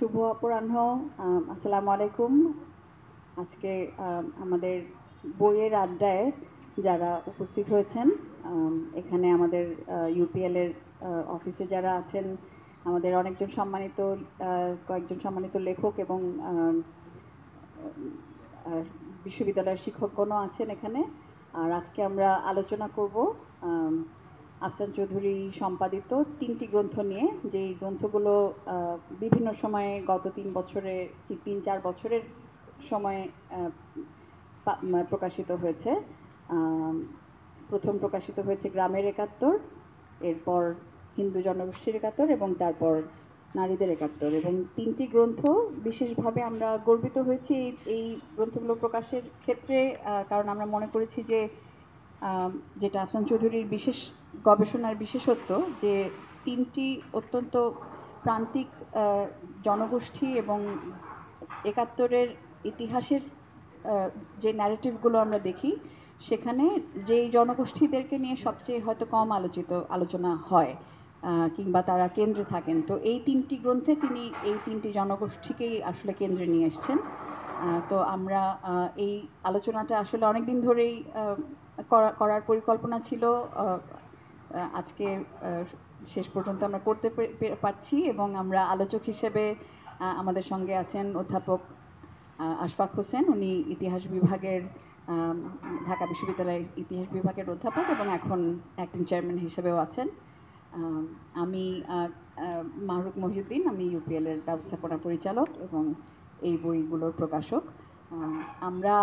শুভ অপরাহ্ন। আসসালামু আলাইকুম। আজকে আমাদের বইয়ের আড্ডায় যারা উপস্থিত হয়েছেন, এখানে আমাদের ইউপিএল এর অফিসে যারা আছেন, আমাদের অনেকজন সম্মানিত কয়েকজন সম্মানিত লেখক এবং আহ, বিশ্ববিদ্যালয়ের শিক্ষকগণও আছেন এখানে। আর আজকে আমরা আলোচনা করব আফসান চৌধুরী সম্পাদিত 3টি গ্রন্থ নিয়ে, যেই গ্রন্থগুলো বিভিন্ন সময়ে গত 3-4 বছরের সময়ে প্রকাশিত হয়েছে। প্রথম প্রকাশিত হয়েছে গ্রামের একাত্তর, এরপর হিন্দু জনগোষ্ঠীর একাত্তর এবং তারপর নারীদের একাত্তর। এবং 3টি গ্রন্থ বিশেষভাবে আমরা গর্বিত হয়েছি এই গ্রন্থগুলো প্রকাশের ক্ষেত্রে, কারণ আমরা মনে করেছি যে যেটা আফসান চৌধুরীর বিশেষ গবেষণার বিশেষত্ব, যে 3টি অত্যন্ত প্রান্তিক জনগোষ্ঠী এবং একাত্তরের ইতিহাসের যে ন্যারেটিভগুলো আমরা দেখি, সেখানে যেই জনগোষ্ঠীদেরকে নিয়ে সবচেয়ে হয়তো কম আলোচনা হয় কিংবা তারা কেন্দ্রে থাকেন, তো এই 3টি গ্রন্থে তিনি এই 3টি জনগোষ্ঠীকেই আসলে কেন্দ্রে নিয়ে এসছেন। তো আমরা এই আলোচনাটা আসলে অনেক দিন ধরেই করার পরিকল্পনা ছিল। আজকে শেষ পর্যন্ত আমরা করতে পারছি এবং আমরা আলোচক হিসেবে আমাদের সঙ্গে আছেন অধ্যাপক আশফাক হোসেন। উনি ইতিহাস বিভাগের ঢাকা বিশ্ববিদ্যালয়ের ইতিহাস বিভাগের অধ্যাপক এবং এখন অ্যাক্টিং চেয়ারম্যান হিসেবেও আছেন। আমি মাহরুক মহিউদ্দিন, আমি ইউপিএল এর ব্যবস্থাপনা পরিচালক এবং এই বইগুলোর প্রকাশক। আমরা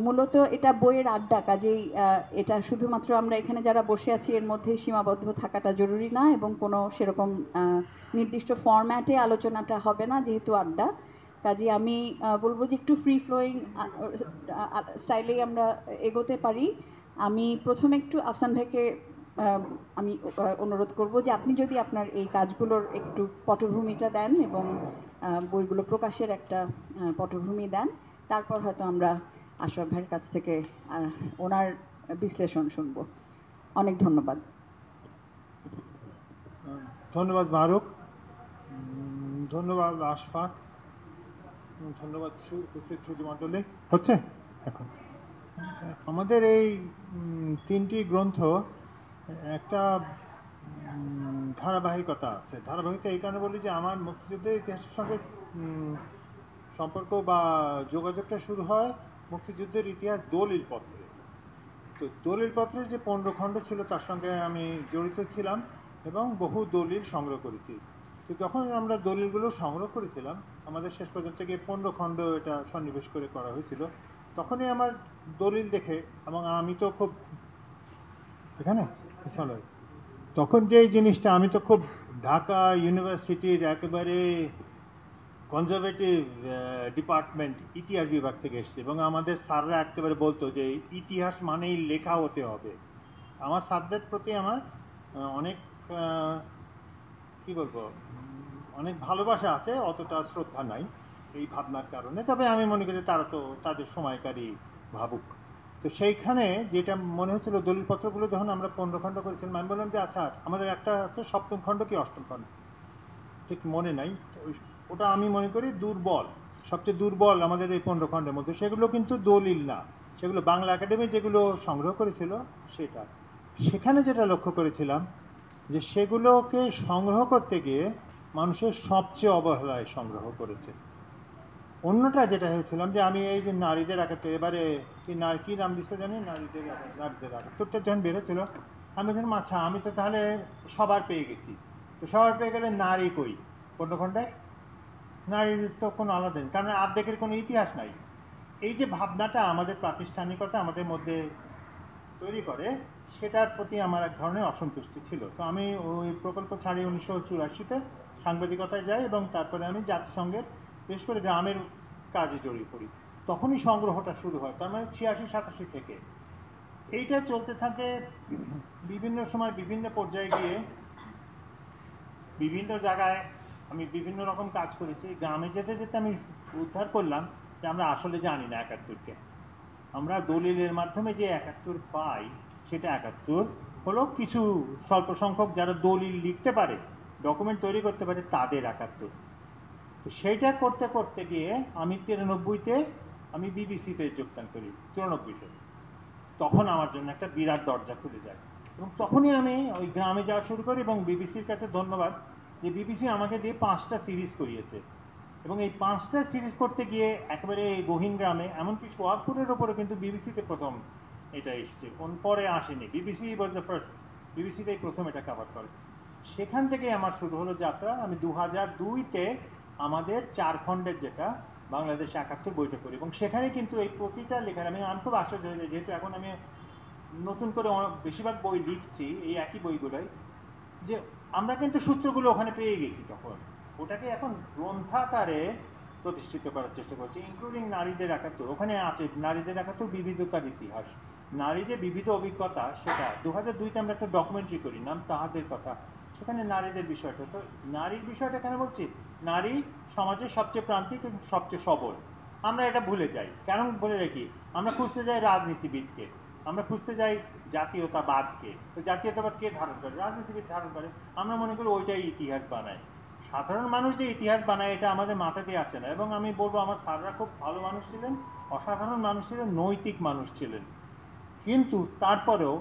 মূলত এটা বইয়ের আড্ডা, কাজেই এটা শুধুমাত্র আমরা এখানে যারা বসে আছি এর মধ্যেই সীমাবদ্ধ থাকাটা জরুরি না, এবং কোনো সেরকম নির্দিষ্ট ফরম্যাটে আলোচনাটা হবে না যেহেতু আড্ডা। কাজে আমি বলবো যে একটু ফ্রি ফ্লোয়িং স্টাইলেই আমরা এগোতে পারি। আমি প্রথমে একটু আফসান ভাইকে আমি অনুরোধ করব যে আপনি যদি আপনার এই কাজগুলোর একটু পটভূমিটা দেন এবং বইগুলো প্রকাশের একটা পটভূমি দেন, তারপর হয়তো আমরা আশরাফ ভাইয়ের কাছ থেকে ওনার বিশ্লেষণ শুনবো। অনেক ধন্যবাদ। ধন্যবাদ মারুক, ধন্যবাদ আশফাক, ধন্যবাদ উপস্থিত শ্রুতিমণ্ডলী। হচ্ছে এখন আমাদের এই 3টি গ্রন্থ একটা ধারাবাহিকতা আছে। ধারাবাহিকতা এই কারণে বলি যে আমার মুক্তিযুদ্ধের ইতিহাসের সঙ্গে সম্পর্ক বা যোগাযোগটা শুরু হয় মুক্তিযুদ্ধের ইতিহাস দলিল পত্রে। তো দলিল পত্রের যে 15 খণ্ড ছিল তার সঙ্গে আমি জড়িত ছিলাম এবং বহু দলিল সংগ্রহ করেছি। তো যখন আমরা দলিলগুলো সংগ্রহ করেছিলাম, আমাদের শেষ পর্যন্ত গিয়ে 15 খণ্ড এটা সন্নিবেশ করে করা হয়েছিল, তখনই আমার দলিল দেখে, এবং আমি তো খুব এখানে চলো তখন যে জিনিসটা, আমি তো খুব ঢাকা ইউনিভার্সিটির একেবারে কনজারভেটিভ ডিপার্টমেন্ট ইতিহাস বিভাগ থেকে এসেছে, এবং আমাদের স্যাররা একেবারে বলতো যে ইতিহাস মানেই লেখা হতে হবে। আমার স্যারদের প্রতি আমার অনেক কি বলবো, অনেক ভালোবাসা আছে, অতটা শ্রদ্ধা নাই এই ভাবনার কারণে। তবে আমি মনে করি তারা তো তাদের সময়কারী ভাবুক। তো সেইখানে যেটা মনে হচ্ছিল, দলিলপত্রগুলো যখন আমরা 15 খণ্ড করেছিলাম, আমি বললাম যে আচ্ছা আমাদের একটা আছে 7ম খণ্ড কি 8ম খণ্ড ঠিক মনে নাই, ওটা আমি মনে করি দুর্বল, সবচেয়ে দুর্বল আমাদের এই 15 খণ্ডের মধ্যে। সেগুলো কিন্তু দলিল না, সেগুলো বাংলা একাডেমি যেগুলো সংগ্রহ করেছিল সেটা। সেখানে যেটা লক্ষ্য করেছিলাম যে সেগুলোকে সংগ্রহ করতে গিয়ে মানুষের সবচেয়ে অবহেলায় সংগ্রহ করেছে। অন্যটা যেটা হয়েছিলাম যে আমি এই যে নারীদের একাত্তর, এবারে কি নাম দিচ্ছে জানি, নারীদের একাত্তরটা যখন বেরোচ্ছিল, আমি বলছিলাম আচ্ছা আমি তো তাহলে সবার পেয়ে গেছি। তো সবার পেয়ে গেলে নারী কই 15 খণ্ডে? নারীর তো কোনো আলাদা নেই, কারণ আর্ধেকের কোনো ইতিহাস নাই। এই যে ভাবনাটা আমাদের প্রাতিষ্ঠানিকতা আমাদের মধ্যে তৈরি করে, সেটার প্রতি আমার এক ধরনের অসন্তুষ্টি ছিল। তো আমি ওই প্রকল্প ছাড়ি 1984-তে সাংবাদিকতায় যাই, এবং তারপরে আমি জাতিসংঘের বিশেষ করে গ্রামের কাজে জড়িয়ে পড়ি। তখনই সংগ্রহটা শুরু হয়, তার মানে 86-87 থেকে এইটা চলতে থাকে। বিভিন্ন সময় বিভিন্ন পর্যায়ে গিয়ে বিভিন্ন জায়গায় আমি বিভিন্ন রকম কাজ করেছি। গ্রামে যেতে যেতে আমি উদ্ধার করলাম যে আমরা আসলে জানি না একাত্তরকে। আমরা দলিলের মাধ্যমে যে একাত্তর পাই, সেটা একাত্তর হলো কিছু স্বল্প সংখ্যক যারা দলিল লিখতে পারে, ডকুমেন্ট তৈরি করতে পারে, তাদের একাত্তর। তো সেইটা করতে করতে গিয়ে আমি 93-তে আমি বিবিসিতে যোগদান করি, 94-তে। তখন আমার জন্য একটা বিরাট দরজা খুলে যায়, এবং তখনই আমি ওই গ্রামে যাওয়া শুরু করি। এবং বিবিসির কাছে ধন্যবাদ যে বিবিসি আমাকে দিয়ে 5টা সিরিজ করিয়েছে। এবং এই 5টা সিরিজ করতে গিয়ে একেবারে এই গহীন গ্রামে, এমনকি সোহাগপুরের ওপরে কিন্তু বিবিসিতে প্রথম এটা এসছে, পরে আসেনি। বিবিসি ওয়াজ দ্য ফার্স্ট, বিবিসিতেই প্রথম এটা কভার করে। সেখান থেকে আমার শুরু হলো যাত্রা। আমি 2002-তে আমাদের 4 খণ্ডের যেটা বাংলাদেশ 71 বইটা করি, এবং সেখানে কিন্তু এই প্রতিটা লেখার আমি খুব আশ্চর্য হয়ে যাই, যেহেতু এখন আমি নতুন করে বেশিরভাগ বই লিখছি এই একই বইগুলোই, যে আমরা কিন্তু সূত্রগুলো ওখানে পেয়ে গেছি তখন। ওটাকে এখন গ্রন্থাকারে প্রতিষ্ঠিত করার চেষ্টা করছি, ইনক্লুডিং নারীদের 71। ওখানে আছে নারীদের 71 বিবিধতার ইতিহাস, নারী যে বিবিধ অভিজ্ঞতা সেটা। 2002-তে আমরা একটা ডকুমেন্টারি করি, নাম তাহাদের কথা। সেখানে নারীদের বিষয়টা, তো নারীর বিষয়টা কেন বলছি, নারী সমাজের সবচেয়ে প্রান্তিক এবং সবচেয়ে সবল। আমরা এটা ভুলে যাই। কেন ভুলে যাই? কি আমরা খুঁজতে যাই রাজনীতিবিদকে, আমরা খুঁজতে যাই জাতীয়তাবাদকে। তো জাতীয়তাবাদ কে ধারণ করে? রাজনীতিবিদ ধারণ করে। আমরা মনে করি ওইটাই ইতিহাস বানায়। সাধারণ মানুষ যে ইতিহাস বানায় এটা আমাদের মাথা দিয়ে আসে না। এবং আমি বলবো আমার স্যাররা খুব ভালো মানুষ ছিলেন, অসাধারণ মানুষ ছিলেন, নৈতিক মানুষ ছিলেন, কিন্তু তারপরেও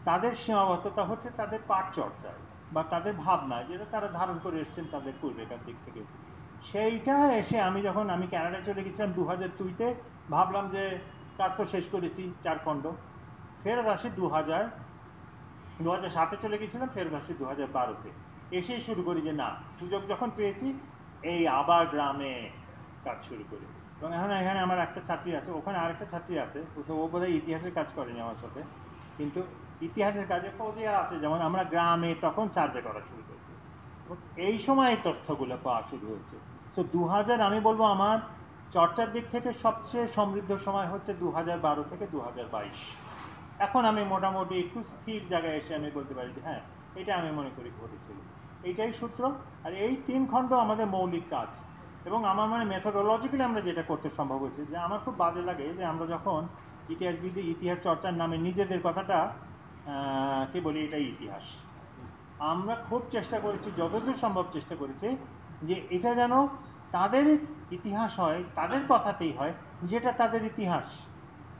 তাদের সীমাবদ্ধতা হচ্ছে তাদের পাঠ চর্চায় বা তাদের ভাবনা, যেটা তারা ধারণ করে এসছেন তাদের পূর্বেকার দিক থেকে। সেইটা এসে আমি যখন কানাডায় চলে গেছিলাম 2002-তে, ভাবলাম যে কাজ তো শেষ করেছি 4 খণ্ড, ফেরত আসি 2007-এ চলে গেছিলাম, ফেরত আসি 2012-তে। এসেই শুরু করি যে না, সুযোগ যখন পেয়েছি এই আবার গ্রামে কাজ শুরু করি। এবং এখন এখানে আমার একটা ছাত্রী আছে, ওখানে আরেকটা ছাত্রী আছে, ও বোধহয় ইতিহাসের কাজ করেনি আমার সাথে, কিন্তু ইতিহাসের কাজে ফৌজিয়া আছে। যেমন আমরা গ্রামে তখন সার্ভে করা শুরু করেছি, এই সময় এই তথ্যগুলো পাওয়া শুরু হয়েছে। তো 2000, আমি বলবো আমার চর্চার দিক থেকে সবচেয়ে সমৃদ্ধ সময় হচ্ছে 2012 থেকে 2022। এখন আমি মোটামুটি একটু স্থির জায়গায় এসে আমি বলতে পারি যে হ্যাঁ, এটা আমি মনে করি ঘটেছিল। এইটাই সূত্র। আর এই 3 খণ্ড আমাদের মৌলিক কাজ। এবং আমার মানে মেথোডোলজিক্যালি আমরা যেটা করতে সম্ভব হয়েছে, যে আমার খুব বাজে লাগে যে আমরা যখন ইতিহাসবিদ ইতিহাস চর্চার নামে নিজেদের কথাটা কি বলি, এটাই ইতিহাস। আমরা খুব চেষ্টা করেছি, যতদূর সম্ভব চেষ্টা করেছি যে এটা যেন তাদের ইতিহাস হয়, তাদের কথাতেই হয়, যেটা তাদের ইতিহাস।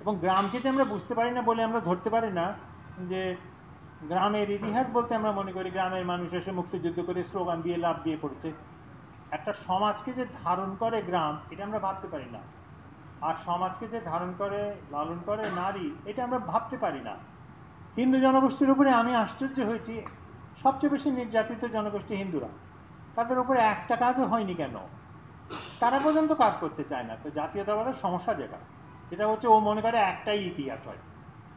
এবং গ্রামকে যে আমরা বুঝতে পারি না বলে আমরা ধরতে পারি না যে গ্রামের ইতিহাস বলতে আমরা মনে করি গ্রামের মানুষ এসে মুক্তিযুদ্ধ করে স্লোগান দিয়ে লাফ দিয়ে পড়ছে। একটা সমাজকে যে ধারণ করে গ্রাম, এটা আমরা ভাবতে পারি না। আর সমাজকে যে ধারণ করে, লালন করে নারী, এটা আমরা ভাবতে পারি না। হিন্দু জনগোষ্ঠীর উপরে আমি আশ্চর্য হয়েছি, সবচেয়ে বেশি নির্যাতিত জনগোষ্ঠী হিন্দুরা, তাদের উপরে একটা কাজও হয়নি কেন? তারা পর্যন্ত কাজ করতে চায় না। তো জাতীয়তাবাদের সমস্যা যেটা হচ্ছে, ও মনে করে একটাই ইতিহাস হয়।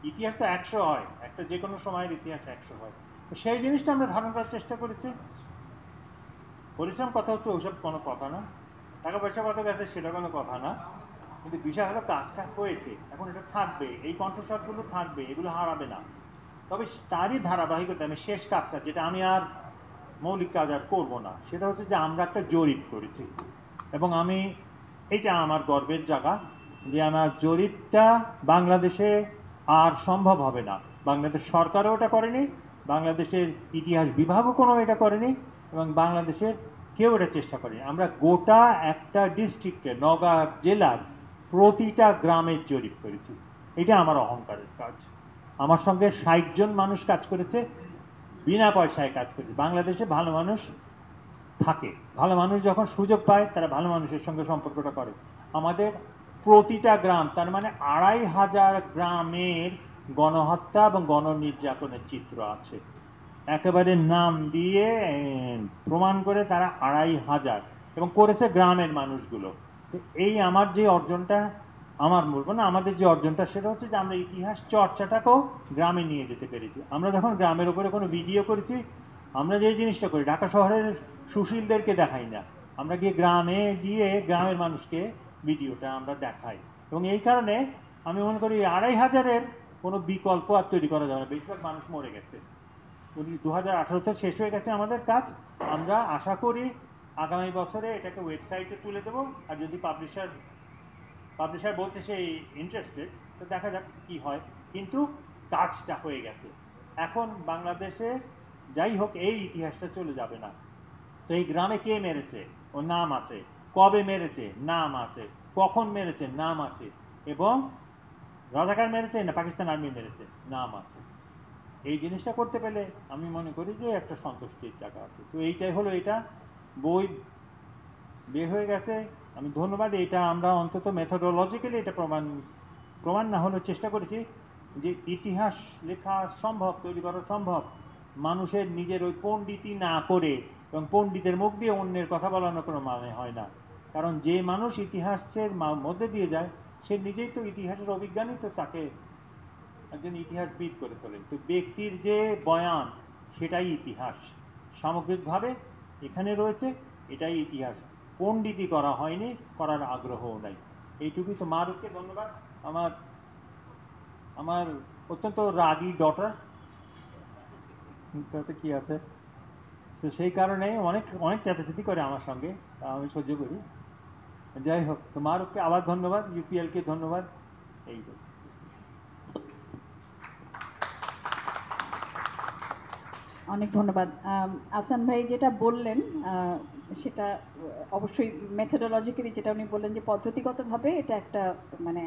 ইতিহাস তো 100 হয়, একটা যে কোনো সময়ের ইতিহাস 100 হয়। তো সেই জিনিসটা আমরা ধারণ করার চেষ্টা করেছি। পরিশ্রম কথা হচ্ছে ওসব কোনো কথা না, টাকা পয়সা কত গেছে সেটা কোনো কথা না, কিন্তু বিষয় হলো কাজটা হয়েছে, এখন এটা থাকবে, এই কণ্ঠস্বরগুলো থাকবে, এগুলো হারাবে না। তবে তারই ধারাবাহিকতা আমি শেষ কাজটা, যেটা আমি আর মৌলিক কাজ আর করবো না, সেটা হচ্ছে যে আমরা একটা জরিপ করেছি। এবং আমি, এটা আমার গর্বের জায়গা যে আমার জরিপটা বাংলাদেশে আর সম্ভব হবে না। বাংলাদেশ সরকারও ওটা করেনি, বাংলাদেশের ইতিহাস বিভাগও কোনো এটা করেনি, এবং বাংলাদেশের কেউ এটা চেষ্টা করেনি। আমরা গোটা একটা ডিস্ট্রিক্টে, নওগাঁ জেলার প্রতিটা গ্রামের জরিপ করেছি। এটা আমার অহংকারের কাজ। আমার সঙ্গে 60 জন মানুষ কাজ করেছে, বিনা পয়সায় কাজ করেছে। বাংলাদেশে ভালো মানুষ থাকে, ভালো মানুষ যখন সুযোগ পায় তারা ভালো মানুষের সঙ্গে সম্পর্কটা করে। আমাদের প্রতিটা গ্রাম, তার মানে 2500 গ্রামের গণহত্যা এবং গণনির্যাতনের চিত্র আছে, একেবারে নাম দিয়ে প্রমাণ করে তারা 2500, এবং করেছে গ্রামের মানুষগুলো। তো এই আমার যে অর্জনটা, আমার বলবো না, আমাদের যে অর্জনটা, সেটা হচ্ছে যে আমরা ইতিহাস চর্চাটাকেও গ্রামে নিয়ে যেতে পেরেছি। আমরা যখন গ্রামের উপরে কোনো ভিডিও করেছি, আমরা যে জিনিসটা করি ঢাকা শহরের সুশীলদেরকে দেখাই না, আমরা গিয়ে গ্রামে গিয়ে গ্রামের মানুষকে ভিডিওটা আমরা দেখাই। এবং এই কারণে আমি মনে করি 2500-এর কোনো বিকল্প আর তৈরি করা যাবে না, বেশিরভাগ মানুষ মরে গেছে। 2018-তে শেষ হয়ে গেছে আমাদের কাজ। আমরা আশা করি আগামী বছরে এটাকে ওয়েবসাইটে তুলে দেবো, আর যদি পাবলিশার বলছে সেই ইন্টারেস্টেড, তো দেখা যাক কি হয়। কিন্তু কাজটা হয়ে গেছে। এখন বাংলাদেশে যাই হোক এই ইতিহাসটা চলে যাবে না। তো এই গ্রামে কে মেরেছে, ওর নাম আছে, কবে মেরেছে নাম আছে, কখন মেরেছে নাম আছে, এবং রাজাকার মেরেছে না পাকিস্তান আর্মি মেরেছে নাম আছে। এই জিনিসটা করতে পেলে আমি মনে করি যে একটা সন্তুষ্টির জায়গা আছে। তো এইটাই হলো, এটা বই বের হয়ে গেছে, আমি ধন্যবাদ। এটা আমরা অন্তত মেথোডোলজিক্যালি এটা প্রমাণ না হলেও চেষ্টা করেছি যে ইতিহাস লেখা সম্ভব, তৈরি করা সম্ভব, মানুষের নিজের ওই পণ্ডিতি না করে, এবং পণ্ডিতের মুখ দিয়ে অন্যের কথা বলানোর কোনো মানে হয় না। কারণ যে মানুষ ইতিহাসের মধ্যে দিয়ে যায় সে নিজেই তো ইতিহাসের অভিজ্ঞানী, তো তাকে একজন ইতিহাসবিদ করে তোলেন। তো ব্যক্তির যে বয়ান সেটাই ইতিহাস, সামগ্রিকভাবে এখানে রয়েছে, এটাই ইতিহাস। পণ্ডিতি করা হয়নি, করার আগ্রহও নাই। এইটুকুই। তো মারুফকে ধন্যবাদ। আমার আমার অত্যন্ত রাগী ডটার, তাতে কি আছে, তো সেই কারণে অনেক অনেক চেঁচাচেঁচি করে আমার সঙ্গে, তা আমি সহ্য করি। যাই হোক, তো মারুফকে আবার ধন্যবাদ, ইউপিএলকে ধন্যবাদ। এই তো। অনেক ধন্যবাদ। আফসান ভাই যেটা বললেন সেটা অবশ্যই মেথোডোলজিক্যালি যেটা উনি বললেন যে পদ্ধতিগতভাবে এটা একটা মানে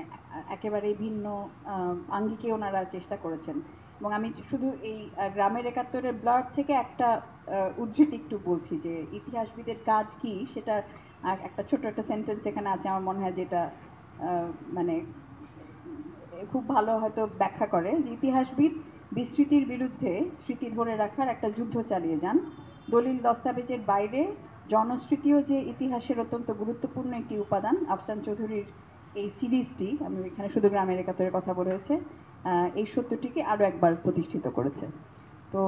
একেবারেই ভিন্ন আঙ্গিকে ওনারা চেষ্টা করেছেন। এবং আমি শুধু এই গ্রামের একাত্তরের ব্লাড থেকে একটা উদ্ধৃতি একটু বলছি যে ইতিহাসবিদের কাজ কি সেটা একটা ছোট একটা সেন্টেন্স এখানে আছে আমার মনে হয় যেটা মানে খুব ভালো হয়তো ব্যাখ্যা করে যে ইতিহাসবিদ বিস্মৃতির বিরুদ্ধে স্মৃতি ধরে রাখার একটা যুদ্ধ চালিয়ে যান। দলিল দস্তাবেজের বাইরে জনস্মৃতিও যে ইতিহাসের অত্যন্ত গুরুত্বপূর্ণ একটি উপাদান। আফসান চৌধুরীর এই সিরিজটি, আমি এখানে শুধু গ্রামের একাত্তরের কথা বলে হয়েছে, এই সত্যটিকে আরও একবার প্রতিষ্ঠিত করেছে। তো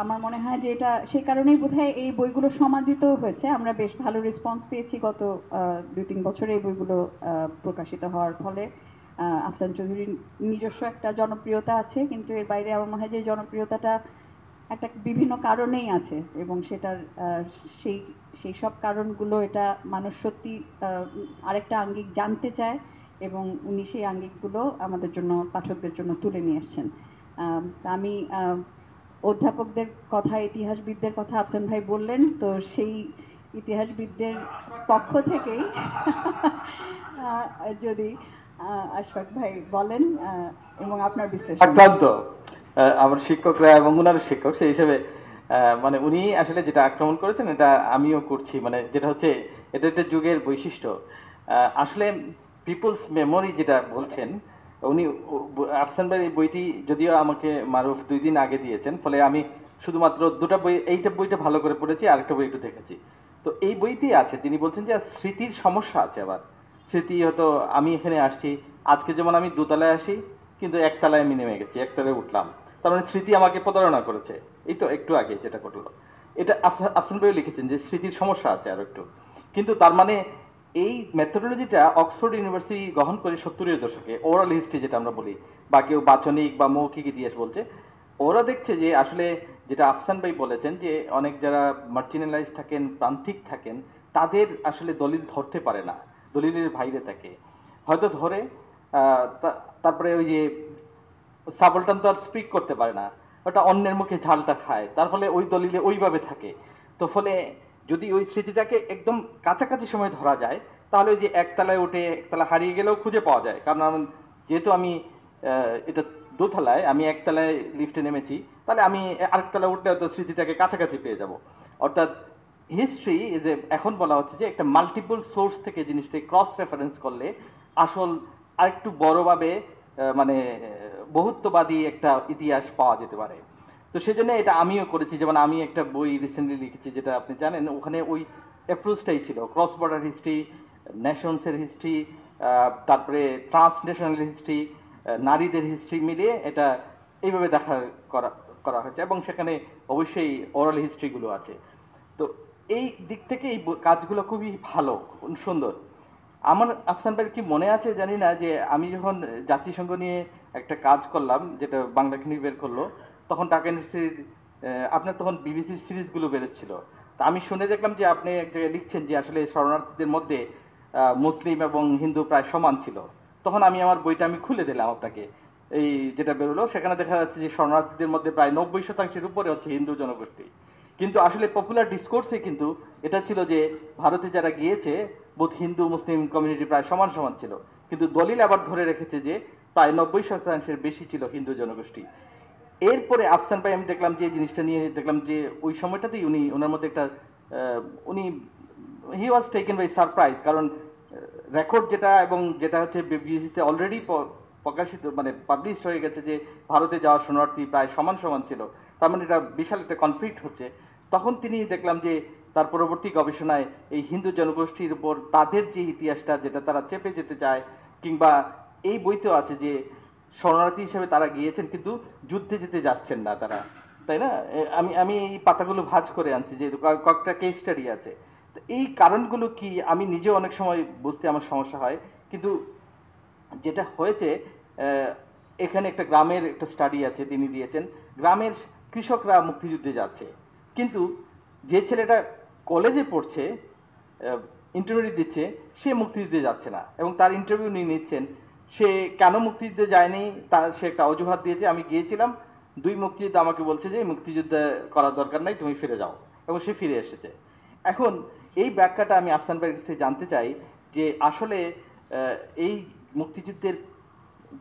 আমার মনে হয় যে এটা সেই কারণেই বোধহয় এই বইগুলো সমাদৃত হয়েছে। আমরা বেশ ভালো রেসপন্স পেয়েছি গত 2-3 বছরে এই বইগুলো প্রকাশিত হওয়ার ফলে। আফসান চৌধুরীর নিজস্ব একটা জনপ্রিয়তা আছে, কিন্তু এর বাইরে আমার মনে হয় যে জনপ্রিয়তাটা একটা বিভিন্ন কারণেই আছে, এবং সেটার সেই সেই সব কারণগুলো এটা মানুষ সত্যি আরেকটা আঙ্গিক জানতে চায়, এবং উনি সেই আঙ্গিকগুলো আমাদের জন্য, পাঠকদের জন্য তুলে নিয়ে আসছেন। আমি অধ্যাপকদের কথা, ইতিহাসবিদদের কথা আফসান ভাই বললেন, তো সেই ইতিহাসবিদদের পক্ষ থেকেই যদি আশফাক ভাই বলেন এবং আপনার বিশ্লেষণ। আক্রান্ত আমার শিক্ষকরা এবং উনার শিক্ষক সেই হিসেবে মানে উনি আসলে যেটা আক্রমণ করেছেন এটা আমিও করছি, মানে যেটা হচ্ছে এটা একটা যুগের বৈশিষ্ট্য। আসলে পিপলস মেমোরি যেটা বলছেন উনি, আফসান ভাই এই বইটি যদিও আমাকে মারুফ 2 দিন আগে দিয়েছেন, ফলে আমি শুধুমাত্র দুটা বই, এইটা বইটা ভালো করে পড়েছি, আরেকটা বই একটু দেখেছি। তো এই বইতেই আছে তিনি বলছেন যে স্মৃতির সমস্যা আছে। আবার স্মৃতি হয়তো আমি এখানে আসছি, আজকে যেমন আমি দোতলায় আসি কিন্তু একতলায় আমি নেমে গেছি, একতলায় উঠলাম, তার মানে স্মৃতি আমাকে প্রতারণা করেছে। এই তো একটু আগে যেটা ঘটলো, এটা আফসান ভাই লিখেছেন যে স্মৃতির সমস্যা আছে আর একটু। কিন্তু তার মানে এই মেথোডোলজিটা অক্সফোর্ড ইউনিভার্সিটি গ্রহণ করে 70-এর দশকে, ওরাল হিস্ট্রি যেটা আমরা বলি, বা কেউ বাচনিক বা মৌখিক ইতিহাস বলছে, ওরা দেখছে যে আসলে যেটা আফসান ভাই বলেছেন যে অনেক যারা মার্জিনালাইজ থাকেন, প্রান্তিক থাকেন, তাদের আসলে দলিল ধরতে পারে না, দলিলের বাইরে থাকে, হয়তো ধরে তারপরে ওই যে সাবলটান তো আর স্পিক করতে পারে না, ওটা অন্যের মুখে ঝালটা খায়, তার ফলে ওই দলিলে ওইভাবে থাকে। তো ফলে যদি ওই স্মৃতিটাকে একদম কাছাকাছি সময় ধরা যায়, তাহলে ওই যে একতলায় উঠে একতলা হারিয়ে গেলেও খুঁজে পাওয়া যায়। কারণ যেহেতু আমি এটা দোতলায়, আমি একতলায় লিফটে নেমেছি, তাহলে আমি আরেকতলায় উঠলে হয়তো স্মৃতিটাকে কাছাকাছি পেয়ে যাব। অর্থাৎ হিস্ট্রি যে এখন বলা হচ্ছে যে একটা মাল্টিপল সোর্স থেকে জিনিসটা ক্রস রেফারেন্স করলে আসল আরেকটু বড়ভাবে মানে বহুত্ববাদী একটা ইতিহাস পাওয়া যেতে পারে। তো সেই জন্য এটা আমিও করেছি। যেমন আমি একটা বই রিসেন্টলি লিখেছি, যেটা আপনি জানেন, ওখানে ওই অ্যাপ্রোচটাই ছিল ক্রস বর্ডার হিস্ট্রি, নেশনসের হিস্ট্রি, তারপরে ট্রান্সন্যাশনাল হিস্ট্রি, নারীদের হিস্ট্রি মিলিয়ে এটা এইভাবে দেখা করা করা হয়েছে, এবং সেখানে অবশ্যই ওরাল হিস্ট্রিগুলো আছে। তো এই দিক থেকে এই কাজগুলো খুবই ভালো, সুন্দর। আমার আফসান ভাইয়ের কি মনে আছে জানি না, যে আমি যখন জাতিসংঘ নিয়ে একটা কাজ করলাম, যেটা বাংলা কিনি বের করলো, তখন ঢাকা ইউনিভার্সিটির আপনার তখন বিবিসির সিরিজগুলো বেরোচ্ছিল। তা আমি শুনে দেখলাম যে আপনি এক জায়গায় লিখছেন যে আসলে শরণার্থীদের মধ্যে মুসলিম এবং হিন্দু প্রায় সমান ছিল। তখন আমি আমার বইটা আমি খুলে দিলাম আপনাকে, এই যেটা বেরোলো সেখানে দেখা যাচ্ছে যে শরণার্থীদের মধ্যে প্রায় 90% উপরে হচ্ছে হিন্দু জনগোষ্ঠী। কিন্তু আসলে পপুলার ডিসকোর্সে কিন্তু এটা ছিল যে ভারতে যারা গিয়েছে বোধ হিন্দু মুসলিম কমিউনিটি প্রায় সমান সমান ছিল, কিন্তু দলিল আবার ধরে রেখেছে যে প্রায় 90% বেশি ছিল হিন্দু জনগোষ্ঠী। এরপরে আফসান ভাই আমি দেখলাম যে জিনিসটা নিয়ে দেখলাম যে ওই সময়টাতেই উনি ওনার মধ্যে একটা উনি হি ওয়াজ টেকেন বাই সারপ্রাইজ, কারণ রেকর্ড যেটা এবং যেটা হচ্ছে বিবিসিতে অলরেডি প্রকাশিত মানে পাবলিশড হয়ে গেছে যে ভারতে যাওয়া শরণার্থী প্রায় সমান সমান ছিল, তার মানে এটা বিশাল একটা কনফ্লিক্ট হচ্ছে। তখন তিনি দেখলাম যে তার পরবর্তী গবেষণায় এই হিন্দু জনগোষ্ঠীর উপর তাদের যে ইতিহাসটা যেটা তারা চেপে যেতে চায়, কিংবা এই বইতেও আছে যে শরণার্থী হিসেবে তারা গিয়েছেন কিন্তু যুদ্ধে যেতে যাচ্ছেন না তারা, তাই না? আমি আমি এই পাতাগুলো ভাঁজ করে আনছি যে কয়েকটা কেস স্টাডি আছে। তো এই কারণগুলো কি আমি নিজেও অনেক সময় বুঝতে আমার সমস্যা হয়, কিন্তু যেটা হয়েছে এখানে একটা গ্রামের একটা স্টাডি আছে তিনি দিয়েছেন, গ্রামের কৃষকরা মুক্তিযুদ্ধে যাচ্ছে, কিন্তু যে ছেলেটা কলেজে পড়ছে ইন্টারমিডিয়েট দিচ্ছে সে মুক্তিযুদ্ধে যাচ্ছে না, এবং তার ইন্টারভিউ নিয়ে নিচ্ছেন সে কেন মুক্তিযুদ্ধে যায়নি তার সে একটা অজুহাত দিয়েছে, আমি গিয়েছিলাম 2 মুক্তিযুদ্ধ আমাকে বলছে যে মুক্তিযুদ্ধ করার দরকার নাই তুমি ফিরে যাও, এবং সে ফিরে এসেছে। এখন এই ব্যাখ্যাটা আমি আফসান ভাইয়ের কাছ থেকে জানতে চাই যে আসলে এই মুক্তিযুদ্ধের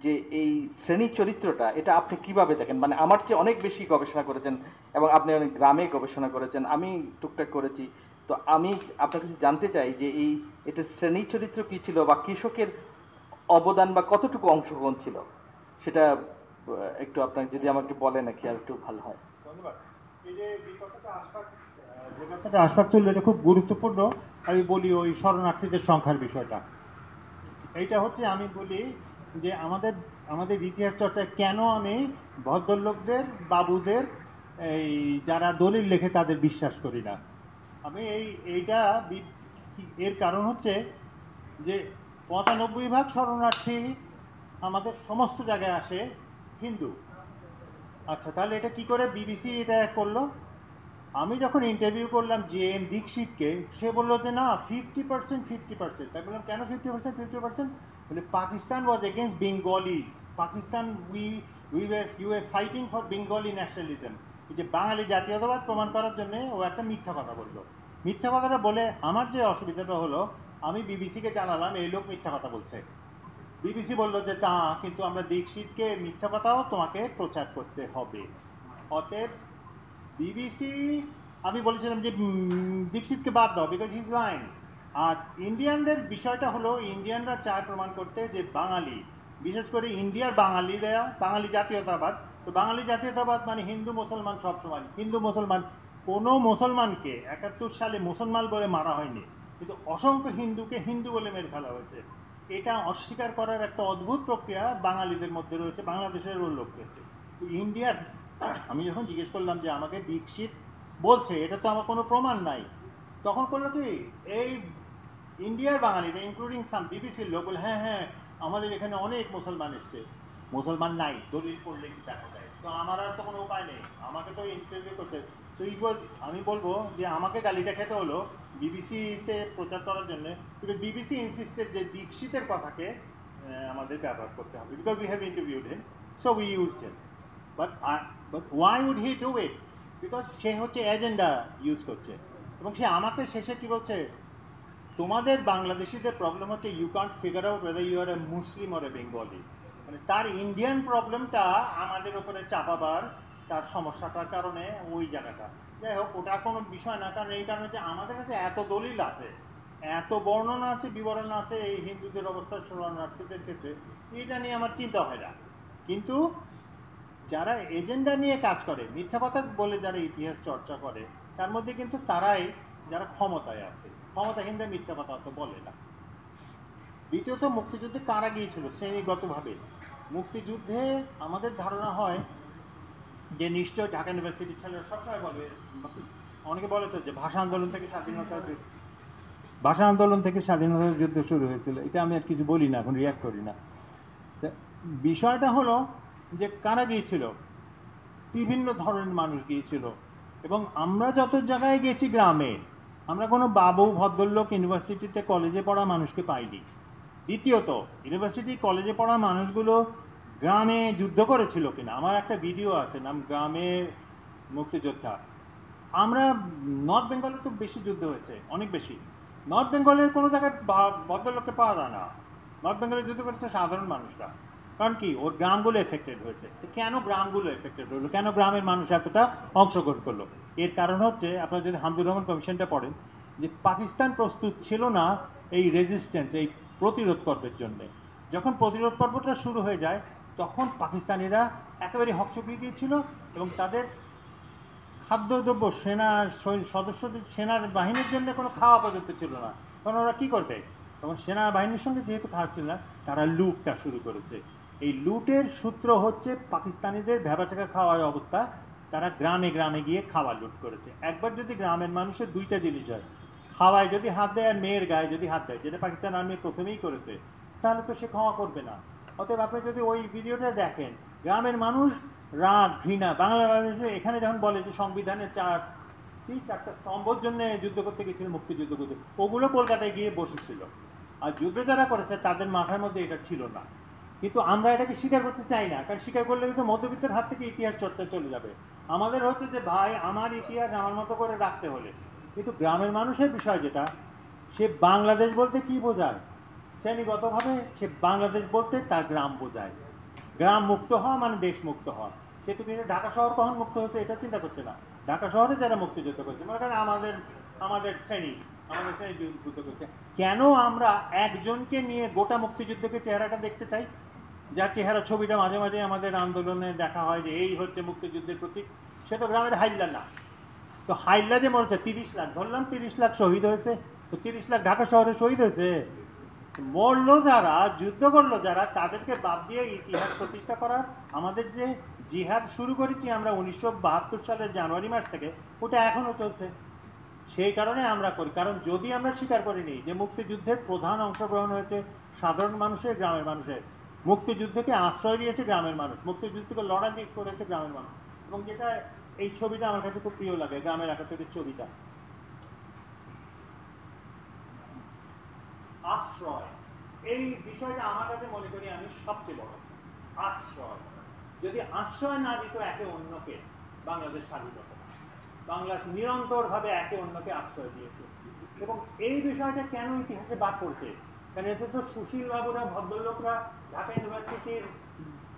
যে এই শ্রেণী চরিত্রটা এটা আপনি কিভাবে দেখেন? মানে আমার চেয়ে অনেক বেশি গবেষণা করেছেন এবং আপনি অনেক গ্রামে গবেষণা করেছেন, আমি টুকটাক করেছি। তো আমি আপনার কাছে জানতে চাই যে এই এটা শ্রেণী চরিত্র কি ছিল বা কৃষকের অবদান বা কতটুকু অংশগ্রহণ ছিল সেটা একটু আপনাকে যদি আমাকে বলেন নাকি আর একটু ভালো হয়। ধন্যবাদ। এই যে কথাটা আশফাক তুললো এটা খুব গুরুত্বপূর্ণ। আমি বলি ওই শরণার্থীদের সংখ্যার বিষয়টা। এইটা হচ্ছে আমি বলি যে আমাদের ইতিহাস চর্চায় কেন আমি ভদ্রলোকদের বাবুদের এই যারা দলিল লেখে তাদের বিশ্বাস করি না। আমি এইটা এর কারণ হচ্ছে যে 95% শরণার্থী আমাদের সমস্ত জায়গায় আসে হিন্দু। আচ্ছা, তাহলে এটা কি করে বিবিসি এটা করলো? আমি যখন ইন্টারভিউ করলাম জে.এন. দীক্ষিতকে, সে বললো যে না 50%। তাই বললাম কেন 50%? বলে Pakistan was against Bengalis. Pakistan you were fighting for Bengali nationalism. এই যে বাঙালি জাতীয়তাবাদ প্রমাণ করার জন্য ও একটা মিথ্যা কথা বললো। মিথ্যা কথাটা বলে আমার যে অসুবিধাটা হলো, আমি বিবিসিকে জানালাম এই লোক মিথ্যা কথা বলছে। বিবিসি বললো যে তা কিন্তু আমরা দীক্ষিতকে মিথ্যা কথাও তোমাকে প্রচার করতে হবে। অতএব বিবিসি আমি বলেছিলাম যে দীক্ষিতকে বাদ দাও বিকজ হি ইজ লাইং। আর ইন্ডিয়ানদের বিষয়টা হলো ইন্ডিয়ানরা চায় প্রমাণ করতে যে বাঙালি, বিশেষ করে ইন্ডিয়ার বাঙালিরা বাঙালি জাতীয়তাবাদ। তো বাঙালি জাতীয়তাবাদ মানে হিন্দু মুসলমান সব সময় হিন্দু মুসলমান। কোনো মুসলমানকে 71 সালে মুসলমান বলে মারা হয়নি, কিন্তু অসংখ্য হিন্দুকে হিন্দু বলে মেরে ফেলা হয়েছে। এটা অস্বীকার করার একটা অদ্ভুত প্রক্রিয়া বাঙালিদের মধ্যে রয়েছে, বাংলাদেশেরও লোক রয়েছে। ইন্ডিয়ার আমি যখন জিজ্ঞেস করলাম যে আমাকে দীক্ষিত বলছে এটা তো আমার কোনো প্রমাণ নাই, তখন করলো কি এই ইন্ডিয়ার বাঙালিরা ইনক্লুডিং সাম বিবিসির লোক বলে হ্যাঁ আমাদের এখানে অনেক মুসলমান এসছে। মুসলমান নাই, দলিল করলে কি দেখা যায়? তো আমার আর তো কোনো উপায় নেই, আমাকে তো ইন্টারভিউ করতে। তো আমি বলবো যে আমাকে গালিটা খেতে হলো বিবিসিতে প্রচার করার জন্য, কিন্তু বিবিসি ইনসিস্টেড যে দীক্ষিতের কথাকে আমাদের ব্যবহার করতে হবে because we have interviewed him, so we used him. But why would he do it? Because সে হচ্ছে এজেন্ডা ইউজ করছে। এবং সে আমাকে শেষে কি বলছে, তোমাদের বাংলাদেশিদের প্রবলেম হচ্ছে you can't figure out whether you are a Muslim or a Bengali. মানে তার ইন্ডিয়ান প্রবলেমটা আমাদের উপরে চাপাবার তার সমস্যাটার কারণে ওই জায়গাটা। যাই হোক, ওটা কোনো বিষয় না, কারণ এই কারণে যে আমাদের কাছে এত দলিল আছে, এত বর্ণনা আছে, বিবরণ আছে এই হিন্দুদের অবস্থা শরণার্থীদের ক্ষেত্রে, এটা নিয়ে আমার চিন্তা হয় না। কিন্তু যারা এজেন্ডা নিয়ে কাজ করে, মিথ্যা কথা বলে যারা ইতিহাস চর্চা করে, তার মধ্যে কিন্তু তারাই যারা ক্ষমতায় আছে। ক্ষমতাহীনরা মিথ্যা কথা তো বলে না। দ্বিতীয়ত, মুক্তিযুদ্ধে কারা গিয়েছিল শ্রেণীগতভাবে? মুক্তিযুদ্ধে আমাদের ধারণা হয় যে নিশ্চয় ঢাকা ইউনিভার্সিটির ছেলেরা সবসময় বলবে, অনেকে বলে তো যে ভাষা আন্দোলন থেকে স্বাধীনতার যুদ্ধ শুরু হয়েছিল। এটা আমি আর কিছু বলি না, এখন রিয়াক্ট করি না। বিষয়টা হলো যে কারা গিয়েছিল? বিভিন্ন ধরনের মানুষ গিয়েছিল, এবং আমরা যত জায়গায় গেছি গ্রামে, আমরা কোনো বাবু ভদ্রলোক ইউনিভার্সিটিতে কলেজে পড়া মানুষকে পাইনি। দ্বিতীয়ত, ইউনিভার্সিটি কলেজে পড়া মানুষগুলো গ্রামে যুদ্ধ করেছিল কিনা। আমার একটা ভিডিও আছে, নাম গ্রামে মুক্তিযোদ্ধা। আমরা নর্থ বেঙ্গলে তো বেশি যুদ্ধ হয়েছে, অনেক বেশি। নর্থ বেঙ্গলের কোনো জায়গায় ভদ্রলোককে পাওয়া যায় না। নর্থ বেঙ্গলে যুদ্ধ করেছে সাধারণ মানুষরা। কারণ কি, ওর গ্রামগুলো এফেক্টেড হয়েছে। তো কেন গ্রামগুলো এফেক্টেড হলো, কেন গ্রামের মানুষ এতটা অংশগ্রহণ করলো? এর কারণ হচ্ছে, আপনারা যদি হামদুর রহমান কমিশনটা পড়েন, যে পাকিস্তান প্রস্তুত ছিল না এই রেজিস্ট্যান্স, এই প্রতিরোধ পর্বের জন্য। যখন প্রতিরোধ পর্বটা শুরু হয়ে যায়, তখন পাকিস্তানিরা একেবারে হকচকিয়ে গিয়েছিল এবং তাদের খাদ্যদ্রব্য, সেনা সদস্যদের, সেনার বাহিনীর জন্য কোনো খাওয়া পর্যন্ত ছিল না। তখন ওরা কী করবে? তখন সেনাবাহিনীর সঙ্গে যেহেতু খাওয়া ছিল না, তারা লুটটা শুরু করেছে। এই লুটের সূত্র হচ্ছে পাকিস্তানিদের ভেবাচাকা খাওয়ার অবস্থা, তারা গ্রামে গ্রামে গিয়ে খাওয়া লুট করেছে। একবার যদি গ্রামের মানুষের দুইটা জিনিস হয়, খাওয়ায় যদি হাত দেয় আর মেয়ের গায়ে যদি হাত দেয়, যেটা পাকিস্তান আর্মি প্রথমেই করেছে, তাহলে তো সে ক্ষমা করবে না। অতএব আপনি যদি ওই ভিডিওটা দেখেন, গ্রামের মানুষ রাগ, ঘৃণা, বাংলাদেশে এখানে যখন বলে যে সংবিধানের চারটা স্তম্ভর জন্য যুদ্ধ করতে গেছিল, মুক্তিযুদ্ধ করতে, ওগুলো কলকাতায় গিয়ে বসেছিল। আর যুদ্ধ যারা করেছে তাদের মাথার মধ্যে এটা ছিল না। কিন্তু আমরা এটাকে স্বীকার করতে চাই না, কারণ স্বীকার করলে কিন্তু মধ্যবিত্তের হাত থেকে ইতিহাস চর্চা চলে যাবে। আমাদের হচ্ছে যে ভাই, আমার ইতিহাস আমার মতো করে রাখতে হলে। কিন্তু গ্রামের মানুষের বিষয় যেটা, সে বাংলাদেশ বলতে কি বোঝায়, শ্রেণীগতভাবে সে বাংলাদেশ বলতে তার গ্রাম বোঝায়। গ্রাম মুক্ত হওয়া মানে দেশ মুক্ত হওয়া। সে তো কিন্তু ঢাকা শহর কখন মুক্ত হয়েছে এটা চিন্তা করছে না। ঢাকা শহরে যারা মুক্তিযুদ্ধ করছে, মনে করেন আমাদের শ্রেণী যুদ্ধ করছে। কেন আমরা একজনকে নিয়ে গোটা মুক্তিযুদ্ধকে চেহারাটা দেখতে চাই, যার চেহারা ছবিটা মাঝে মাঝে আমাদের আন্দোলনে দেখা হয় যে এই হচ্ছে মুক্তিযুদ্ধের প্রতীক? সে তো গ্রামের হাইল্লা না। তো হাইল্লা যে মরেছে 30 লাখ, ধরলাম 30 লাখ শহীদ হয়েছে, তো 30 লাখ ঢাকা শহরে শহীদ হয়েছে? মরলো যারা, যুদ্ধ করলো যারা, তাদেরকে বাদ দিয়ে ইতিহাস প্রতিষ্ঠা করার আমাদের যে জিহাদ শুরু করেছি আমরা 1972 সালের জানুয়ারি মাস থেকে, ওটা এখনো চলছে। সেই কারণে আমরা করি, কারণ যদি আমরা স্বীকার করিনি যে মুক্তিযুদ্ধের প্রধান অংশগ্রহণ হয়েছে সাধারণ মানুষের, গ্রামের মানুষের, মুক্তিযুদ্ধকে আশ্রয় দিয়েছে গ্রামের মানুষ, মুক্তিযুদ্ধকে লড়াই করেছে গ্রামের মানুষ। এবং যেটা, এই ছবিটা আমার কাছে খুব প্রিয় লাগে, গ্রামের 71 ছবিটা, আশ্রয়। এই বিষয়টা আমার কাছে মনে করি আমি সবচেয়ে বড়। আশ্রয়, যদি আশ্রয় না দিত একে অন্যকে, বাংলাদেশ স্বাধীন হতো না। বাংলা নিরন্তরভাবে একে অন্যকে আশ্রয় দিয়েছে। এবং এই বিষয়টা কেন ইতিহাসে বাদ পড়ছে? কারণ এতে তো সুশীল বাবুরা, ভদ্রলোকরা, ঢাকা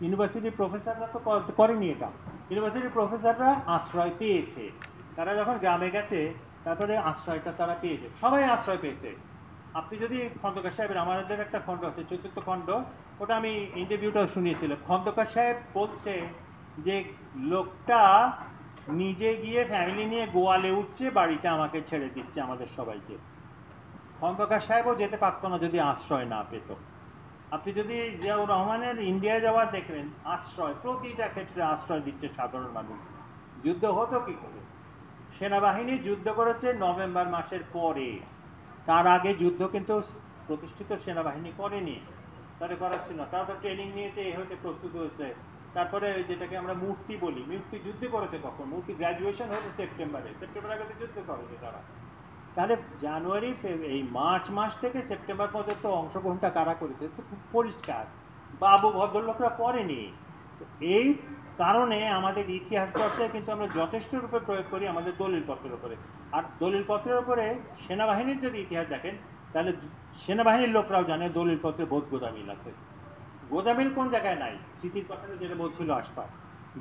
ইউনিভার্সিটির প্রফেসররা তো করেনি এটা। ইউনিভার্সিটির প্রফেসররা আশ্রয় পেয়েছে। তারা যখন গ্রামে গেছে, তারপরে আশ্রয়টা তারা পেয়েছে, সবাই আশ্রয় পেয়েছে। আপনি যদি খন্দকার সাহেবের, আমাদের একটা খণ্ড আছে, 4th খণ্ড, ওটা আমি ইন্টারভিউটা শুনিয়েছিলাম। খন্দকার সাহেব বলছে যে লোকটা নিজে গিয়ে ফ্যামিলি নিয়ে গোয়ালে উঠছে, বাড়িটা আমাকে ছেড়ে দিচ্ছে আমাদের সবাইকে। খন্দকার সাহেবও যেতে পারতো না যদি আশ্রয় না পেত। আপনি যদি জিয়াউর রহমানের ইন্ডিয়া যাওয়া দেখবেন, আশ্রয়, প্রতিটা ক্ষেত্রে আশ্রয় দিচ্ছে সাধারণ মানুষ। যুদ্ধ হতো কি করে? সেনাবাহিনী যুদ্ধ করেছে নভেম্বর মাসের পরে, তার আগে যুদ্ধ কিন্তু প্রতিষ্ঠিত সেনাবাহিনী করেনি, তাদের করাচ্ছে না। তারা তো ট্রেনিং নিয়েছে, এই হতে প্রস্তুত হয়েছে। তারপরে যেটাকে আমরা মূর্তি বলি, মূর্তি যুদ্ধ করেছে কখন? মূর্তি গ্র্যাজুয়েশন হয়েছে সেপ্টেম্বরে, সেপ্টেম্বর আগে যুদ্ধ করেছে তারা। তাহলে জানুয়ারি, এই মার্চ মাস থেকে সেপ্টেম্বর পর্যন্ত অংশগ্রহণটা কারা করেছে? তো খুব পরিষ্কার, বাবু ভদ্রলোকরা করেনি। তো এই কারণে আমাদের ইতিহাস চর্চায় কিন্তু আমরা যথেষ্ট রূপে প্রয়োগ করি আমাদের দলিলপত্রের উপরে। আর দলিলপত্রের উপরে সেনাবাহিনীর যদি ইতিহাস দেখেন, তাহলে সেনাবাহিনীর লোকরাও জানে দলিলপত্রে বোধ গোদামিল আছে। গোদামিল কোন জায়গায় নাই? স্মৃতির কথাটা যেটা বলছিল আশফাক,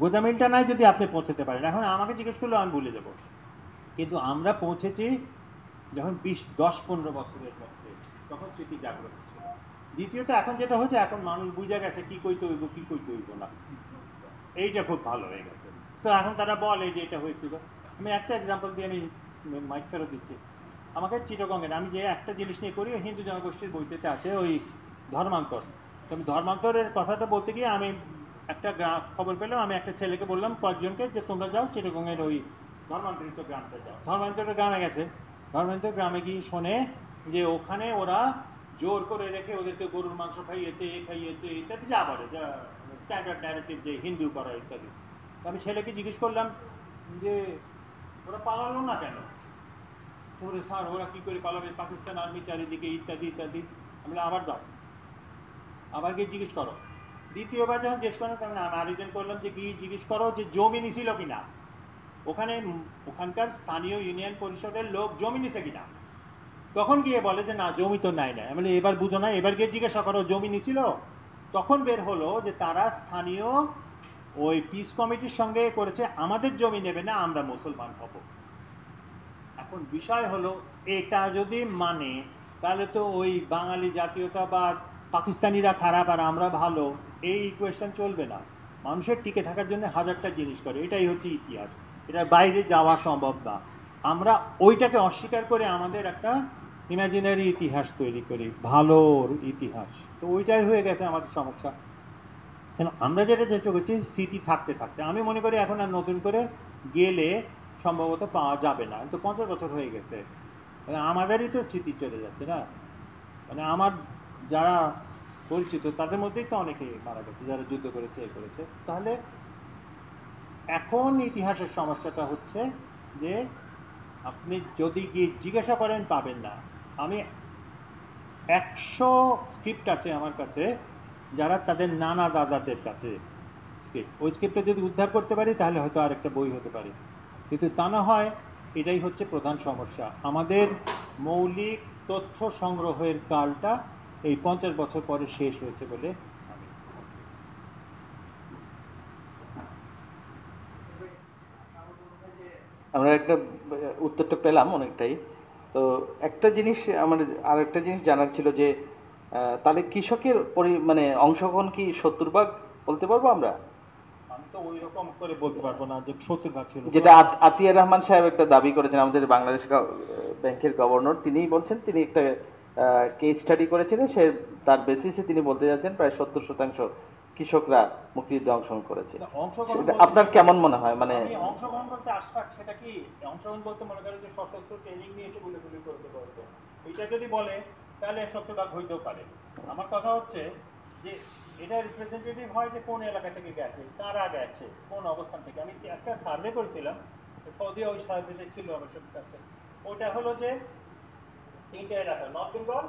গোদামিলটা নাই যদি আপনি পৌঁছতে পারেন। এখন আমাকে জিজ্ঞেস করলেও আমি ভুলে যাব, কিন্তু আমরা পৌঁছেছি যখন 10-15 বছরের মধ্যে, তখন স্মৃতি জাগ্রত ছিল। দ্বিতীয়ত এখন যেটা হচ্ছে, এখন মানুষ বুঝে গেছে কি কইতে হইব, কি কইতে হইব না, এইটা খুব ভালো হয়ে গেছে। তো এখন তারা বলে যে এটা হয়েছিল। আমি একটা এক্সাম্পল দিয়ে আমি মাইক ফেরত দিচ্ছি। আমাকে চিটাগংয়ের, আমি যে একটা জিনিস নিয়ে করি, হিন্দু জনগোষ্ঠীর বইতে আছে ওই ধর্মান্তর। তো আমি ধর্মান্তরের কথাটা বলতে গিয়ে আমি একটা খবর পেলাম, আমি একটা ছেলেকে বললাম কয়েকজনকে যে তোমরা যাও চিটাগংয়ের ওই ধর্মান্তরিত গ্রামটা যাও। ধর্মান্তরিত গ্রামে গেছে, ধর্মান্তরিত গ্রামে গিয়ে শোনে যে ওখানে ওরা জোর করে রেখে ওদেরকে গরুর মাংস খাইয়েছে, এ খাইয়েছে ইত্যাদি, যা বলে, যা স্ট্যান্ডার্ড ন্যারেটিভ যে হিন্দু করা ইত্যাদি। আমি ছেলেকে জিজ্ঞেস করলাম যে ওরা পালালো না কেন? ওরে স্যার, ওরা কী করে পালাবে, পাকিস্তান আর্মি চারিদিকে ইত্যাদি ইত্যাদি। আমি আবার যাও, আবার গিয়ে জিজ্ঞেস করো। দ্বিতীয়বার যখন জিজ্ঞেস করেন, তখন আমি আরেকজন করলাম যে গিয়ে জিজ্ঞেস করো যে জমি নিছিল কিনা। ওখানকার স্থানীয় ইউনিয়ন পরিষদের লোক জমি নিছে কিনা, তখন গিয়ে বলে যে না জমি তো নাই না। আমি এবার বুঝো না, এবার গিয়ে জিজ্ঞাসা করো জমি নিছিল। তখন বের হলো যে তারা স্থানীয় ওই পিস কমিটির সঙ্গে করেছে, আমাদের জমি নেবে না, আমরা মুসলমান হব। এখন বিষয় হলো এটা যদি মানে তাহলে তো ওই বাঙালি জাতীয়তাবাদ, পাকিস্তানিরা খারাপ আর আমরা ভালো, এই ইকুয়েশন চলবে না। মানুষের টিকে থাকার জন্য হাজারটা জিনিস করে, এটাই হচ্ছে ইতিহাস, এটা বাইরে যাওয়া সম্ভব না। আমরা ওইটাকে অস্বীকার করে আমাদের একটা ইমাজিনারি ইতিহাস তৈরি করি, ভালোর ইতিহাস। তো ওইটাই হয়ে গেছে আমাদের সমস্যা। কেন আমরা যেটা চেষ্টা করছি স্মৃতি থাকতে থাকতে, আমি মনে করি এখন আর নতুন করে গেলে সম্ভবত পাওয়া যাবে না, তো 50 বছর হয়ে গেছে, আমাদেরই তো স্মৃতি চলে যাচ্ছে না। মানে আমার যারা পরিচিত তাদের মধ্যেই তো অনেকে মারা গেছে, যারা যুদ্ধ করেছে এ করেছে। তাহলে এখন ইতিহাসের সমস্যাটা হচ্ছে যে আপনি যদি গিয়ে জিজ্ঞাসা করেন পাবেন না। আমি 100 স্ক্রিপ্ট আছে আমার কাছে যারা তাদের নানা দাদাদের কাছে স্ক্রিপ্ট, ওই স্ক্রিপ্টটা যদি উদ্ধার করতে পারি তাহলে হয়তো আরেকটা বই হতে পারে, কিন্তু তা না হয়। এটাই হচ্ছে প্রধান সমস্যা, আমাদের মৌলিক তথ্য সংগ্রহের কালটা এই 50 বছর পরে শেষ হয়েছে বলে আমি। আমরা একটা উত্তরটা পেলাম অনেকটাই। তো একটা জিনিস আমার, আর একটা জিনিস জানার ছিল যে তাহলে কৃষকের মানে অংশগ্রহণ কি 70 ভাগ বলতে পারবো আমরা? আমি তো ওই রকম করে বলতে পারবো না যে 70 ভাগ ছিল, যেটা আতিয়ার রহমান সাহেব একটা দাবি করেছেন, আমাদের বাংলাদেশ ব্যাংকের গভর্নর, তিনিই বলছেন, তিনি একটা কেস স্টাডি করেছিলেন, সে তার বেসিসে তিনি বলতে যাচ্ছেন প্রায় 70% কৃষকরা মুক্তিযুদ্ধে অংশগ্রহণ করেছে। অংশগ্রহণ আপনার কেমন মনে হয়? মানে অংশগ্রহণ বলতে আশফাক, সেটা কি অংশগ্রহণ বলতে মনে করেন যে সশস্ত্র ট্রেনিং নিয়ে এসে গুলি করতে পারতো, এটা যদি বলে তাহলে 70 ভাগ হইতেও পারে। আমার কথা হচ্ছে যে এটা রিপ্রেজেন্টেটিভ হয় যে কোন এলাকা থেকে গেছে, কারা গেছে, কোন অবস্থান থেকে। আমি একটা সার্ভে করেছিলাম, ফজিয়া ওই সার্ভেতে ছিল অবশ্য কাছে। ওটা হলো যে 3টে এলাকা, নর্থ বেঙ্গল,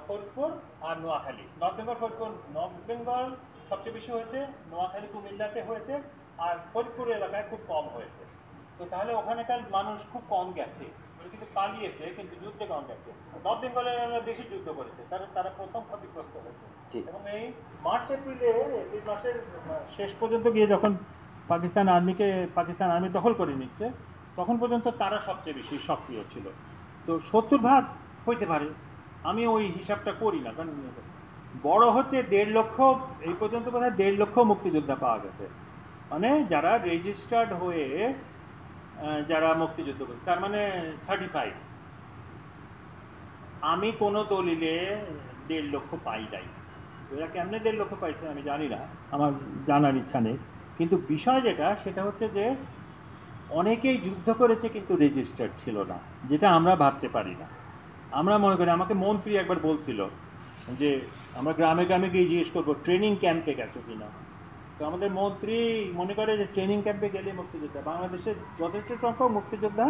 ফরিদপুর আর নোয়াখালী। নর্থ বেঙ্গল ফরিদপুর, নর্থ বেঙ্গল সবচেয়ে বেশি হয়েছে, নোয়াখালী কুমিল্লাতে হয়েছে, আর ফরিদপুর এলাকায় খুব কম হয়েছে। তো তাহলে ওখানকার মানুষ খুব কম গেছে, কিন্তু পালিয়েছে, কিন্তু যুদ্ধে কম গেছে। নর্থ বেঙ্গলের বেশি যুদ্ধ করেছে, কারণ তারা প্রথম ক্ষতিগ্রস্ত হয়েছে। এবং এই মার্চ এপ্রিল মাসের শেষ পর্যন্ত গিয়ে যখন পাকিস্তান আর্মি দখল করে নিচ্ছে, তখন পর্যন্ত তারা সবচেয়ে বেশি সক্রিয় ছিল। তো 70 ভাগ হইতে পারে, আমি ওই হিসাবটা করি না, কারণ বড় হচ্ছে 1.5 লক্ষ, এই পর্যন্ত বোধহয় 1.5 লক্ষ মুক্তিযোদ্ধা পাওয়া গেছে, মানে যারা রেজিস্টার্ড হয়ে যারা মুক্তিযুদ্ধ করছে, তার মানে সার্টিফাইড। আমি কোনো দলিলে 1.5 লক্ষ পাই নাই, এরা কেমনে 1.5 লক্ষ পাইছে আমি জানি না, আমার জানার ইচ্ছা নেই। কিন্তু বিষয় যেটা, সেটা হচ্ছে যে অনেকেই যুদ্ধ করেছে কিন্তু রেজিস্টার্ড ছিল না, যেটা আমরা ভাবতে পারি না। আমরা মনে করি, আমাকে মন্ত্রী একবার বলছিল যে আমরা গ্রামে গ্রামে গিয়ে জিজ্ঞেস করবো ট্রেনিং ক্যাম্পে গেছো কিনা। তো আমাদের মন্ত্রী মনে করে যে ট্রেনিং ক্যাম্পে গেলে মুক্তিযোদ্ধা, বাংলাদেশের যথেষ্ট সংখ্যক মুক্তিযোদ্ধা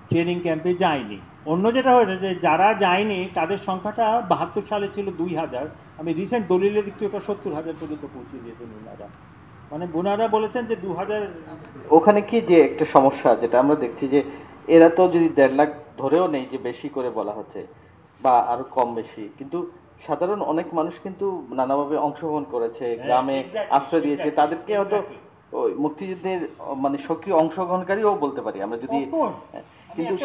ট্রেনিং ক্যাম্পে যায়নি। অন্য যেটা হয়েছে যে যারা যায়নি তাদের সংখ্যাটা 72 সালে ছিল 2000, আমি রিসেন্ট দলিলে দেখছি ওটা 70,000 পর্যন্ত পৌঁছে দিয়েছেন ওনারা। মানে ওনারা বলেছেন যে 2000। ওখানে কি যে একটা সমস্যা যেটা আমরা দেখছি যে এরা তো যদি 1.5 লাখ ধরেও নেই, যে বেশি করে বলা হচ্ছে বা আরো কম বেশি, কিন্তু সাধারণ অনেক মানুষ কিন্তু নানাভাবে অংশগ্রহণ করেছে, গ্রামে আশ্রয় দিয়েছে, তাদেরকে হয়তো ওই মুক্তিযুদ্ধের মানে সক্রিয় অংশগ্রহণকারীও বলতে পারি আমরা যদি। কিন্তু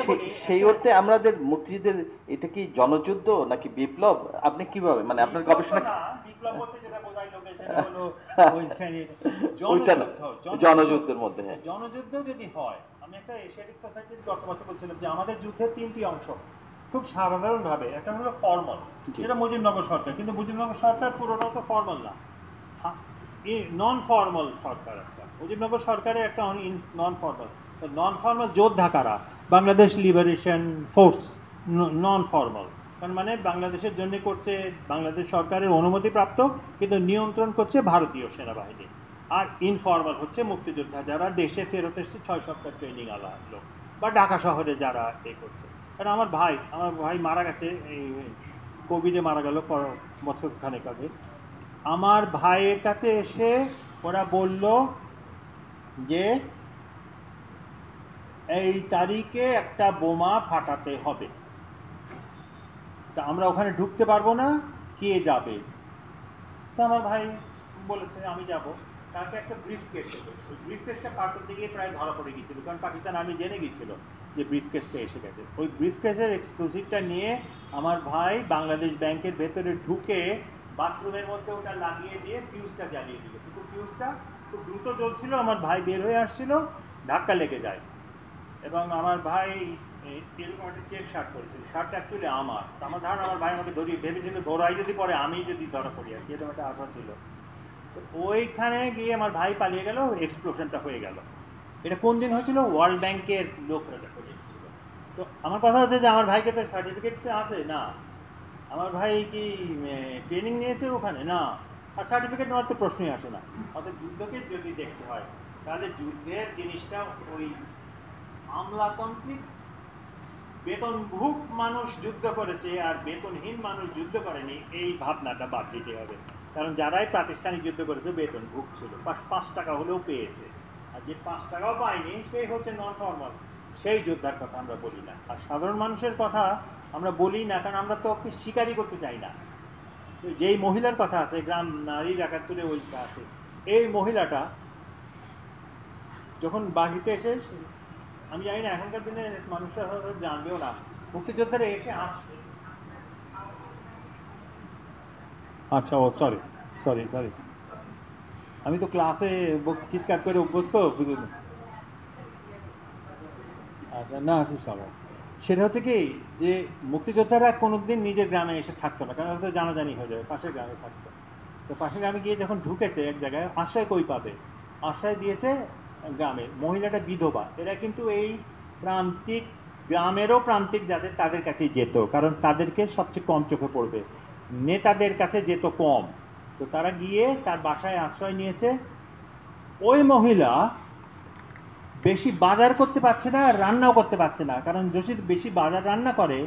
সেই অর্থে আমাদের মুক্তিযুদ্ধের এটা কি জনযুদ্ধ নাকি বিপ্লব? আপনি কিভাবে, মানে আপনার গবেষণা? বিপ্লব বলতে যেটা বোঝায় লোকে, সেটা হলো ওই জনযুদ্ধের মধ্যে। হ্যাঁ, জনযুদ্ধ যদি হয়, আমি একটা এশিয়াটিক সোসাইটির গত বছর বলছিলাম যে আমাদের যুদ্ধের 3টি অংশ খুব সাধারণভাবে, একটা হলো ফর্মাল, যেটা মুজিবনগর সরকার, কিন্তু মুজিবনগর সরকার পুরোটা তো ফর্মাল না, নন ফর্মাল সরকার একটা। মুজিবনগর সরকারের একটা নন ফর্মাল, নন ফর্মাল যোদ্ধা কারা? Bangladesh liberation force, non formal, তার মানে বাংলাদেশের জন্য করছে বাংলাদেশ সরকারের অনুমতিপ্রাপ্ত, কিন্তু নিয়ন্ত্রণ করছে ভারতীয় সেনাবাহিনী। আর ইনফর্মাল হচ্ছে মুক্তিযোদ্ধা যারা দেশে ফেরত এসেছে 6 সপ্তাহ ট্রেনিং আলা লোক, বা ঢাকা শহরে যারা করছে। কারণ আমার ভাই মারা গেছে, এই কোভিডে মারা গেল বছর খানেক আগে। আমার ভাইয়ের কাছে এসে ওরা বলল যে এই তারিখে একটা বোমা ফাটাতে হবে, তা আমরা ওখানে ঢুকতে পারবো না, কে যাবে? তো আমার ভাই বলেছে আমি যাব। তাকে একটা ব্রিফ কেস এলো, ওই ব্রিফ কেসটা পার করতে গিয়ে প্রায় ধরা পড়ে গিয়েছিল, কারণ পাকিস্তান আর্মি জেনে গিয়েছিল যে ব্রিফ কেসটা এসে গেছে। ওই ব্রিফ কেসের এক্সপ্লোসিভটা নিয়ে আমার ভাই বাংলাদেশ ব্যাংকের ভেতরে ঢুকে বাথরুমের মধ্যে ওটা লাগিয়ে দিয়ে ফিউজটা জ্বালিয়ে দিল, কিন্তু ফিউজটা খুব দ্রুত জ্বলছিল, আমার ভাই বের হয়ে আসছিল, ধাক্কা লেগে যায়। এবং আমার ভাই এরকম একটা চেক শার্ট করেছিল, শার্টটা অ্যাকচুয়ালি আমার, তো আমার ধারণা আমার ভাই আমাকে ধরিয়ে ভেবেছিল ধরাই যদি পরে আমি যদি ধরা পড়ি আর কি, এরকম একটা আশা ছিল। তো ওইখানে গিয়ে আমার ভাই পালিয়ে গেল, এক্সপ্লোশনটা হয়ে গেল। এটা কোন দিন হয়েছিল? ওয়ার্ল্ড ব্যাংকের লোকরা করে এসেছিল। তো আমার কথা হচ্ছে যে আমার ভাইকে তো সার্টিফিকেট আছে না, আমার ভাই কি ট্রেনিং নিয়েছে ওখানে? না। আর সার্টিফিকেট নেওয়ার তো প্রশ্নই আসে না। অর্থাৎ যুদ্ধকে যদি দেখতে হয় তাহলে যুদ্ধের জিনিসটা ওই আমলাতান্ত্রিক বেতনভুক মানুষ যুদ্ধ করেছে আর বেতনহীন মানুষ যুদ্ধ করেনি, এই ভাবনাটা বাদ দিতে হবে। কারণ যারাই প্রাতিষ্ঠানিক যুদ্ধ করেছে বেতনভুক ছিল, 5 টাকা হলেও পেয়েছে, আর যে 5 টাকাও পায়নি সেই হচ্ছে নন ফর্মাল, সেই যোদ্ধার কথা আমরা বলি না। আর সাধারণ মানুষের কথা আমরা বলি না, কারণ আমরা তো ওকে স্বীকারই করতে চাই না। তো যেই মহিলার কথা আছে, গ্রাম নারীর একাত্তরে ওইটা আছে, এই মহিলাটা যখন বাড়িতে এসে, আমি জানি না এখনকার দিনে মানুষরা হয়তো জানবেও না, মুক্তিযোদ্ধারা এসে আসবে। আচ্ছা, ও সরি সরি সরি, আমি তো ক্লাসে চিৎকার করে অভ্যস্ত, বুঝলেন? আচ্ছা, না ঠিক সবাই, সেটা হচ্ছে কি যে মুক্তিযোদ্ধারা কোনোদিন নিজের গ্রামে এসে থাকতো না, কারণ হয়তো জানাজানি হয়ে যাবে, পাশের গ্রামে থাকতো। তো পাশের গ্রামে গিয়ে যখন ঢুকেছে এক জায়গায়, আশ্রয় কই পাবে? আশ্রয় দিয়েছে গ্রামে। মহিলাটা বিধবা, এরা কিন্তু এই প্রান্তিক গ্রামেরও প্রান্তিক যাদের তাদের কাছেই যেত, কারণ তাদেরকে সবচেয়ে কম চোখে পড়বে, নেতাদের কাছে যেত কম। তো তারা গিয়ে তার বাসায় আশ্রয় নিয়েছে। ওই মহিলা বেশি বাজার করতে পারছে না, রান্নাও করতে পারছে না, কারণ যদি বেশি বাজার রান্না করে,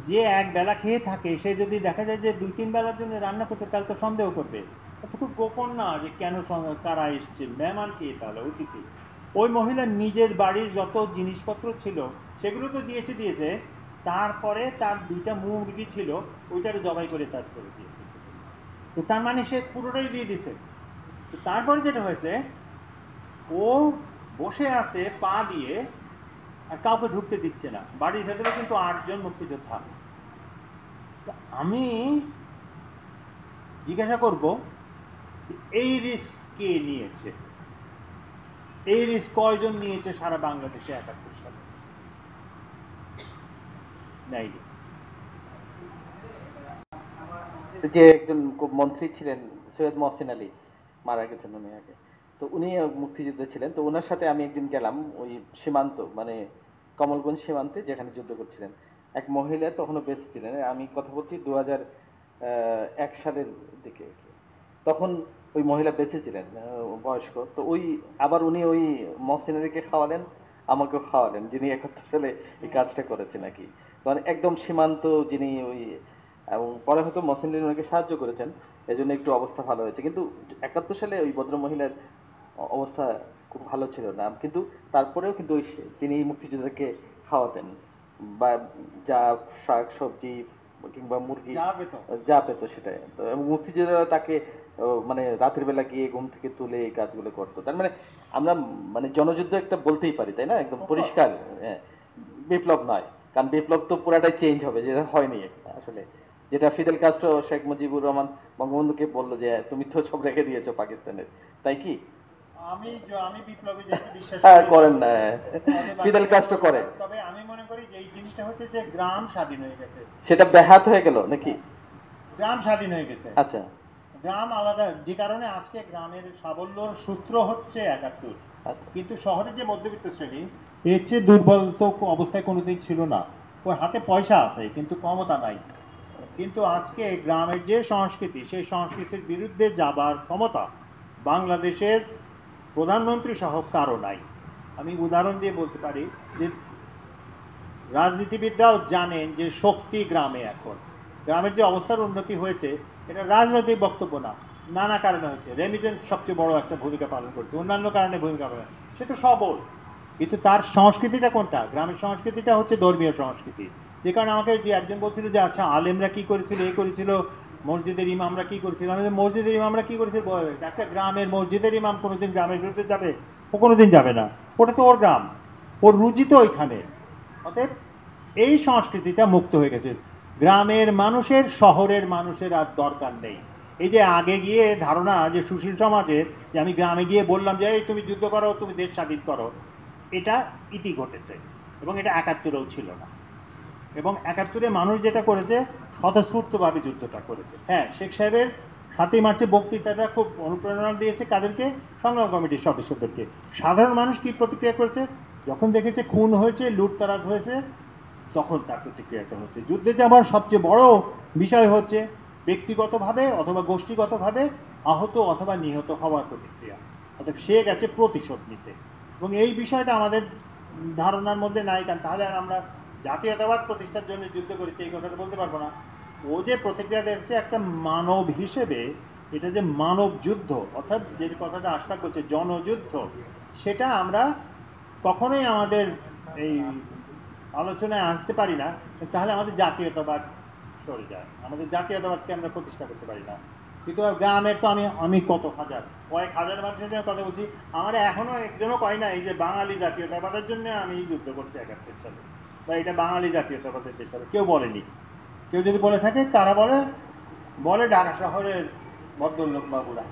যে এক বেলা খেয়ে থাকে, সে যদি দেখা যায় যে 2-3 বেলার জন্য রান্না করছে, তাহলে তো সন্দেহ করবে। তো খুব গোপন না যে কেন কারা এসছে, মেহমান কে, তাহলে অতিথি। ওই মহিলা নিজের বাড়ির যত জিনিসপত্র ছিল সেগুলো তো দিয়েছে, তারপরে তার 2টা মুরগি ছিল, ওইটারে জবাই করে তার করে দিয়েছে। তো তার মানে সে পুরোটাই দিয়ে দিছে। তো তারপরে যেটা হয়েছে, ও বসে আছে পা দিয়ে, আর কাউকে ঢুকতে দিচ্ছে না। বাড়ির ভেতরে কিন্তু 8 জন মুক্তিযোদ্ধা। আমি জিজ্ঞাসা করব, এই রিস্ক কে নিয়েছে? এই রিস্ক কয়জন নিয়েছে সারা বাংলাদেশে 71 সালে? নেয়নি। যে একজন মন্ত্রী ছিলেন সৈয়দ মহসিন আলী, মারা গেছেন উনি আগে, তো উনি মুক্তিযুদ্ধে ছিলেন। তো ওনার সাথে আমি একদিন গেলাম ওই সীমান্ত, মানে কমলগঞ্জ সীমান্তে যেখানে যুদ্ধ করছিলেন। এক মহিলা তখনও বেঁচে ছিলেন, আমি কথা বলছি 2001 সালের দিকে। তখন ওই মহিলা বেঁচে ছিলেন, বয়স্ক। তো ওই আবার উনি ওই মহসিন আলীকে খাওয়ালেন, আমাকেও খাওয়ালেন, যিনি 71 সালে এই কাজটা করেছেন আর কি। মানে একদম সীমান্ত যিনি ওই, এবং পরে হয়তো মহসিন আলী ওনাকে সাহায্য করেছেন, এই জন্য একটু অবস্থা ভালো হয়েছে। কিন্তু 71 সালে ওই ভদ্র মহিলার অবস্থা খুব ভালো ছিল না, কিন্তু তারপরেও কিন্তু ওই তিনি মুক্তিযোদ্ধাকে খাওয়াতেন, বা যা শাক সবজি কিংবা মুরগি যা পেত। যা পেত সেটাই। তো এবং মুক্তিযোদ্ধারা তাকে মানে রাতের বেলা গিয়ে ঘুম থেকে তুলে এই কাজগুলো করতো। তার মানে আমরা মানে জনযুদ্ধ একটা বলতেই পারি, তাই না? একদম পরিষ্কার। হ্যাঁ, বিপ্লব নয়, কারণ বিপ্লব তো পুরাটাই চেঞ্জ হবে, যেটা হয়নি আসলে। যেটা ফিদেল কাস্ট্রো শেখ মুজিবুর রহমান বঙ্গবন্ধুকে বললো যে তুমি তো সব রেখে দিয়েছো পাকিস্তানের, তাই কি? আমি বিপ্লবে যেতে বিশ্বাস হ্যাঁ, করি না। করেন না, ফিদেল কাস্ট্রো করে। তবে আমি মনে করি যে এই জিনিসটা হচ্ছে যে গ্রাম স্বাধীন হয়ে গেছে। সেটা ব্যাহাত হয়ে গেল নাকি? গ্রাম স্বাধীন হয়ে গেছে। আচ্ছা গ্রাম আলাদা, যে কারণে আজকে গ্রামের সাবল্যর সূত্র হচ্ছে 71। আচ্ছা। কিন্তু শহরের যে মধ্যবিত্ত শ্রেণী, এর চেয়ে দুর্বল তো অবস্থায় কোনোদিন ছিল না। ওর হাতে পয়সা আছে কিন্তু ক্ষমতা নাই। কিন্তু আজকে গ্রামের যে সংস্কৃতি, সেই সংস্কৃতির বিরুদ্ধে যাবার ক্ষমতা বাংলাদেশের প্রধানমন্ত্রী সহ কারো নাই। আমি উদাহরণ দিয়ে বলতে পারি যে রাজনীতিবিদরাও জানেন যে শক্তি গ্রামে এখন। গ্রামের যে অবস্থার উন্নতি হয়েছে, এটা রাজনৈতিক বক্তব্য না, নানা কারণে হয়েছে। রেমিটেন্স সবচেয়ে বড় একটা ভূমিকা পালন করছে, অন্যান্য কারণে ভূমিকা পালন, সে তো সবল। কিন্তু তার সংস্কৃতিটা কোনটা? গ্রামের সংস্কৃতিটা হচ্ছে ধর্মীয় সংস্কৃতি। যে কারণে আমাকে যে একজন বলছিল যে আচ্ছা আলেমরা কি করেছিল, এই করেছিল, মসজিদের ইমামরা কি করেছিল। আমি মসজিদের ইমামরা কি করেছিল, একটা গ্রামের মসজিদের ইমাম কোনোদিন গ্রামের বিরুদ্ধে যাবে? ও কোনোদিন যাবে না, ওটা তো ওর গ্রাম, ওর রুজি তো ওইখানে। অতএব এই সংস্কৃতিটা মুক্ত হয়ে গেছে। গ্রামের মানুষের শহরের মানুষের আর দরকার নেই। এই যে আগে গিয়ে ধারণা যে সুশীল সমাজের, যে আমি গ্রামে গিয়ে বললাম যে এই তুমি যুদ্ধ করো, তুমি দেশ স্বাধীন করো, এটা ইতি ঘটেছে এবং এটা ৭১-এও ছিল না। এবং ৭১-এ মানুষ যেটা করেছে স্বতঃস্ফূর্তভাবে যুদ্ধটা করেছে। হ্যাঁ, শেখ সাহেবের ৭ই মার্চে বক্তৃতাটা খুব অনুপ্রেরণা দিয়েছে কাদেরকে? সংগ্রাম কমিটির সদস্যদেরকে। সাধারণ মানুষ কি প্রতিক্রিয়া করেছে? যখন দেখেছে খুন হয়েছে, লুটতরাজ হয়েছে, তখন তার প্রতিক্রিয়াটা হচ্ছে। যুদ্ধে যাবার সবচেয়ে বড় বিষয় হচ্ছে ব্যক্তিগতভাবে অথবা গোষ্ঠীগতভাবে আহত অথবা নিহত হওয়ার প্রতিক্রিয়া। অর্থাৎ সে গেছে প্রতিশোধ নিতে, এবং এই বিষয়টা আমাদের ধারণার মধ্যে নাই। কারণ তাহলে আর আমরা জাতীয়তাবাদ প্রতিষ্ঠার জন্য যুদ্ধ করেছি এই কথাটা বলতে পারবো না। ও যে প্রতিক্রিয়া দেখছে একটা মানব হিসেবে, এটা যে মানব যুদ্ধ, অর্থাৎ যে কথাটা আশা করছে জনযুদ্ধ, সেটা আমরা কখনোই আমাদের এই আলোচনায় আসতে পারি না। তাহলে আমাদের জাতীয়তাবাদ সরে যায়, আমাদের জাতীয়তাবাদকে আমরা প্রতিষ্ঠা করতে পারি না। কিন্তু গ্রামের তো আমি কত হাজার, কয়েক হাজার মানুষের সঙ্গে কথা বলছি, আমার এখনো একজনও কয় না এই যে বাঙালি জাতীয়তাবাদের জন্য আমি যুদ্ধ করছি ৭১ সালে, বা এটা বাঙালি জাতীয়তাবাদের দেশ হবে, কেউ বলেনি। কেউ যদি বলে থাকে, কারা বলে? বলে ঢাকা শহরের ভদ্রলোক বাবুরা।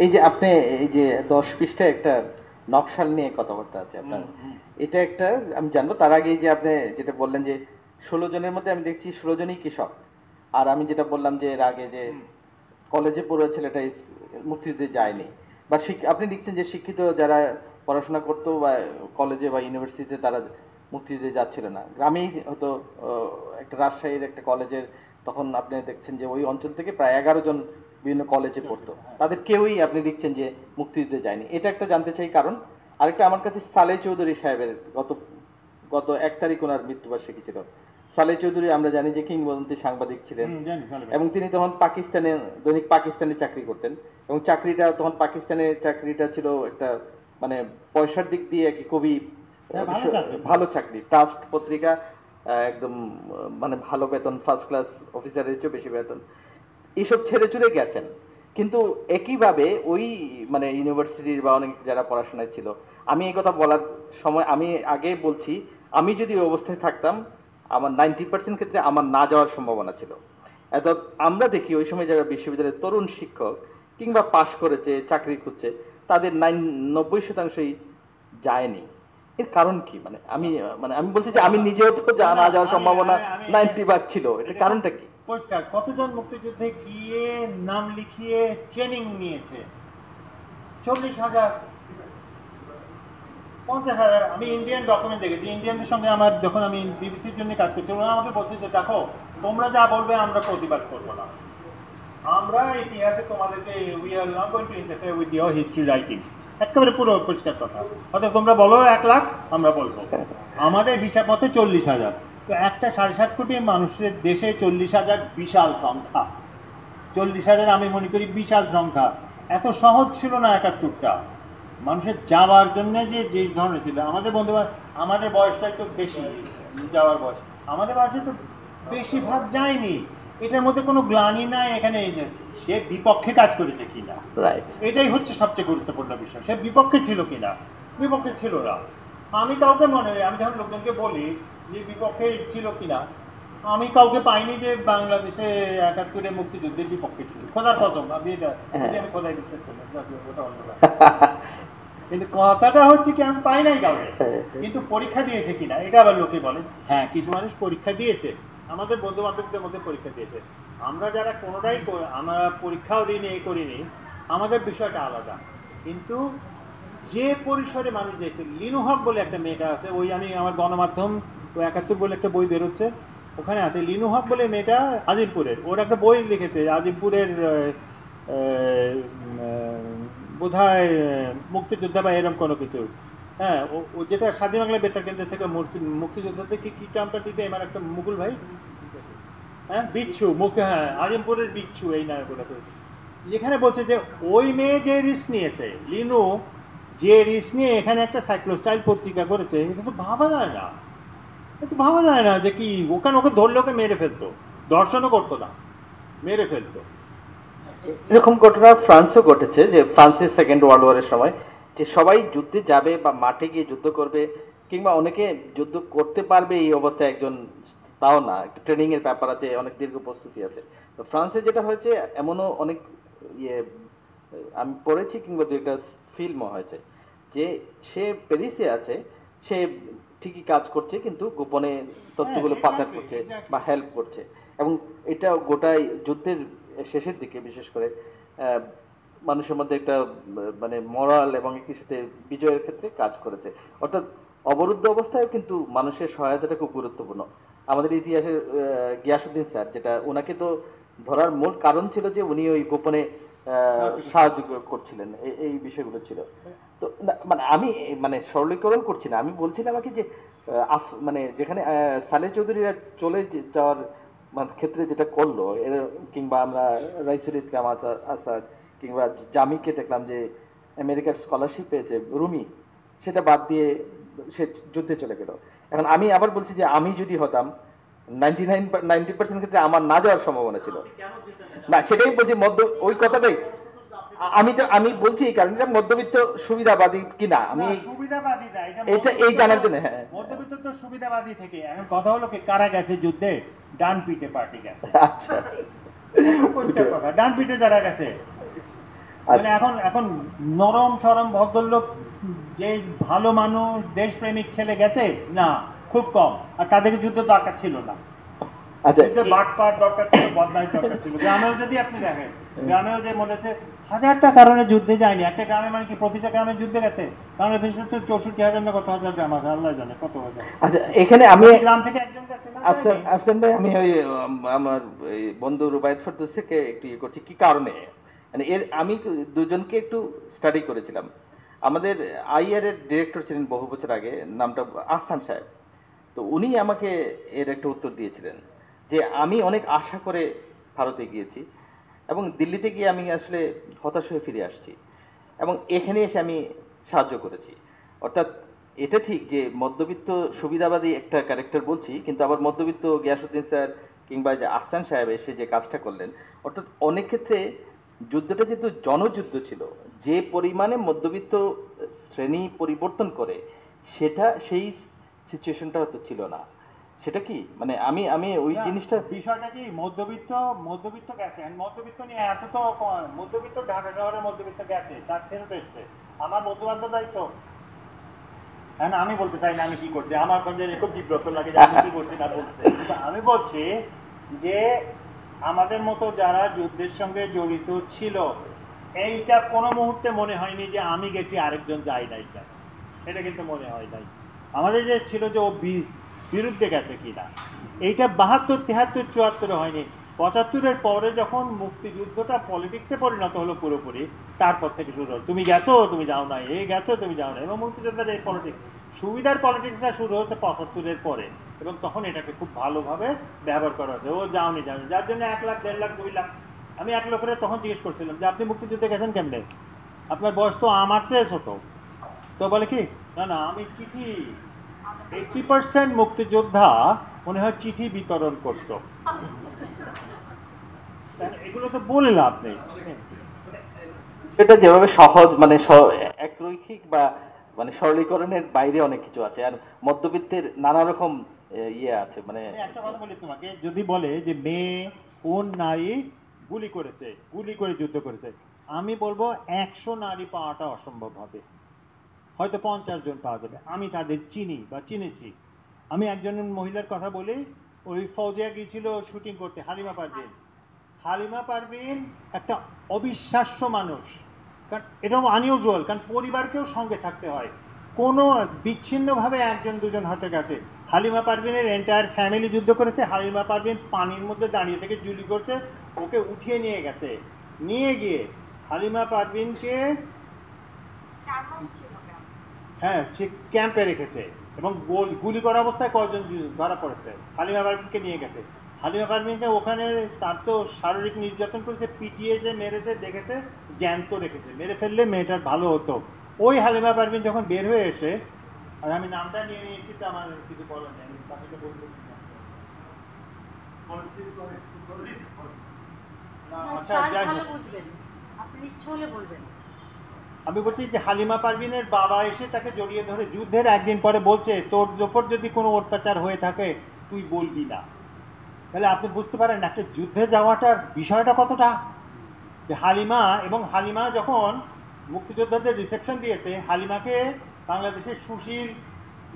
এই যে আপনি এই যে 10 পৃষ্ঠায় একটা নকশাল নিয়ে কথাবার্তা আছে আপনার, এটা একটা আমি জানবো। তার আগে এই যে আপনি যেটা বললেন যে 16 জনের মধ্যে আমি দেখছি 16 জনই কৃষক, আর আমি যেটা বললাম যে এর আগে যে কলেজে পড়ে ছেলেটা মুক্তিযুদ্ধে যায়নি, বা আপনি লিখছেন যে শিক্ষিত যারা পড়াশোনা করতো বা কলেজে বা ইউনিভার্সিটিতে তারা মুক্তিযুদ্ধে যাচ্ছিল না। গ্রামেই হয়তো একটা রাজশাহীর একটা কলেজের, তখন আপনি দেখছেন যে ওই অঞ্চল থেকে প্রায় 11 জন বিভিন্ন কলেজে পড়তো, তাদের কেউই আপনি দেখছেন যে মুক্তিযুদ্ধে যায়নি। এটা একটা জানতে চাই। কারণ আরেকটা আমার কাছে সালেহ চৌধুরী সাহেবের গত গত 1 তারিখ ওনার মৃত্যুবার্ষিকী ছিল। সালেহ চৌধুরী আমরা জানি যে কিংবদন্তি সাংবাদিক ছিলেন, এবং তিনি তখন পাকিস্তানে দৈনিক পাকিস্তানে চাকরি করতেন, এবং চাকরিটা তখন পাকিস্তানের চাকরিটা ছিল একটা মানে পয়সার দিক দিয়ে কি খুবই ভালো চাকরি। ট্রাস্ট পত্রিকা, একদম মানে ভালো বেতন, ফার্স্ট ক্লাস অফিসারের চেয়ে বেশি বেতন। এইসব ছেড়ে চলে গেছেন, কিন্তু একইভাবে ওই মানে ইউনিভার্সিটির বা অনেক যারা পড়াশোনায় ছিল, আমি এই কথা বলার সময় আমি আগে বলছি, আমি যদি ওই অবস্থায় থাকতাম আমার 90% ক্ষেত্রে আমার না যাওয়ার সম্ভাবনা ছিল। এত আমরা দেখি ওই সময় যারা বিশ্ববিদ্যালয়ের তরুণ শিক্ষক কিংবা পাশ করেছে চাকরি খুঁজছে, তাদের 90% যায়নি। এর কারণ কি? মানে আমি বলছি যে আমি নিজেও তো না যাওয়ার সম্ভাবনা 90% ছিল, এটার কারণটা কি? পরিষ্কার, কতজন মুক্তিযুদ্ধে গিয়ে নাম লিখিয়ে ট্রেনিং নিয়েছে? 40,000, 50,000। আমি ইন্ডিয়ান ডকুমেন্ট দেখেছি, ইন্ডিয়ানদের সঙ্গে আমার যখন আমি বিবিসির জন্য কাজ করছি, ওরা আমাকে বলছে যে দেখো তোমরা যা বলবে আমরা প্রতিবাদ করবো না, আমরা ইতিহাসে তোমাদেরকে we are not going to interfere with your history writing. একেবারে পুরো পরিষ্কার কথা। অর্থাৎ তোমরা বলো 1 লাখ, আমরা বলবো। আমাদের হিসাব মতে 40,000। তো একটা 7.5 কোটি মানুষের দেশে 40,000 বিশাল সংখ্যা। 40,000 আমি মনে করি বিশাল সংখ্যা। এত সহজ ছিল না 71টা মানুষের যাওয়ার জন্য, যে যে ধরনের ছিল। আমাদের বন্ধু, আমাদের বয়সটাই তো বেশি, যাওয়ার বয়স আমাদের বয়সে তো বেশিরভাগ যায়নি। এটার মধ্যে কোনো গ্লানি নাই এখানে সে বিপক্ষে কাজ করেছে কিনা, এটাই হচ্ছে সবচেয়ে গুরুত্বপূর্ণ বিষয়। সে বিপক্ষে ছিল কিনা? বিপক্ষে ছিল না। আমি কাউকে মনে হয়, আমি যখন লোকজনকে বলি যে বিপক্ষে ছিল কিনা, আমি কাউকে পাইনি যে বাংলাদেশে 71-এ মুক্তিযুদ্ধের বিপক্ষে ছিল। খোদার কসম, আমি খোদাই বিশ্বাস করলাম, ওটা অন্য। কিন্তু কথাটা হচ্ছে কি, আমি পাই নাই কাউকে। কিন্তু পরীক্ষা দিয়েছে কিনা এটা আবার লোকে বলে। হ্যাঁ, কিছু মানুষ পরীক্ষা দিয়েছে, আমাদের বন্ধু বান্ধবদের মধ্যে পরীক্ষা দিয়েছে। আমরা যারা কোনোটাই আমরা পরীক্ষাও দিইনি, এই করিনি, আমাদের বিষয়টা আলাদা। কিন্তু যে পরিসরে মানুষ দিয়েছে, লিনু হক বলে একটা মেয়েটা আছে, ওই আমি আমার গণমাধ্যম 71 বলে একটা বই বেরোচ্ছে, ওখানে আছে লিনু হক বলে মেয়েটা, আজিমপুরের। ওর একটা বই লিখেছে আজিমপুরের বোধহয় মুক্তিযোদ্ধা বা এরকম কোনো কিছু। হ্যাঁ, ও যেটা স্বাধীন বাংলা বেতার কেন্দ্র থেকে মুক্তিযোদ্ধা থেকে কি টার্মটা দিতে, আমার একটা মুকুল ভাই, হ্যাঁ বিচ্ছু মুখে, হ্যাঁ আজিমপুরের বিচ্ছু এই নামে বলে, যেখানে বলছে যে ওই মেয়ে যে রিস্ক নিয়েছে লিনু, যে রিস্ক নিয়ে এখানে একটা সাইক্লোস্টাইল পত্রিকা করেছে, এটা তো ভাবা যায় না। এটা তো ভাবা যায় না যে কি ওখানে ওকে ধরলে ওকে মেরে ফেলতো, দর্শনও করতো না, মেরে ফেলতো। এরকম ঘটনা ফ্রান্সেও ঘটেছে, যে ফ্রান্সের সেকেন্ড ওয়ার্ল্ড ওয়ারের সময় যে সবাই যুদ্ধে যাবে বা মাঠে গিয়ে যুদ্ধ করবে, কিংবা অনেকে যুদ্ধ করতে পারবে এই অবস্থায় একজন, তাও না, একটা ট্রেনিং এর ব্যাপার আছে, অনেক দীর্ঘ প্রস্তুতি আছে। তো ফ্রান্সে যেটা হয়েছে, এমনও অনেক ইয়ে আমি পড়েছি, কিংবা দু একটা ফিল্মও হয়েছে, যে সে প্যারিসে আছে, সে ঠিকই কাজ করছে কিন্তু গোপনে তথ্যগুলো পাচার করছে বা হেল্প করছে, এবং এটা গোটাই যুদ্ধের শেষের দিকে বিশেষ করে আহ, মানুষের মধ্যে একটা মানে মরাল এবং একই সাথে বিজয়ের ক্ষেত্রে কাজ করেছে। অর্থাৎ অবরুদ্ধ অবস্থায় কিন্তু মানুষের সহায়তাটা খুব গুরুত্বপূর্ণ। আমাদের ইতিহাসে গিয়াসুদ্দিন স্যার, যেটা ওনাকে তো ধরার মূল কারণ ছিল যে উনি ওই গোপনে সাহায্য করছিলেন, এই বিষয়গুলো ছিল। তো মানে আমি মানে সরলীকরণ করছি না, আমি বলছিলাম আমাকে যে মানে যেখানে সালেহ চৌধুরীরা চলে যাওয়ার মানে ক্ষেত্রে যেটা করলো কিংবা আমরা রাইসুল ইসলাম আসাদ কিংবা জামিকে দেখলাম যে আমেরিকার স্কলারশিপ পেয়েছে, রুমি, সেটা বাদ দিয়ে সে যুদ্ধে চলে গেল। এখন আমি আবার বলছি যে আমি যদি হতাম 90% ক্ষেত্রে আমার না যাওয়ার সম্ভাবনা ছিল না, সেটাই বলছি ওই কথাটাই আমি বলছি এই কারণে মধ্যবিত্ত সুবিধাবাদী কিনা আমি সুবিধাবাদী না, এটা এই জানার জন্য। হ্যাঁ, মধ্যবিত্ত তো সুবিধাবাদী থেকে। এখন কথা হলো কি, কারা গেছে যুদ্ধে? ডান পিঠে পার্টি গেছে। আচ্ছা, পরিষ্কার কথা, ডান পিঠে যারা গেছে, মানে এখন এখন নরম সরম ভদ্রলোক, যে ভালো মানুষ দেশপ্রেমিক ছেলে গেছে না, খুব কম। আর তাদেরকে যুদ্ধ দরকার ছিল না। আচ্ছা, বাটপাট দরকার ছিল, বদমাইশ দরকার ছিল। গ্রামেও যদি আপনি দেখেন, গ্রামেও যে মনে হচ্ছে হাজারটা কারণে যুদ্ধে যায়নি, একটা গ্রামে মানে কি প্রতিটা গ্রামে যুদ্ধে গেছে? বাংলাদেশে তো 64,000 না কত হাজার গ্রাম আছে, আল্লাহ জানে কত হাজার। আচ্ছা, এখানে আমি গ্রাম থেকে একজন গেছে না? আফসান ভাই, আমি ওই আমার ওই বন্ধু রুবায়েত ফেরদৌস থেকে একটু ইয়ে করছি কি কারণে, মানে আমি দুজনকে একটু স্টাডি করেছিলাম। আমাদের আইআর এর ডিরেক্টর ছিলেন বহু বছর আগে, নামটা আহসান সাহেব। তো উনি আমাকে এর একটা উত্তর দিয়েছিলেন যে আমি অনেক আশা করে ভারতে গিয়েছি, এবং দিল্লিতে গিয়ে আমি আসলে হতাশ হয়ে ফিরে আসছি, এবং এখানে এসে আমি সাহায্য করেছি। অর্থাৎ এটা ঠিক যে মধ্যবিত্ত সুবিধাবাদী একটা ক্যারেক্টার বলছি, কিন্তু আবার মধ্যবিত্ত গিয়াসুদ্দিন স্যার কিংবা যে আহসান সাহেব এসে যে কাজটা করলেন, অর্থাৎ অনেক ক্ষেত্রে যুদ্ধটা যেহেতু জনযুদ্ধ ছিল, যে পরিমাণে মধ্যবিত্ত শ্রেণী পরিবর্তন করে, সেটা সেই সিচুয়েশনটা হয়তো ছিল না। সেটা কি মানে আমি আমি ওই জিনিসটা, বিষয়টা কি, মধ্যবিত্ত মধ্যবিত্ত গেছে, মধ্যবিত্ত নিয়ে এত তো মধ্যবিত্ত ঢাকা শহরের মধ্যবিত্ত গেছে, তার ফেরত এসছে। আমার মধ্যবান্ধবরাই তো, হ্যাঁ আমি বলতে চাই না আমি কি করছি, আমার কাছে খুব বিব্রত লাগে যে আমি কি করছি না বলতে। আমি বলছি যে আমাদের মতো যারা যুদ্ধের সঙ্গে জড়িত ছিল, এইটা কোনো মুহূর্তে মনে হয়নি যে আমি গেছি আরেকজন যাই নাই কেন, এটা কিন্তু মনে হয় নাই। আমাদের যে ছিল যে ও বিরুদ্ধে গেছে কিনা, এইটা 72, 73, 74 হয়নি। 75-এর পরে যখন মুক্তিযুদ্ধটা পলিটিক্সে পরিণত হলো পুরোপুরি, তারপর থেকে শুরু হলো তুমি গেছো তুমি যাও না, এই গেছো তুমি যাও না, এবং মুক্তিযোদ্ধার এই পলিটিক্স, সুবিধার পলিটিক্সটা শুরু হচ্ছে 75-এর পরে, এবং তখন এটাকে খুব ভালোভাবে ব্যবহার করা হচ্ছে। ও যাওনি যাওনি, যার জন্য 1 লাখ 1.5 লাখ 2 লাখ। আমি এক লোকের তখন জিজ্ঞেস করছিলাম যে আপনি মুক্তিযুদ্ধে গেছেন কেমনে, আপনার বয়স তো আমার চেয়ে ছোট। তো বলে কি, না না আমি চিঠি, 80% মুক্তিযোদ্ধা মনে হয় চিঠি বিতরণ করত। এগুলো তো বলে লাভ নেই। এটা যেভাবে সহজ মানে একরৈখিক বা মানে সরলীকরণের বাইরে অনেক কিছু আছে, আর মধ্যবিত্তের নানা রকম ইয়ে আছে মানে। একটা কথা বলি তোমাকে, যদি বলে যে মেয়ে কোন নারী গুলি করেছে, গুলি করে যুদ্ধ করেছে, আমি বলবো 100 নারী পাওয়াটা অসম্ভব হবে, হয়তো 50 জন পাওয়া যাবে। আমি তাদের চিনি বা চিনেছি। আমি একজন মহিলার কথা বলি, ওই ফৌজিয়া গিয়েছিল শুটিং করতে, হালিমা পারভিন। হালিমা পারভিন একটা অবিশ্বাস্য মানুষ, কারণ এটাও আনইউজুয়াল, কারণ পরিবারকেও সঙ্গে থাকতে হয়, কোনো বিচ্ছিন্নভাবে একজন দুজন হতে গেছে। হালিমা পারভিনের এন্টায়ার ফ্যামিলি যুদ্ধ করেছে, হালিমা পারভিন পানির মধ্যে দাঁড়িয়ে থেকে গুলি করছে, ওকে উঠিয়ে নিয়ে গেছে, নিয়ে গিয়ে হালিমা পারভিনকে হ্যাঁ সে ক্যাম্পে রেখেছে, এবং গুলি করা অবস্থায় কয়েকজন ধরা পড়েছে, হালিমা পারভিনকে নিয়ে গেছে। হালিমা পারভিনকে ওখানে তার তো শারীরিক নির্যাতন করেছে, পিটিয়ে যে মেরেছে দেখেছে, জ্যান্ত রেখেছে, মেরে ফেললে মেয়েটার ভালো হতো। ওই হালিমা পারভিন যখন বের হয়ে এসে, আর আমি নামটা নিয়ে নিয়েছি তো আমার কিছু বলার নেই, আমি তাকে বলতে আচ্ছা যাই হোক, আপনি ইচ্ছে হলে বলবেন। আমি বলছি যে হালিমা পারভিনের বাবা এসে তাকে জড়িয়ে ধরে যুদ্ধের একদিন পরে বলছে তোর ওপর যদি কোনো অত্যাচার হয়ে থাকে তুই বলবি না। তাহলে আপনি বুঝতে পারেন একটা যুদ্ধে যাওয়াটার বিষয়টা কতটা, যে হালিমা, এবং হালিমা যখন মুক্তিযোদ্ধাদের রিসেপশন দিয়েছে, হালিমাকে বাংলাদেশের সুশীল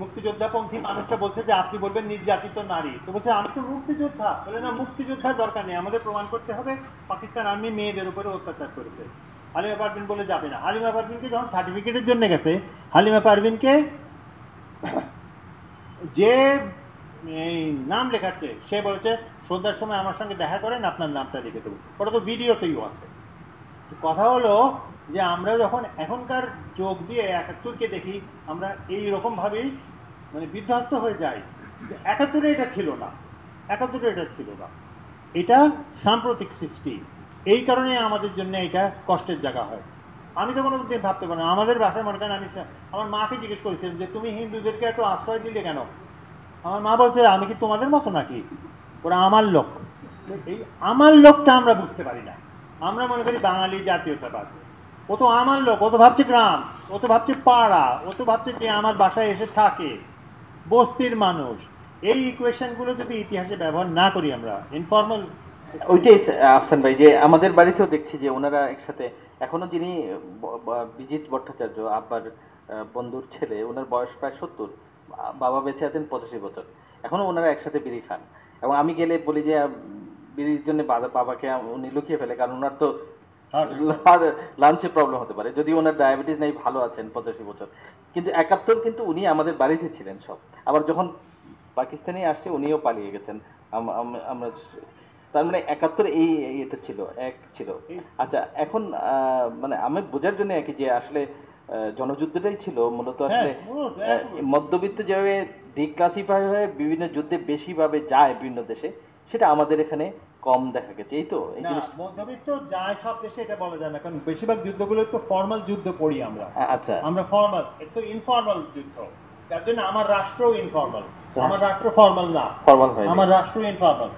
মুক্তিযোদ্ধাপন্থী মানুষটা বলছে যে আপনি বলবেন নির্যাতিত নারী, তো বলছে আমি তো মুক্তিযোদ্ধা। বলে না, মুক্তিযোদ্ধার দরকার নেই, আমাদের প্রমাণ করতে হবে পাকিস্তান আর্মি মেয়েদের উপরে অত্যাচার করেছে। হালিমা পারভিন বলে যাবে না। হালিমা পারভিনকে যখন সার্টিফিকেটের জন্য গেছে, হালিমা পারভিনকে যে এই নাম লেখাচ্ছে সে বলেছে সন্ধ্যার সময় আমার সঙ্গে দেখা করেন, আপনার নামটা লিখে দেবো। ওটা তো ভিডিওতেই আছে। কথা হলো যে আমরা যখন এখনকার চোখ দিয়ে ৭১কে দেখি, আমরা এই রকম ভাবেই মানে বিধ্বস্ত হয়ে যাই। ৭১ এটা ছিল না, ৭১ এটা ছিল না, এটা সাম্প্রতিক সৃষ্টি। এই কারণে আমাদের জন্য এটা কষ্টের জায়গা হয়। আমি তো কোনো দিন ভাবতে পারি না, আমাদের বাসায় মনে করেন, আমি আমার মাকে জিজ্ঞেস করেছিলাম যে তুমি হিন্দুদেরকে এত আশ্রয় দিলে কেন? আমার মা বলছে আমি কি তোমাদের মতো নাকি, ওরা আমার লোক। এই আমার লোকটা আমরা বুঝতে পারি না। আমরা মনে করি বাঙালি জাতীয়তাবাদ, ও তো আমার লোক, ও তো ভাবছে গ্রাম, ও তো ভাবছে পাড়া, ও তো ভাবছে যে আমার বাসায় এসে থাকে, বস্তির মানুষ। এই ইকুয়েশনগুলো যদি ইতিহাসে ব্যবহার না করি আমরা, ইনফর্মাল। ওইটাই আফসান ভাই, যে আমাদের বাড়িতেও দেখছি যে ওনারা একসাথে এখনো, যিনি বিজিত ভট্টাচার্য আব্বার বন্ধুর ছেলে, ওনার বয়স প্রায় ৭০, বাবা বেঁচে আছেন ৮৫ বছর, এখনো ওনারা একসাথে বিড়ি খান। এবং আমি গেলে বলি যে বিড়ির জন্য বাবাকে উনি লুকিয়ে ফেলে, কারণ ওনার তো লাঞ্চে প্রবলেম হতে পারে, যদি ওনার ডায়াবেটিস নেই, ভালো আছেন ৮৫ বছর। কিন্তু ৭১ কিন্তু উনি আমাদের বাড়িতে ছিলেন সব। আবার যখন পাকিস্তানে আসছে উনিও পালিয়ে গেছেন। আমরা তার মানে ৭১ এটা ছিল, এক ছিল। আচ্ছা, এখন মানে আমি বোঝার জন্য আর কি, যে আসলে জনযুদ্ধটাই ছিল মূলত আসলে মধ্যবিত্ত যেভাবে ডিক্লাসিফাই হয়ে বিভিন্ন যুদ্ধে বেশিভাবে যায় বিভিন্ন দেশে, সেটা আমাদের এখানে কম দেখা গেছে। এই তো এই জিনিসটা মধ্যবিত্ত যায় সব দেশে এটা বলা যায় না, কারণ বেশিরভাগ যুদ্ধগুলো তো ফর্মাল যুদ্ধ পড়ি আমরা। আচ্ছা, আমরা ফর্মাল, এটা তো ইনফর্মাল যুদ্ধ, যার জন্য আমার রাষ্ট্রও ইনফর্মাল। আমার রাষ্ট্র ফর্মাল না, ফর্মাল হয়, আমার রাষ্ট্র ইনফর্মাল।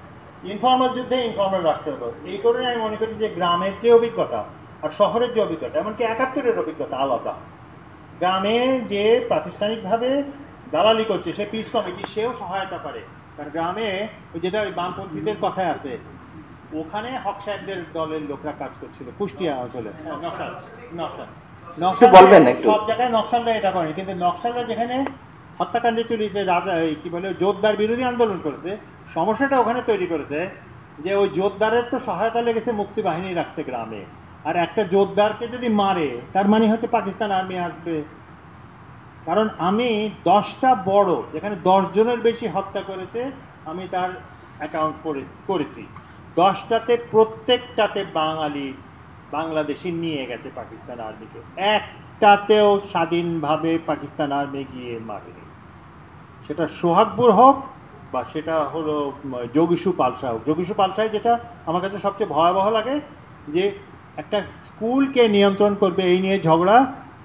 ইনফর্মাল যুদ্ধে ইনফর্মাল রাষ্ট্রের উপর। এই কারণে আমি মনে করি যে গ্রামের যে অভিজ্ঞতা আর শহরের যে অভিজ্ঞতা, এমনকি ৭১-এর অভিজ্ঞতা আলাদা। গ্রামের যে প্রাতিষ্ঠানিকভাবে দালালি করছে সে পিস কমিটি, সেও সহায়তা করে। কারণ গ্রামে যেটা ওই বামপন্থীদের কথায় আছে, ওখানে হক সাহেবদের দলের লোকরা কাজ করছিল কুষ্টিয়া অঞ্চলে। নকশাল বলবেন একটু? সব জায়গায় নকশালরা এটা করেনি, কিন্তু নকশালরা যেখানে হত্যাকাণ্ডে চলেছে, রাজা কি বলে জোরদার বিরোধী আন্দোলন করেছে, সমস্যাটা ওখানে তৈরি করেছে যে ওই জোরদারের তো সহায়তা লেগেছে মুক্তি বাহিনী রাখতে গ্রামে, আর একটা জোরদারকে যদি মারে তার মানে হচ্ছে পাকিস্তান আর্মি আসবে। কারণ আমি 10টা বড়, যেখানে 10 জনের বেশি হত্যা করেছে, আমি তার অ্যাকাউন্ট করেছি। 10টাতে প্রত্যেকটাতে বাঙালি বাংলাদেশি নিয়ে গেছে পাকিস্তান আর্মিকে, একটাতেও স্বাধীনভাবে পাকিস্তান আর্মি গিয়ে মারেনি। সেটা সোহাগপুর হোক বা সেটা হলো যোগীশু পালসা হোক। যোগীশু পালসায় যেটা আমার কাছে সবচেয়ে ভয়াবহ লাগে, যে একটা স্কুলকে নিয়ন্ত্রণ করবে এই নিয়ে ঝগড়া,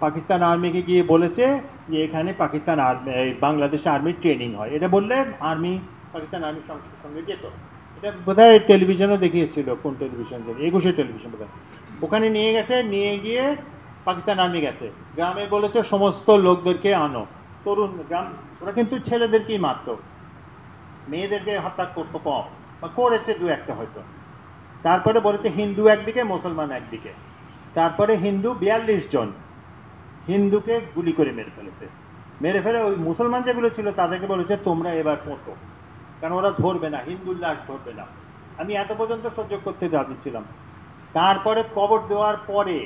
পাকিস্তান আর্মিকে গিয়ে বলেছে যে এখানে পাকিস্তান আর্মি, বাংলাদেশ আর্মির ট্রেনিং হয়, এটা বললে আর্মি পাকিস্তান আর্মির সঙ্গে যেত। এটা বোধহয় টেলিভিশনও দেখিয়েছিল, কোন টেলিভিশন, 21-এর টেলিভিশন বোধহয়। ওখানে নিয়ে গেছে, নিয়ে গিয়ে পাকিস্তান আর্মি গেছে, গ্রামে বলেছে সমস্ত লোকদেরকে আনো, তরুণ গ্রাম, ওরা কিন্তু ছেলেদেরকেই মারত, মেয়েদেরকে হত্যা করতো কম, বা করেছে 2-1টা হয়তো। তারপরে বলেছে হিন্দু একদিকে, মুসলমান একদিকে। তারপরে হিন্দু 42 জন হিন্দুকে গুলি করে মেরে ফেলেছে। মেরে ফেলে ওই মুসলমান যেগুলো ছিল তাদেরকে বলেছে তোমরা এবার পতো, কারণ ওরা ধরবে না, হিন্দুর লাশ ধরবে না। আমি এত পর্যন্ত সহ্য করতে রাজি ছিলাম। তারপরে কবর দেওয়ার পরে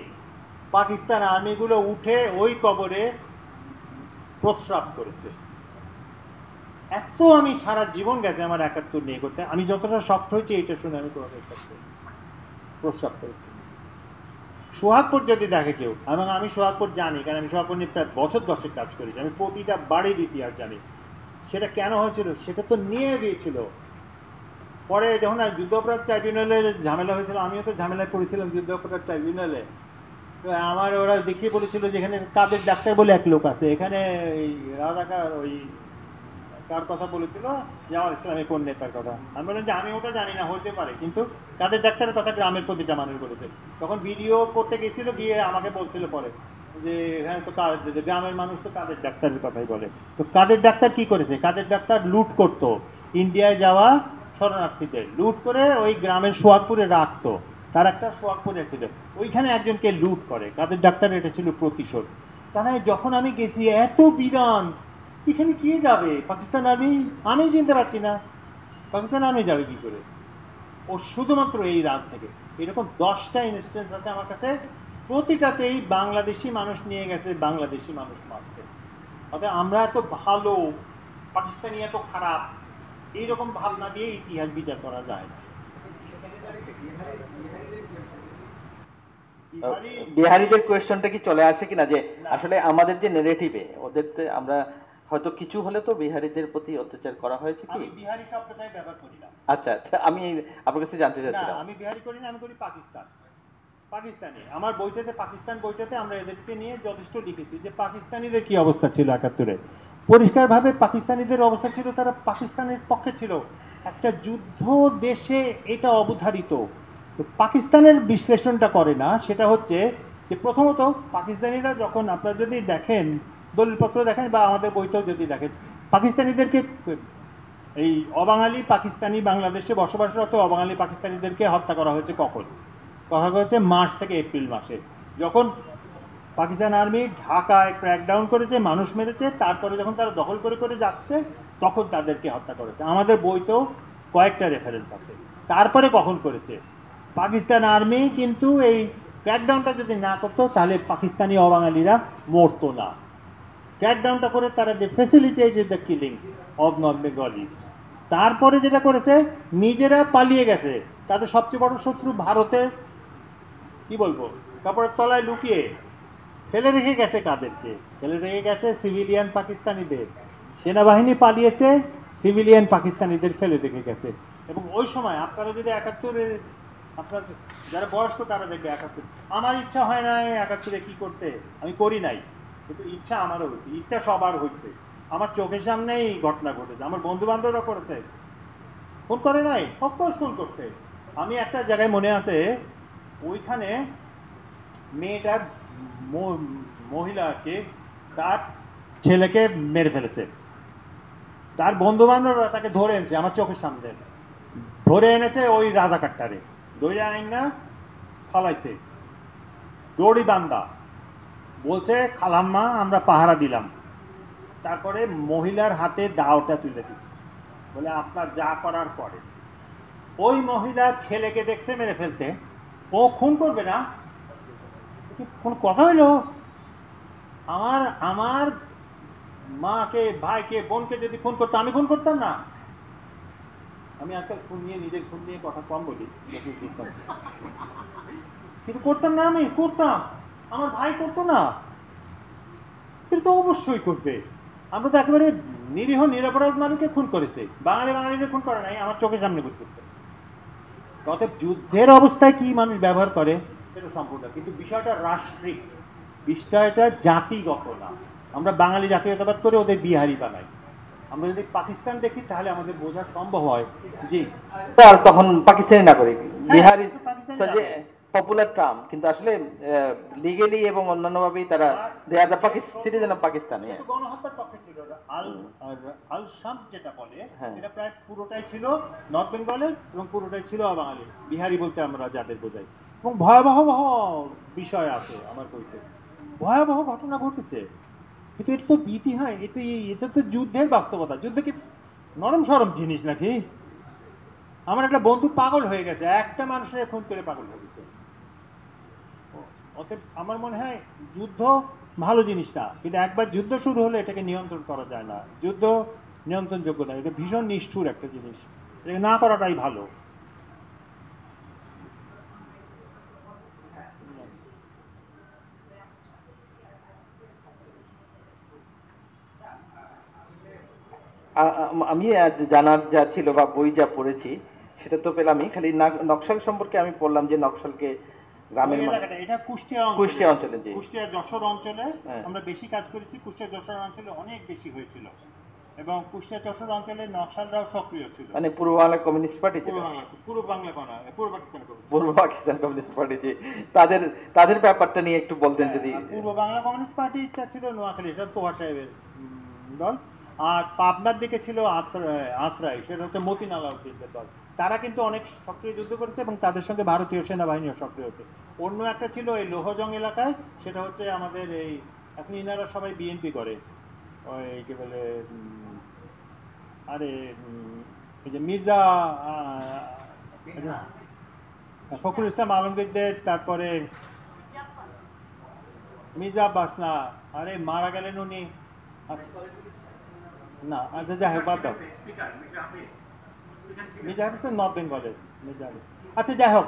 পাকিস্তান আর্মিগুলো উঠে ওই কবরে প্রস্রাব করেছে। এত আমি সারা জীবন গেছে আমার ৭১ নিয়ে করতে, আমি যতটা শক্ত হয়েছি এইটা শুনে আমি তোমাদের সাথে প্রস্রাব করেছি। সোহাগপুর যদি দেখে কেউ, এবং আমি সোহাগপুর জানি, কারণ আমি সোহাগপুর নিয়ে প্রায় বছর 10 কাজ করেছি, আমি প্রতিটা বাড়ির ইতিহাস জানি। সেটা কেন হয়েছিল, সেটা তো নিয়ে গিয়েছিল। পরে যখন যুদ্ধাপরাধ ট্রাইব্যুনালের ঝামেলা হয়েছিল, আমিও তো ঝামেলায় পড়েছিলাম যুদ্ধাপরাধ ট্রাইব্যুনালে। তো আমার ওরা দেখিয়ে বলেছিল যে এখানে কাদের ডাক্তার বলে এক লোক আছে, এখানে এই রাজাকার ওই কার কথা বলেছিল, জামাত ইসলামী কোন নেতার কথা। আমি বললাম যে আমি ওটা জানি না, হতে পারে, কিন্তু কাদের ডাক্তারের কথা গ্রামের প্রতিটা মানুষ বলেছে। তখন ভিডিও করতে গেছিল, গিয়ে আমাকে বলছিল পরে যে এখানে তো গ্রামের মানুষ তো কাদের ডাক্তারের কথাই বলে। তো কাদের ডাক্তার কি করেছে? কাদের ডাক্তার লুট করতো, ইন্ডিয়ায় যাওয়া শরণার্থীদের লুট করে ওই গ্রামের সোহাগপুরে রাখতো। তার একটা সোহাগপুরে ছিল, ওইখানে একজনকে লুট করে কাদের ডাক্তার, এটা ছিল প্রতিশোধ। তাহলে যখন আমি গেছি এত বিরান, এখানে কে যাবে? পাকিস্তান আর্মি, আমি চিনতে পারছি না পাকিস্তান আর্মি যাবে কি করে। ও শুধুমাত্র এই রাত থেকে এরকম 10টা ইনস্টেন্স আছে আমার কাছে, প্রতিটাতেই বাংলাদেশি মানুষ নিয়ে গেছে বাংলাদেশি মানুষ মারতে। অর্থাৎ আমরা এত ভালো, পাকিস্তানি এত খারাপ, এইরকম ভাবনা দিয়ে ইতিহাস বিচার করা যায় না। বিহারিদের কোয়েশ্চনটা কি চলে আসে কিনা যে আসলে আমাদের যে নেগেটিভে ওদের আমরা হয়তো কিছু হলে তো বিহারিদের প্রতি অত্যাচার করা হয়েছে কি? আমি বিহারি শব্দটাই ব্যবহার করি না। আচ্ছা আচ্ছা, আমি আপনার কাছে জানতে না, চাচ্ছিলাম। আমি বিহারি করি না, আমি করি পাকিস্তান। পাকিস্তানি আমার বইটাতে, পাকিস্তান বইটাতে আমরা এদেরকে নিয়ে যথেষ্ট লিখেছি যে পাকিস্তানিদের কি অবস্থা ছিল 71-এ। পরিষ্কারভাবে পাকিস্তানিদের অবস্থা ছিল, তারা পাকিস্তানের পক্ষে ছিল। একটা যুদ্ধ দেশে এটা অবধারিত। তো পাকিস্তানের বিশ্লেষণটা করে না, সেটা হচ্ছে যে প্রথমত পাকিস্তানিরা যখন, আপনারা যদি দেখেন দলিলপত্র দেখেন বা আমাদের বইতেও যদি দেখেন, পাকিস্তানিদেরকে এই অবাঙালি পাকিস্তানি বাংলাদেশে বসবাসরত অবাঙালি পাকিস্তানিদেরকে হত্যা করা হয়েছে কখন? কথা হচ্ছে মার্চ থেকে এপ্রিল মাসে, যখন পাকিস্তান আর্মি ঢাকায় ক্র্যাকডাউন করেছে, মানুষ মেরেছে, তারপরে যখন তারা দখল করে করে যাচ্ছে তখন তাদেরকে হত্যা করেছে। আমাদের বইতেও কয়েকটা রেফারেন্স আছে। তারপরে কখন করেছে? পাকিস্তান আর্মি কিন্তু এই ক্র্যাকডাউনটা যদি না করতো তাহলে পাকিস্তানি অবাঙালিরা মরতো না। ক্র্যাকডাউনটা করে তারা they facilitated the killing of north Bengalis. তারপরে যেটা করেছে, নিজেরা পালিয়ে গেছে। তাদের সবচেয়ে বড় শত্রু ভারতের, কি বলবো, কাপড়ের তলায় লুকিয়ে ফেলে রেখে গেছে। কাদেরকে ফেলে রেখে গেছে? সিভিলিয়ান পাকিস্তানিদের। সেনাবাহিনী পালিয়েছে, সিভিলিয়ান পাকিস্তানিদের ফেলে রেখে গেছে। এবং ওই সময় আপনারা যদি 71-এর, আপনার যারা বয়স্ক তারা দেখবে 71, আমার ইচ্ছা হয় না 71-এ কি করতে, আমি করি নাই, কিন্তু ইচ্ছা আমারও হয়েছে, ইচ্ছা সবার হয়েছে। আমার চোখের সামনেই ঘটনা ঘটেছে, আমার বন্ধু বান্ধবরা করেছে। ফোন করে নাই? অফকোর্স ফোন করছে। আমি একটা জায়গায় মনে আছে, ওইখানে মেয়েটার মহিলাকে তার ছেলেকে মেরে ফেলেছে। তার বন্ধু বান্ধবরা তাকে ধরে এনেছে আমার চোখের সামনে, ধরে এনেছে ওই রাজাকারটারে, দইরা আইন না ফালাইছে, দড়ি বান্দা। বলছে খালাম্মা আমরা পাহারা দিলাম। তারপরে মহিলার হাতে দাওটা তুলে দিচ্ছে, বলে আপনার যা করার করে। ওই মহিলা ছেলেকে দেখছে মেরে ফেলতে, ও খুন করবে না? কোন কথা হইলো? আমার আমার মাকে, ভাইকে, বোনকে যদি খুন করতো, আমি খুন করতাম না? আমি আজকাল খুন নিয়ে, নিজের খুন নিয়ে কথা কম বলি, কিন্তু করতাম না? আমি করতাম, আমার ভাই করতো না? কিন্তু তো অবশ্যই করবে। আমরা তো একেবারে নিরীহ নিরপরাধ মানুষকে খুন করেছে, বাঙালিদের খুন করে নাই, আমার চোখের সামনে খুন করছে। অতএব যুদ্ধের অবস্থায় কি মানুষ ব্যবহার করে সেটা সম্পূর্ণ, কিন্তু বিষয়টা রাষ্ট্রিক, বিষয়টা জাতিগত না। আমরা বাঙালি জাতীয়তাবাদ করে ওদের বিহারি বানাই। আমরা যদি পাকিস্তান দেখি তাহলে আমাদের বোঝা সম্ভব হয় যে আর তখন পাকিস্তানি নাগরিক, বিহারি যে পপুলার টার্ম, কিন্তু আসলে লিগেলি এবং অন্যান্যভাবেই তারা they are the citizen of Pakistan. গণহত্যার পক্ষে ছিল। আল শামস যেটা বলে, এটা প্রায় পুরোটাই ছিল নর্থ বেঙ্গলের এবং পুরোটাই ছিল অবাঙালি, বিহারি বলতে আমরা যাদের বোঝাই। এবং ভয়াবহ বিষয় আছে আমার বইতে, ভয়াবহ ঘটনা ঘটেছে। কিন্তু এটা তো ইতিহাস, এটা তো যুদ্ধের বাস্তবতা। যুদ্ধ কি নরম সরম জিনিস নাকি? আমার একটা বন্ধু পাগল হয়ে গেছে, একটা মানুষের খুন করে পাগল হয়ে গেছে। অতএব আমার মনে হয় যুদ্ধ ভালো জিনিস না, কিন্তু একবার যুদ্ধ শুরু হলে এটাকে নিয়ন্ত্রণ করা যায় না। যুদ্ধ নিয়ন্ত্রণযোগ্য না, এটা ভীষণ নিষ্ঠুর একটা জিনিস, এটা না করাটাই ভালো। আমি জানার যা ছিল বা বই যা পড়েছি সেটা তো পেলামই, খালি নকশাল সম্পর্কে আমি পড়লাম যে নকশালকে গ্রামের ওই এলাকাটা এটা কুষ্টিয়া কুষ্টিয়া অঞ্চলে, জি। কুষ্টিয়া যশোর অঞ্চলে হ্যাঁ। আমরা বেশি কাজ করেছি। কুষ্টিয়া যশোর অঞ্চলে অনেক বেশি হয়েছিল, এবং কুষ্টিয়া যশোর অঞ্চলে নকশালরাও সক্রিয় ছিল। মানে পূর্ব বাংলা কমিউনিস্ট পার্টি ছিল, পূর্ব বাংলা কোন পূর্ব পাকিস্তান পূর্ব পাকিস্তান কমিউনিস্ট পার্টি, জি। তাদের তাদের ব্যাপারটা নিয়ে একটু বলতেন যদি। পূর্ব বাংলা কমিউনিস্ট পার্টিটা ছিল নোয়াখালী, সেটা তোহা সাহেবের দল। আর পাবনার দিকে ছিল আত্রাই, সেটা হচ্ছে মতিন আলাউদ্দিনের দল। তারা কিন্তু অনেক সক্রিয় যুদ্ধ করেছে এবং তাদের সঙ্গে ভারতীয় সেনাবাহিনীও সক্রিয় হচ্ছে। অন্য একটা ছিল এই লোহজং এলাকায়, সেটা হচ্ছে আমাদের এই এখন ইনারা সবাই বিএনপি করে, ওই কি বলে আরে এই যে মির্জা ফখরুল ইসলাম আলমগীরদের, তারপরে মির্জা আব্বাস না, আরে মারা গেলেন উনি, না আচ্ছা যাই হোক বাদ দাও, মির্জা আব্বাস তো নর্থ বেঙ্গলের মির্জা আব্বাস। আচ্ছা যাই হোক,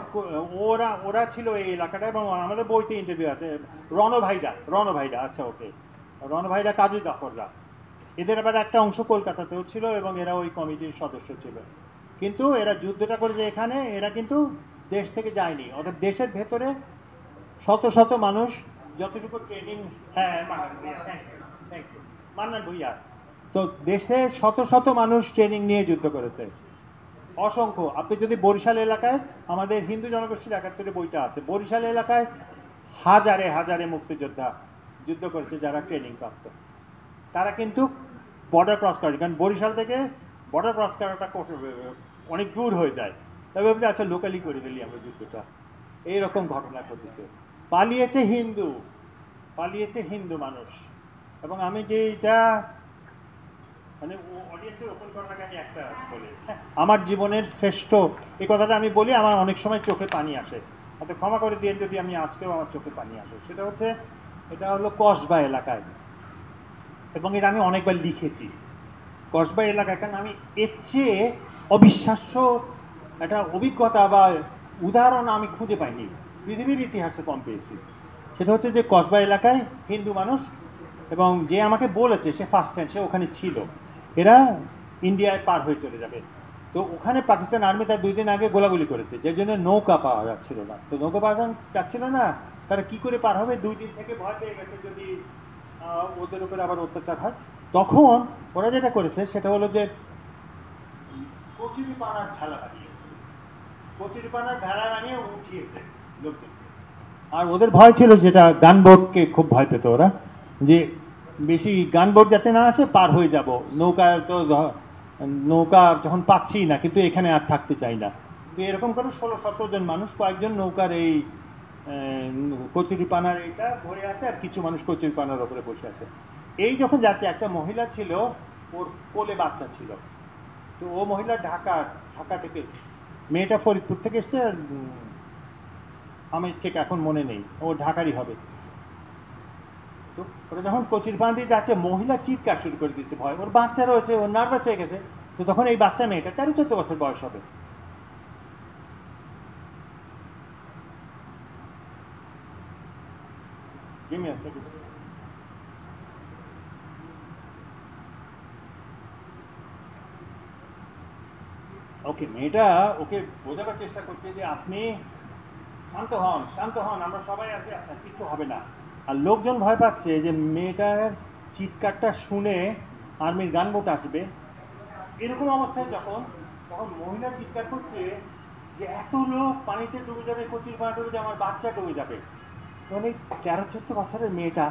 ওরা ছিল এই এলাকাটা, এবং আমাদের বইতে ইন্টারভিউ আছে। রণভাইরা, আচ্ছা ওকে, রণভাইরা, কাজী জাফররা, এদের আবার একটা অংশ কলকাতাতেও ছিল এবং এরা ওই কমিটির সদস্য ছিল। কিন্তু এরা যুদ্ধটা করেছে এখানে, এরা কিন্তু দেশ থেকে যায়নি। অর্থাৎ দেশের ভেতরে শত শত মানুষ যতটুকু ট্রেনিং, হ্যাঁ মান্নান ভুইয়া, তো দেশে শত শত মানুষ ট্রেনিং নিয়ে যুদ্ধ করেছে, অসংখ্য। আপনি যদি বরিশাল এলাকায়, আমাদের হিন্দু জনগোষ্ঠীর 71 বইটা আছে, বরিশাল এলাকায় হাজারে হাজারে মুক্তিযোদ্ধা যুদ্ধ করেছে যারা ট্রেনিং প্রাপ্ত। তারা কিন্তু বর্ডার ক্রস করে, কারণ বরিশাল থেকে বর্ডার ক্রস করাটা অনেক দূর হয়ে যায়। তবে ভাবছি আচ্ছা লোকালি করে ফেলি আমরা যুদ্ধটা। এইরকম ঘটনা ঘটেছে। পালিয়েছে হিন্দু মানুষ। এবং আমি যেটা মানে অডিয়েন্সের ওপেন করার আগে আমি একটা বলি, আমার জীবনের শ্রেষ্ঠ, এই কথাটা আমি বলি, আমার অনেক সময় চোখে পানি আসে, হয়তো ক্ষমা করে দিয়ে যদি আমি আজকেও আমার চোখে পানি আসে। সেটা হচ্ছে, এটা হলো কসবা এলাকায়, এবং এটা আমি অনেকবার লিখেছি। কসবা এলাকায়, কারণ আমি এর চেয়ে অবিশ্বাস্য একটা অভিজ্ঞতা বা উদাহরণ আমি খুঁজে পাইনি, পৃথিবীর ইতিহাসে কম পেয়েছি। সেটা হচ্ছে যে কসবা এলাকায় হিন্দু মানুষ, এবং যে আমাকে বলেছে সে ফার্স্ট টাইম, সে ওখানে ছিল, এরা ইন্ডিয়ায় পার হয়ে চলে যাবে। তো ওখানে পাকিস্তান আর্মি তার 2 দিন আগে গোলাগুলি করেছে, যে জন্য নৌকা পাওয়া যাচ্ছিল না। তো নৌকা পাওয়া যাচ্ছিল না, তারা কি করে পার হবে, 2 দিন থেকে ভয় পেয়ে গেছে যদি ওদের উপরে আবার অত্যাচার হয়। তখন ওরা যেটা করেছে সেটা হলো যে কচুরিপানার ভেলা বানিয়েছে, কচুরিপানার ভেলা বানিয়ে উঠিয়েছে লোকদেরকে। আর ওদের ভয় ছিল যেটা, গানবোটকে খুব ভয় পেত ওরা, যে বেশি গানবোট যাতে না আসে, পার হয়ে যাব। নৌকা যখন পাচ্ছি না, কিন্তু এখানে আর থাকতে চাই না। তো এরকম করে 16-17 জন মানুষ, কয়েকজন নৌকার এই কচুরিপানার এটা ধরে আছে, আর কিছু মানুষ কচুরিপানার ওপরে বসে আছে। এই যখন যাচ্ছে, একটা মহিলা ছিল, ওর কোলে বাচ্চা ছিল। তো ও মহিলা ঢাকা থেকে, মেয়েটা ফরিদপুর থেকে এসছে, আর আমি ঠিক এখন মনে নেই, ও ঢাকারই হবে। তো ওরা যখন কচুরিপানা দিয়ে যাচ্ছে, মহিলা চিৎকার শুরু করে দিচ্ছে ভয়, ওর বাচ্চা রয়েছে, ওর নার্ভাস হয়ে গেছে। তো তখন এই বাচ্চা মেয়েটা 13-14 বছর বয়স হবে। ওকে, মেয়েটা ওকে বোঝাবার চেষ্টা করছে যে আপনি শান্ত হন, আমরা সবাই আছি, আপনার কিছু হবে না। আর লোকজন ভয় পাচ্ছে যে মেয়েটার চিৎকারটা শুনে আর্মির গানবোট আসবে। এরকম অবস্থায় তখন মহিলা চিৎকার করছে যে এত লোক পানিতে ডুবে যাবে, কচুরিপানা ডুবে যাবে, আমার বাচ্চা ডুবে যাবে। তখন এই 13-14 বছরের মেয়েটা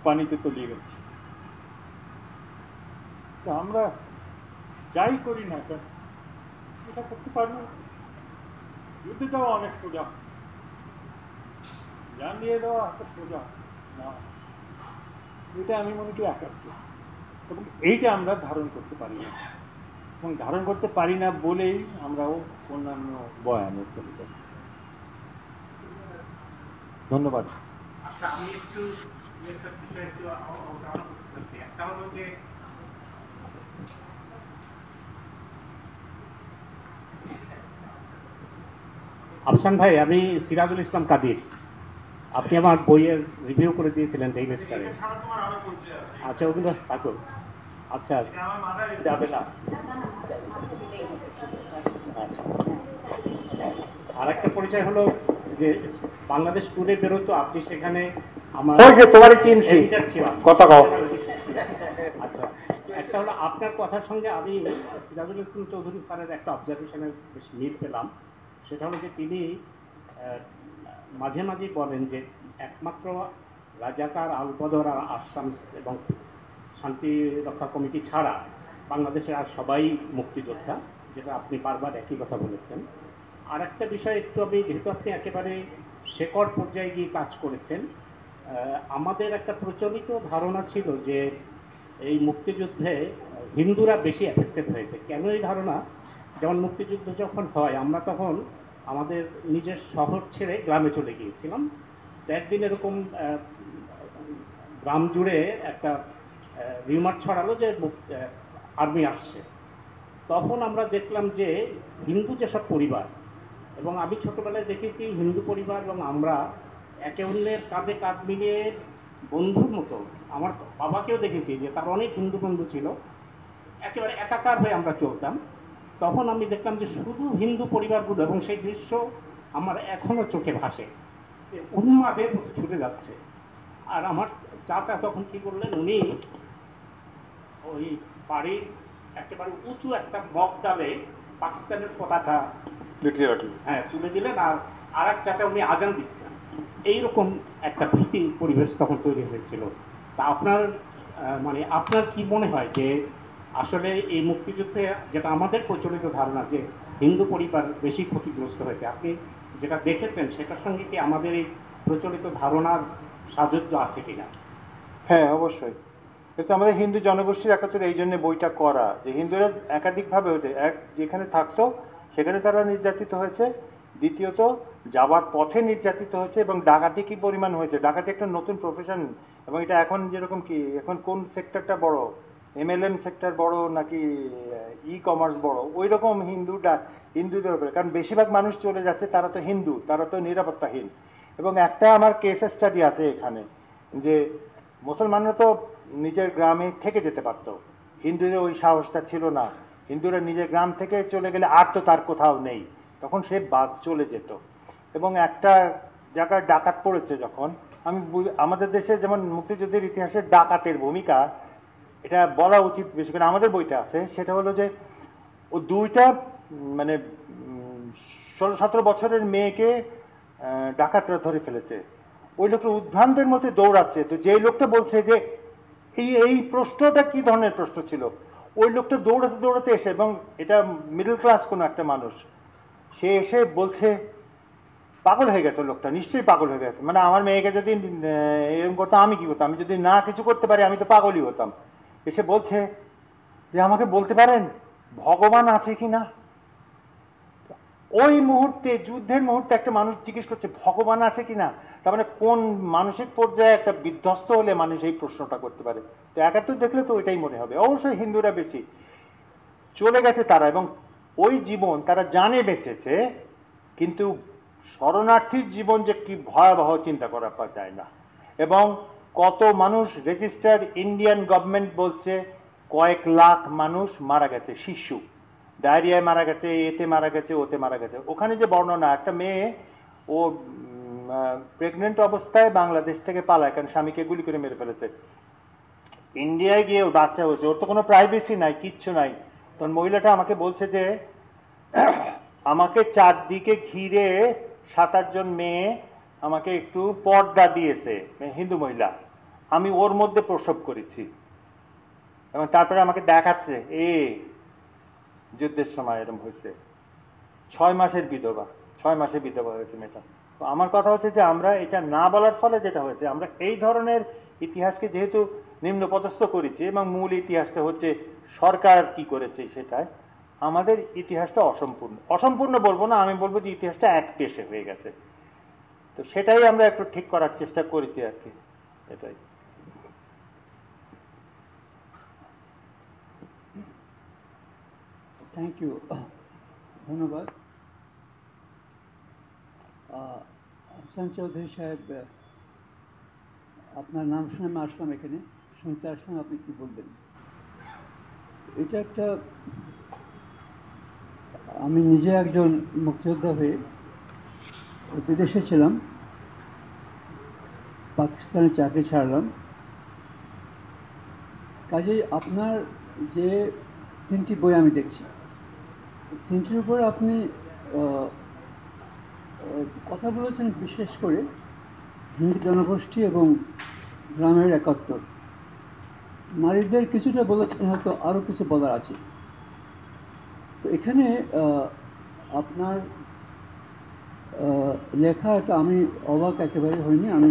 পানিতে তলিয়ে গেছে। তো আমরা যাই করি না কেন, এটা করতে পারবো। যুদ্ধে যাওয়া অনেক সোজা, জান দিয়ে দেওয়া এত সোজা না। এটা আমি মনে করি একাত্ম, এবং এইটা আমরা ধারণ করতে পারি না, এবং ধারণ করতে পারি না বলেই আমরাও অন্যান্য বয়ানে চলে যাই। ধন্যবাদ। আচ্ছা, আমি একটু একটা হলো যে আফসান ভাই, আমি সিরাজুল ইসলাম কাদির, আপনি আমার বইয়ের রিভিউ করে দিয়েছিলেন ডেইলি স্টারে। আচ্ছা, ওগুলো থাকুন। আচ্ছা, আমার মাথায় যাবে না। আচ্ছা, আর একটা পরিচয় হলো যে বাংলাদেশ ট্যুরে বেরোতো, আপনি সেখানে আমার ওই যে তোমারই চিনছি এডিটর ছিলাম, কথা কও। editor ছিলাম। আচ্ছা, একটা হলো আপনার কথার সঙ্গে আমি সিরাজুল ইসলাম চৌধুরী স্যারের একটা অবজারভেশনের বেশ মিল পেলাম। সেটা হলো যে তিনি মাঝে মাঝেই বলেন যে একমাত্র রাজাকার, আলবদর আর আসামস এবং শান্তি রক্ষা কমিটি ছাড়া বাংলাদেশের আর সবাই মুক্তিযোদ্ধা, যেটা আপনি বারবার একই কথা বলেছেন। আর একটা বিষয় একটু, আমি যেহেতু আপনি একেবারে শেকড় পর্যায়ে গিয়ে কাজ করেছেন, আমাদের একটা প্রচলিত ধারণা ছিল যে এই মুক্তিযুদ্ধে হিন্দুরা বেশি এফেক্টেড হয়েছে। কেন এই ধারণা? যেমন মুক্তিযুদ্ধ যখন হয় আমরা তখন আমাদের নিজের শহর ছেড়ে গ্রামে চলে গিয়েছিলাম। তো একদিন এরকম গ্রাম জুড়ে একটা রিউমার ছড়ালো যে আর্মি আসছে। তখন আমরা দেখলাম যে হিন্দু যেসব পরিবার, এবং আমি ছোটবেলায় দেখেছি হিন্দু পরিবার এবং আমরা একে অন্যের কাঁধে কাঁধ মিলিয়ে বন্ধুর মতো, আমার বাবাকেও দেখেছি যে তার অনেক হিন্দু বন্ধু ছিল, একেবারে একাকার হয়ে আমরা চলতাম। তখন আমি দেখলাম যে শুধু হিন্দু পরিবারগুলো, এবং সেই দৃশ্য আমার এখনো চোখে ভাসে, যে উন্মাদের মতো ছুটে যাচ্ছে। আর আমার চাচা তখন কি করলেন, উনি ওই বাড়ির একেবারে উঁচু একটা মগ ডালে পাকিস্তানের পতাকা হ্যাঁ তুলে দিলেন, আর আর এক চাচা উনি আজান দিচ্ছেন। এইরকম একটা ভীতি পরিবেশ তখন তৈরি হয়েছিল। তা আপনার মানে আপনার কি মনে হয় যে আসলে এই মুক্তিযুদ্ধে, যেটা আমাদের প্রচলিত ধারণা যে হিন্দু পরিবার বেশি ক্ষতিগ্রস্ত হয়েছে, আপনি যেটা দেখেছেন সেটার সঙ্গে কি আমাদের এই প্রচলিত ধারণার সাযুজ্য আছে কিনা? হ্যাঁ, অবশ্যই। কিন্তু আমাদের হিন্দু জনগোষ্ঠীর একাত্তরে এই জন্য বইটা করা, যে হিন্দুরা একাধিকভাবে হয়েছে, এক যেখানে থাকতো সেখানে তারা নির্যাতিত হয়েছে, দ্বিতীয়ত যাবার পথে নির্যাতিত হয়েছে, এবং ডাকাতি কি পরিমাণ হয়েছে। ডাকাতি একটা নতুন প্রফেশন, এবং এটা এখন যেরকম কি, এখন কোন সেক্টরটা বড়, এমএলএম সেক্টর বড় নাকি ই কমার্স বড়, ওই রকম হিন্দুদের উপরে, কারণ বেশিরভাগ মানুষ চলে যাচ্ছে, তারা তো হিন্দু, তারা তো নিরাপত্তাহীন। এবং একটা আমার কেস স্টাডি আছে এখানে, যে মুসলমানরা তো নিজের গ্রামে থেকে যেতে পারতো, হিন্দুদের ওই সাহসটা ছিল না। হিন্দুরা নিজের গ্রাম থেকে চলে গেলে আর তো তার কোথাও নেই, তখন সে বাদ চলে যেত। এবং একটা জায়গায় ডাকাত পড়েছে যখন, আমাদের দেশে যেমন মুক্তিযুদ্ধের ইতিহাসে ডাকাতের ভূমিকা, এটা বলা উচিত বেশি করে, আমাদের বইটা আছে, সেটা হলো যে ও দুইটা মানে 16-17 বছরের মেয়েকে ডাকাতরা ধরে ফেলেছে। ওই লোকটা উদ্ভ্রান্তের মধ্যে দৌড়াচ্ছে, তো যেই লোকটা বলছে যে এই প্রশ্নটা কি ধরনের প্রশ্ন ছিল, ওই লোকটা দৌড়াতে দৌড়াতে এসে, এবং এটা মিডল ক্লাস কোনো একটা মানুষ, সে এসে বলছে, পাগল হয়ে গেছে লোকটা, নিশ্চয়ই পাগল হয়ে গেছে, মানে আমার মেয়েকে যদি এরকম করতাম আমি কি করতাম, আমি যদি না কিছু করতে পারি আমি তো পাগলই হতাম। এসে বলছে যে আমাকে বলতে পারেন ভগবান আছে কি না। ওই মুহূর্তে, যুদ্ধের মুহূর্তে একটা মানুষ জিজ্ঞেস করছে ভগবান আছে কিনা, তার মানে কোন মানসিক পর্যায়ে একটা বিধ্বস্ত হলে মানুষ এই প্রশ্নটা করতে পারে। তো একাত্তর দেখলে তো ওইটাই মনে হবে। অবশ্যই হিন্দুরা বেশি চলে গেছে তারা, এবং ওই জীবন তারা জানে বেঁচেছে, কিন্তু শরণার্থীর জীবন যে কি ভয়াবহ চিন্তা করা যায় না। এবং কত মানুষ, রেজিস্টার্ড ইন্ডিয়ান গভর্নমেন্ট বলছে কয়েক লাখ মানুষ মারা গেছে, শিশু ডায়রিয়ায় মারা গেছে, এতে মারা গেছে, ওতে মারা গেছে। ওখানে যে বর্ণনা, একটা মেয়ে ও প্রেগনেন্ট অবস্থায় বাংলাদেশ থেকে পালায়, কারণ স্বামীকে গুলি করে মেরে ফেলেছে, ইন্ডিয়ায় গিয়ে ওর বাচ্চা হয়েছে, ওর তো কোনো প্রাইভেসি নাই, কিচ্ছু নাই। তখন মহিলাটা আমাকে বলছে যে আমাকে চারদিকে ঘিরে 7-8 জন মেয়ে আমাকে একটু পর্দা দিয়েছে, হিন্দু মহিলা, আমি ওর মধ্যে প্রসব করেছি। এবং তারপরে আমাকে দেখাচ্ছে যুদ্ধের সময় এরকম হয়েছে, 6 মাসের বিধবা, 6 মাসে বিধবা হয়েছে মেয়েটা। তো আমার কথা হচ্ছে যে আমরা এটা না বলার ফলে যেটা হয়েছে, আমরা এই ধরনের ইতিহাসকে যেহেতু নিম্নপদস্থ করেছি, এবং মূল ইতিহাসটা হচ্ছে সরকার কি করেছে সেটাই, আমাদের ইতিহাসটা অসম্পূর্ণ। অসম্পূর্ণ বলবো না, আমি বলবো যে ইতিহাসটা এক পেশে হয়ে গেছে। তো সেটাই আমরা একটু ঠিক করার চেষ্টা করেছি আর কি, এটাই। থ্যাংক ইউ, ধন্যবাদ। আহসান চৌধুরী সাহেব, আপনার নাম শুনে আমি আসলাম এখানে, শুনতে আসলাম, আপনি কি বলবেন? এটা একটা, আমি নিজে একজন মুক্তিযোদ্ধা হয়ে বিদেশে ছিলাম, পাকিস্তানে চাকরি ছাড়লাম। কাজেই আপনার যে 3টি বই আমি দেখছি, 3টির উপর আপনি কথা বলেছেন, বিশেষ করে হিন্দু জনগোষ্ঠী এবং গ্রামের একাত্তর। নারীদের কিছুটা বলেছেন, হয়তো আরও কিছু বলার আছে। তো এখানে আপনার লেখা, এটা আমি অবাক একেবারে হইনি। আমি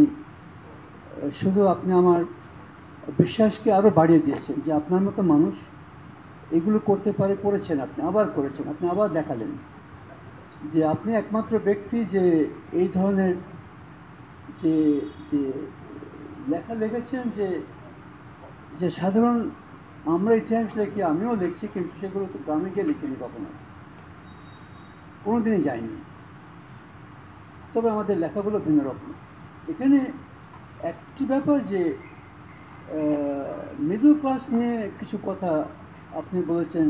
শুধু আপনি আমার বিশ্বাসকে আরও বাড়িয়ে দিয়েছেন যে আপনার মতো মানুষ এগুলো করতে পারে, করেছেন, আপনি আবার করেছেন, আপনি আবার দেখালেন যে আপনি একমাত্র ব্যক্তি যে এই ধরনের যে যে লেখা লিখেছেন, যে যে সাধারণ আমরা ইতিহাস লিখি, আমিও লিখছি, কিন্তু সেগুলো তো গ্রামে গিয়ে লিখিনি, কখনো কোনোদিনই যায়নি। তবে আমাদের লেখাগুলো ভিন্ন রকম। এখানে একটি ব্যাপার যে মিডল ক্লাস নিয়ে কিছু কথা আপনি বলেছেন,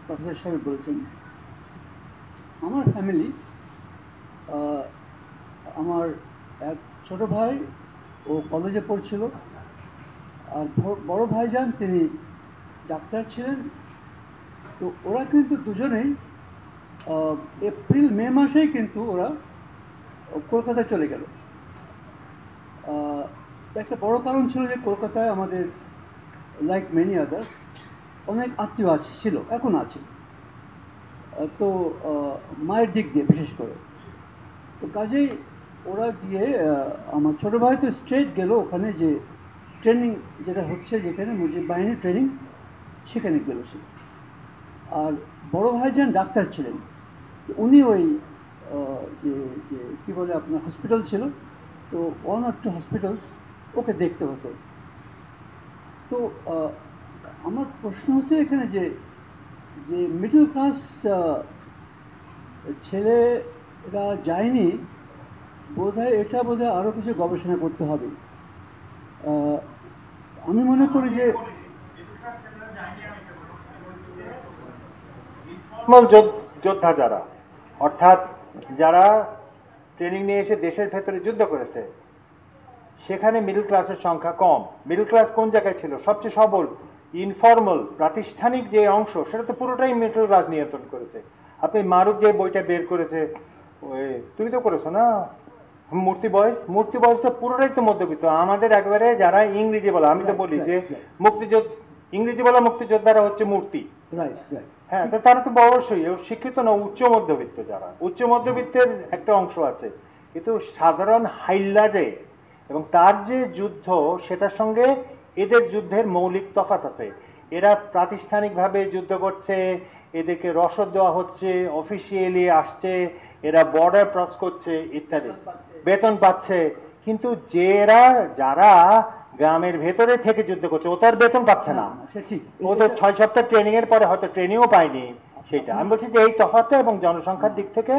প্রফেসর সাহেব বলেছেন। আমার ফ্যামিলি, আমার এক ছোট ভাই ও কলেজে পড়ছিল, আর বড় ভাইজান তিনি ডাক্তার ছিলেন। তো ওরা কিন্তু দুজনেই এপ্রিল মে মাসেই কিন্তু ওরা কলকাতায় চলে গেল। একটা বড় কারণ ছিল যে কলকাতায় আমাদের, লাইক মেনি আদার্স, অনেক আত্মীয় আছে, ছিল, এখন আছে। তো মায়ের দিক দিয়ে বিশেষ করে। তো কাজেই ওরা গিয়ে, আমার ছোটো ভাই তো স্ট্রেট গেল ওখানে, যে ট্রেনিং যেটা হচ্ছে, যেখানে মুজিব বাহিনীর ট্রেনিং, সেখানে গেল সে। আর বড় ভাইজান ডাক্তার ছিলেন, উনি ওই যে যে কী বলে আপনার হসপিটাল ছিল, তো 1 or 2 হসপিটালস ওকে দেখতে হতো। তো আমার প্রশ্ন হচ্ছে এখানে যে যে মিডল ক্লাস ছেলেরা যায়নি, বোধহয় এটা বোধহয় আরও কিছু গবেষণা করতে হবে। আমি মনে করি যে যোদ্ধা যারা, অর্থাৎ যারা ট্রেনিং নিয়ে এসে দেশের ভেতরে যুদ্ধ করেছে, সেখানে মিডল ক্লাসের সংখ্যা কম। মিডল ক্লাস কোন জায়গায় ছিল? সবচেয়ে সবল ইনফর্মাল প্রাতিষ্ঠানিক যে অংশ, সেটা তো পুরোটাই মিডল ক্লাস নিয়ন্ত্রণ করেছে। আপনি মারুফ যে বইটা বের করেছে, ওই তুমি তো করেছো না, মূর্তি বয়সটা পুরোটাই তো মধ্যবিত্ত। আমাদের একবারে যারা ইংরেজি বলা, আমি তো বলি যে মুক্তিযোদ্ধা, ইংরেজি বলা মুক্তিযোদ্ধারা হচ্ছে মূর্তি। হ্যাঁ, তো তারা তো অবশ্যই শিক্ষিত না, উচ্চ মধ্যবিত্ত। যারা উচ্চ মধ্যবিত্তের একটা অংশ আছে, কিন্তু সাধারণ হাইল্লাজে এবং তার যে যুদ্ধ, সেটার সঙ্গে এদের যুদ্ধের মৌলিক তফাৎ আছে। এরা প্রাতিষ্ঠানিকভাবে যুদ্ধ করছে, এদেরকে রসদ দেওয়া হচ্ছে, অফিসিয়ালি আসছে, এরা বর্ডার ক্রস করছে ইত্যাদি, বেতন পাচ্ছে। কিন্তু যারা গ্রামের ভেতরে থেকে যুদ্ধ করছে, ও তার বেতন পাচ্ছে না। ও তো 6 সপ্তাহ ট্রেনিং এর পরে হয়তো ট্রেনিংও পায়নি। সেটা আমি বলছি যে এই তফাৎটা এবং জনসংখ্যার দিক থেকে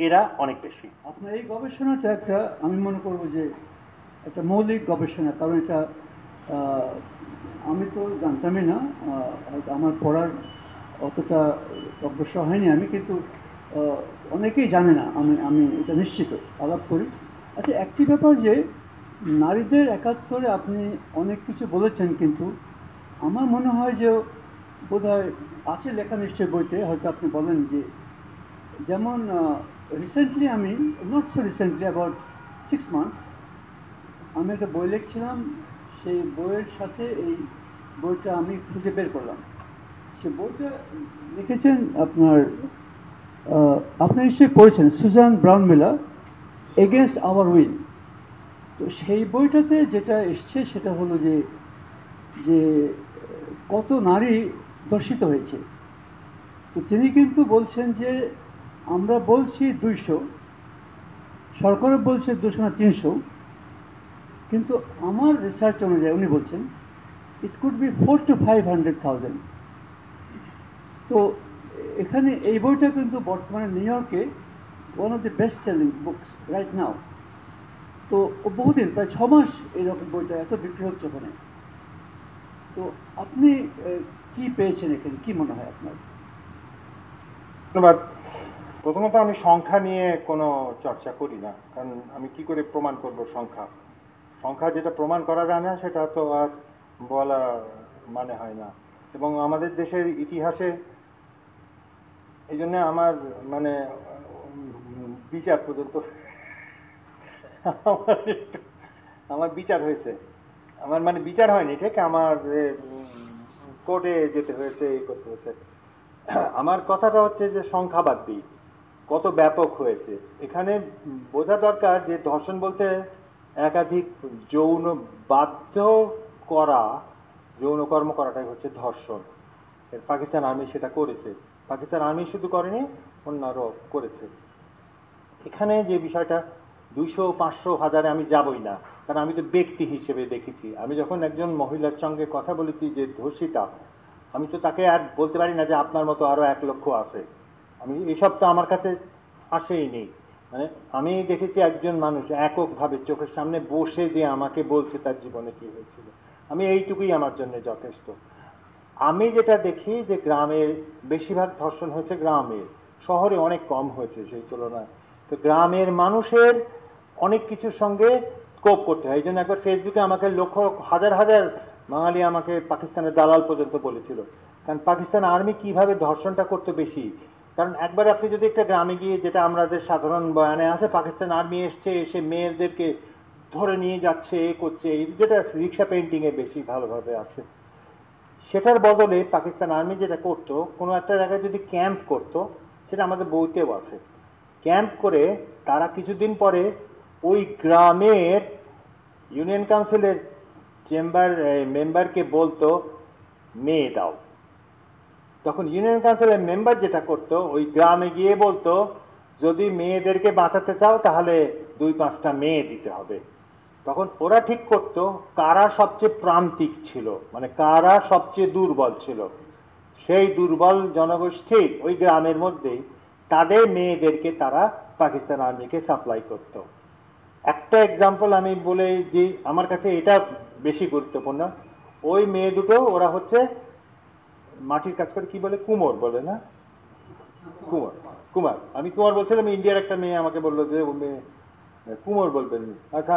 এরা অনেক বেশি। আপনার এই গবেষণাটা একটা, আমি মনে করবো যে একটা মৌলিক গবেষণা, কারণ এটা আমি তো জানতামই না, আমার পড়ার অতটা অগ্রসর হয়নি আমি, কিন্তু অনেকেই জানে না, আমি এটা নিশ্চিত আলাপ করি। আচ্ছা, একটি ব্যাপার যে নারীদের একাত্তরে আপনি অনেক কিছু বলেছেন, কিন্তু আমার মনে হয় যে বোধহয় আছে লেখা নিশ্চয় বইতে, হয়তো আপনি বলেন যে, যেমন রিসেন্টলি, আমি not so recently, about 6 months আমি একটা বই লিখছিলাম। সেই বইয়ের সাথে এই বইটা আমি খুঁজে বের করলাম। সে বইটা লিখেছেন আপনি নিশ্চয়ই পড়েছেন, Susan Brownmiller, against our will. তো সেই বইটাতে যেটা এসছে সেটা হলো যে যে কত নারী ধর্ষিত হয়েছে। তো তিনি কিন্তু বলছেন যে আমরা বলছি 200, সরকারও বলছে 200 না 300, কিন্তু আমার রিসার্চ অনুযায়ী উনি বলছেন ইট কুড বি 400 to 500,000। তো এখানে এই বইটা কিন্তু বর্তমানে নিউ ইয়র্কে one of the best selling books right now. তো বহুদিন, প্রায় 6 মাস এইরকম বইটা এত বিক্রি হচ্ছে ওখানে। তো আপনি কি কি পেয়েছেন এখানে, কি মনে হয় আপনার? ধন্যবাদ। প্রথমত আমি সংখ্যা নিয়ে কোনো চর্চা করি না, কারণ আমি কি করে প্রমাণ করব সংখ্যা? সংখ্যা যেটা প্রমাণ করা যায় না সেটা তো আর বলা মানে হয় না। এবং আমাদের দেশের ইতিহাসে এই জন্য আমার মানে বিচার পর্যন্ত আমার বিচার হয়েছে, আমার মানে বিচার হয়নি ঠিক, আমার কোর্টে যেতে হয়েছে, এই করতে হয়েছে। আমার কথাটা হচ্ছে যে সংখ্যাবাদী কত ব্যাপক হয়েছে এখানে বোঝা দরকার যে ধর্ষণ বলতে একাধিক যৌন বাধ্য করা, যৌন কর্ম করাটাই হচ্ছে ধর্ষণ। পাকিস্তান আর্মি সেটা করেছে, পাকিস্তান আর্মি শুধু করেনি, অন্যরাও করেছে। এখানে যে বিষয়টা 200, 500, 1000 আমি যাবই না, কারণ আমি তো ব্যক্তি হিসেবে দেখেছি। আমি যখন একজন মহিলার সঙ্গে কথা বলেছি যে ধর্ষিতা, আমি তো তাকে আর বলতে পারি না যে আপনার মতো আরো 1 লক্ষ আছে। আমি এসব তো আমার কাছে আসেই নেই। মানে আমি দেখেছি একজন মানুষ এককভাবে চোখের সামনে বসে যে আমাকে বলছে তার জীবনে কি হয়েছিল, আমি এইটুকুই আমার জন্য যথেষ্ট। আমি যেটা দেখি যে গ্রামের বেশিরভাগ ধর্ষণ হয়েছে গ্রামে, শহরে অনেক কম হয়েছে সেই তুলনায়। তো গ্রামের মানুষের অনেক কিছুর সঙ্গে কোপ করতে হয়। এই জন্য একবার ফেসবুকে আমাকে হাজার হাজার বাঙালি আমাকে পাকিস্তানের দালাল পর্যন্ত বলেছিল, কারণ পাকিস্তান আর্মি কিভাবে ধর্ষণটা করতে বেশি। কারণ একবার আপনি যদি একটা গ্রামে গিয়ে, যেটা আমাদের সাধারণ বয়ানে আছে, পাকিস্তান আর্মি এসছে, এসে মেয়েদেরকে ধরে নিয়ে যাচ্ছে, এ করছে, যেটা রিক্সা পেন্টিংয়ে বেশি ভালোভাবে আছে, সেটার বদলে পাকিস্তান আর্মি যেটা করতো, কোনো একটা জায়গায় যদি ক্যাম্প করতো, সেটা আমাদের বইতেও আছে, ক্যাম্প করে তারা কিছুদিন পরে ওই গ্রামের ইউনিয়ন কাউন্সিলের মেম্বারকে বলতো মেয়ে দাও। তখন ইউনিয়ন কাউন্সিলের মেম্বার যেটা করতো, ওই গ্রামে গিয়ে বলতো যদি মেয়েদেরকে বাঁচাতে চাও তাহলে 2-5টা মেয়ে দিতে হবে। তখন ওরা ঠিক করতো কারা সবচেয়ে প্রান্তিক ছিল, মানে কারা সবচেয়ে দুর্বল ছিল, সেই দুর্বল জনগোষ্ঠী ওই গ্রামের মধ্যেই তাদের মেয়েদেরকে তারা পাকিস্তান আর্মিকে সাপ্লাই করত। একটা এক্সাম্পল আমি বলে যে আমার কাছে এটা বেশি গুরুত্বপূর্ণ। ওই মেয়ে দুটো, ওরা হচ্ছে মাটির কাজ করে, কি বলে, কুমোর বলে না, কুমার, কুমার, আমি কুমার বলছিলাম, ইন্ডিয়ার একটা মেয়ে আমাকে বললো যে ও মেয়ে কুমোর বলবেন। আচ্ছা,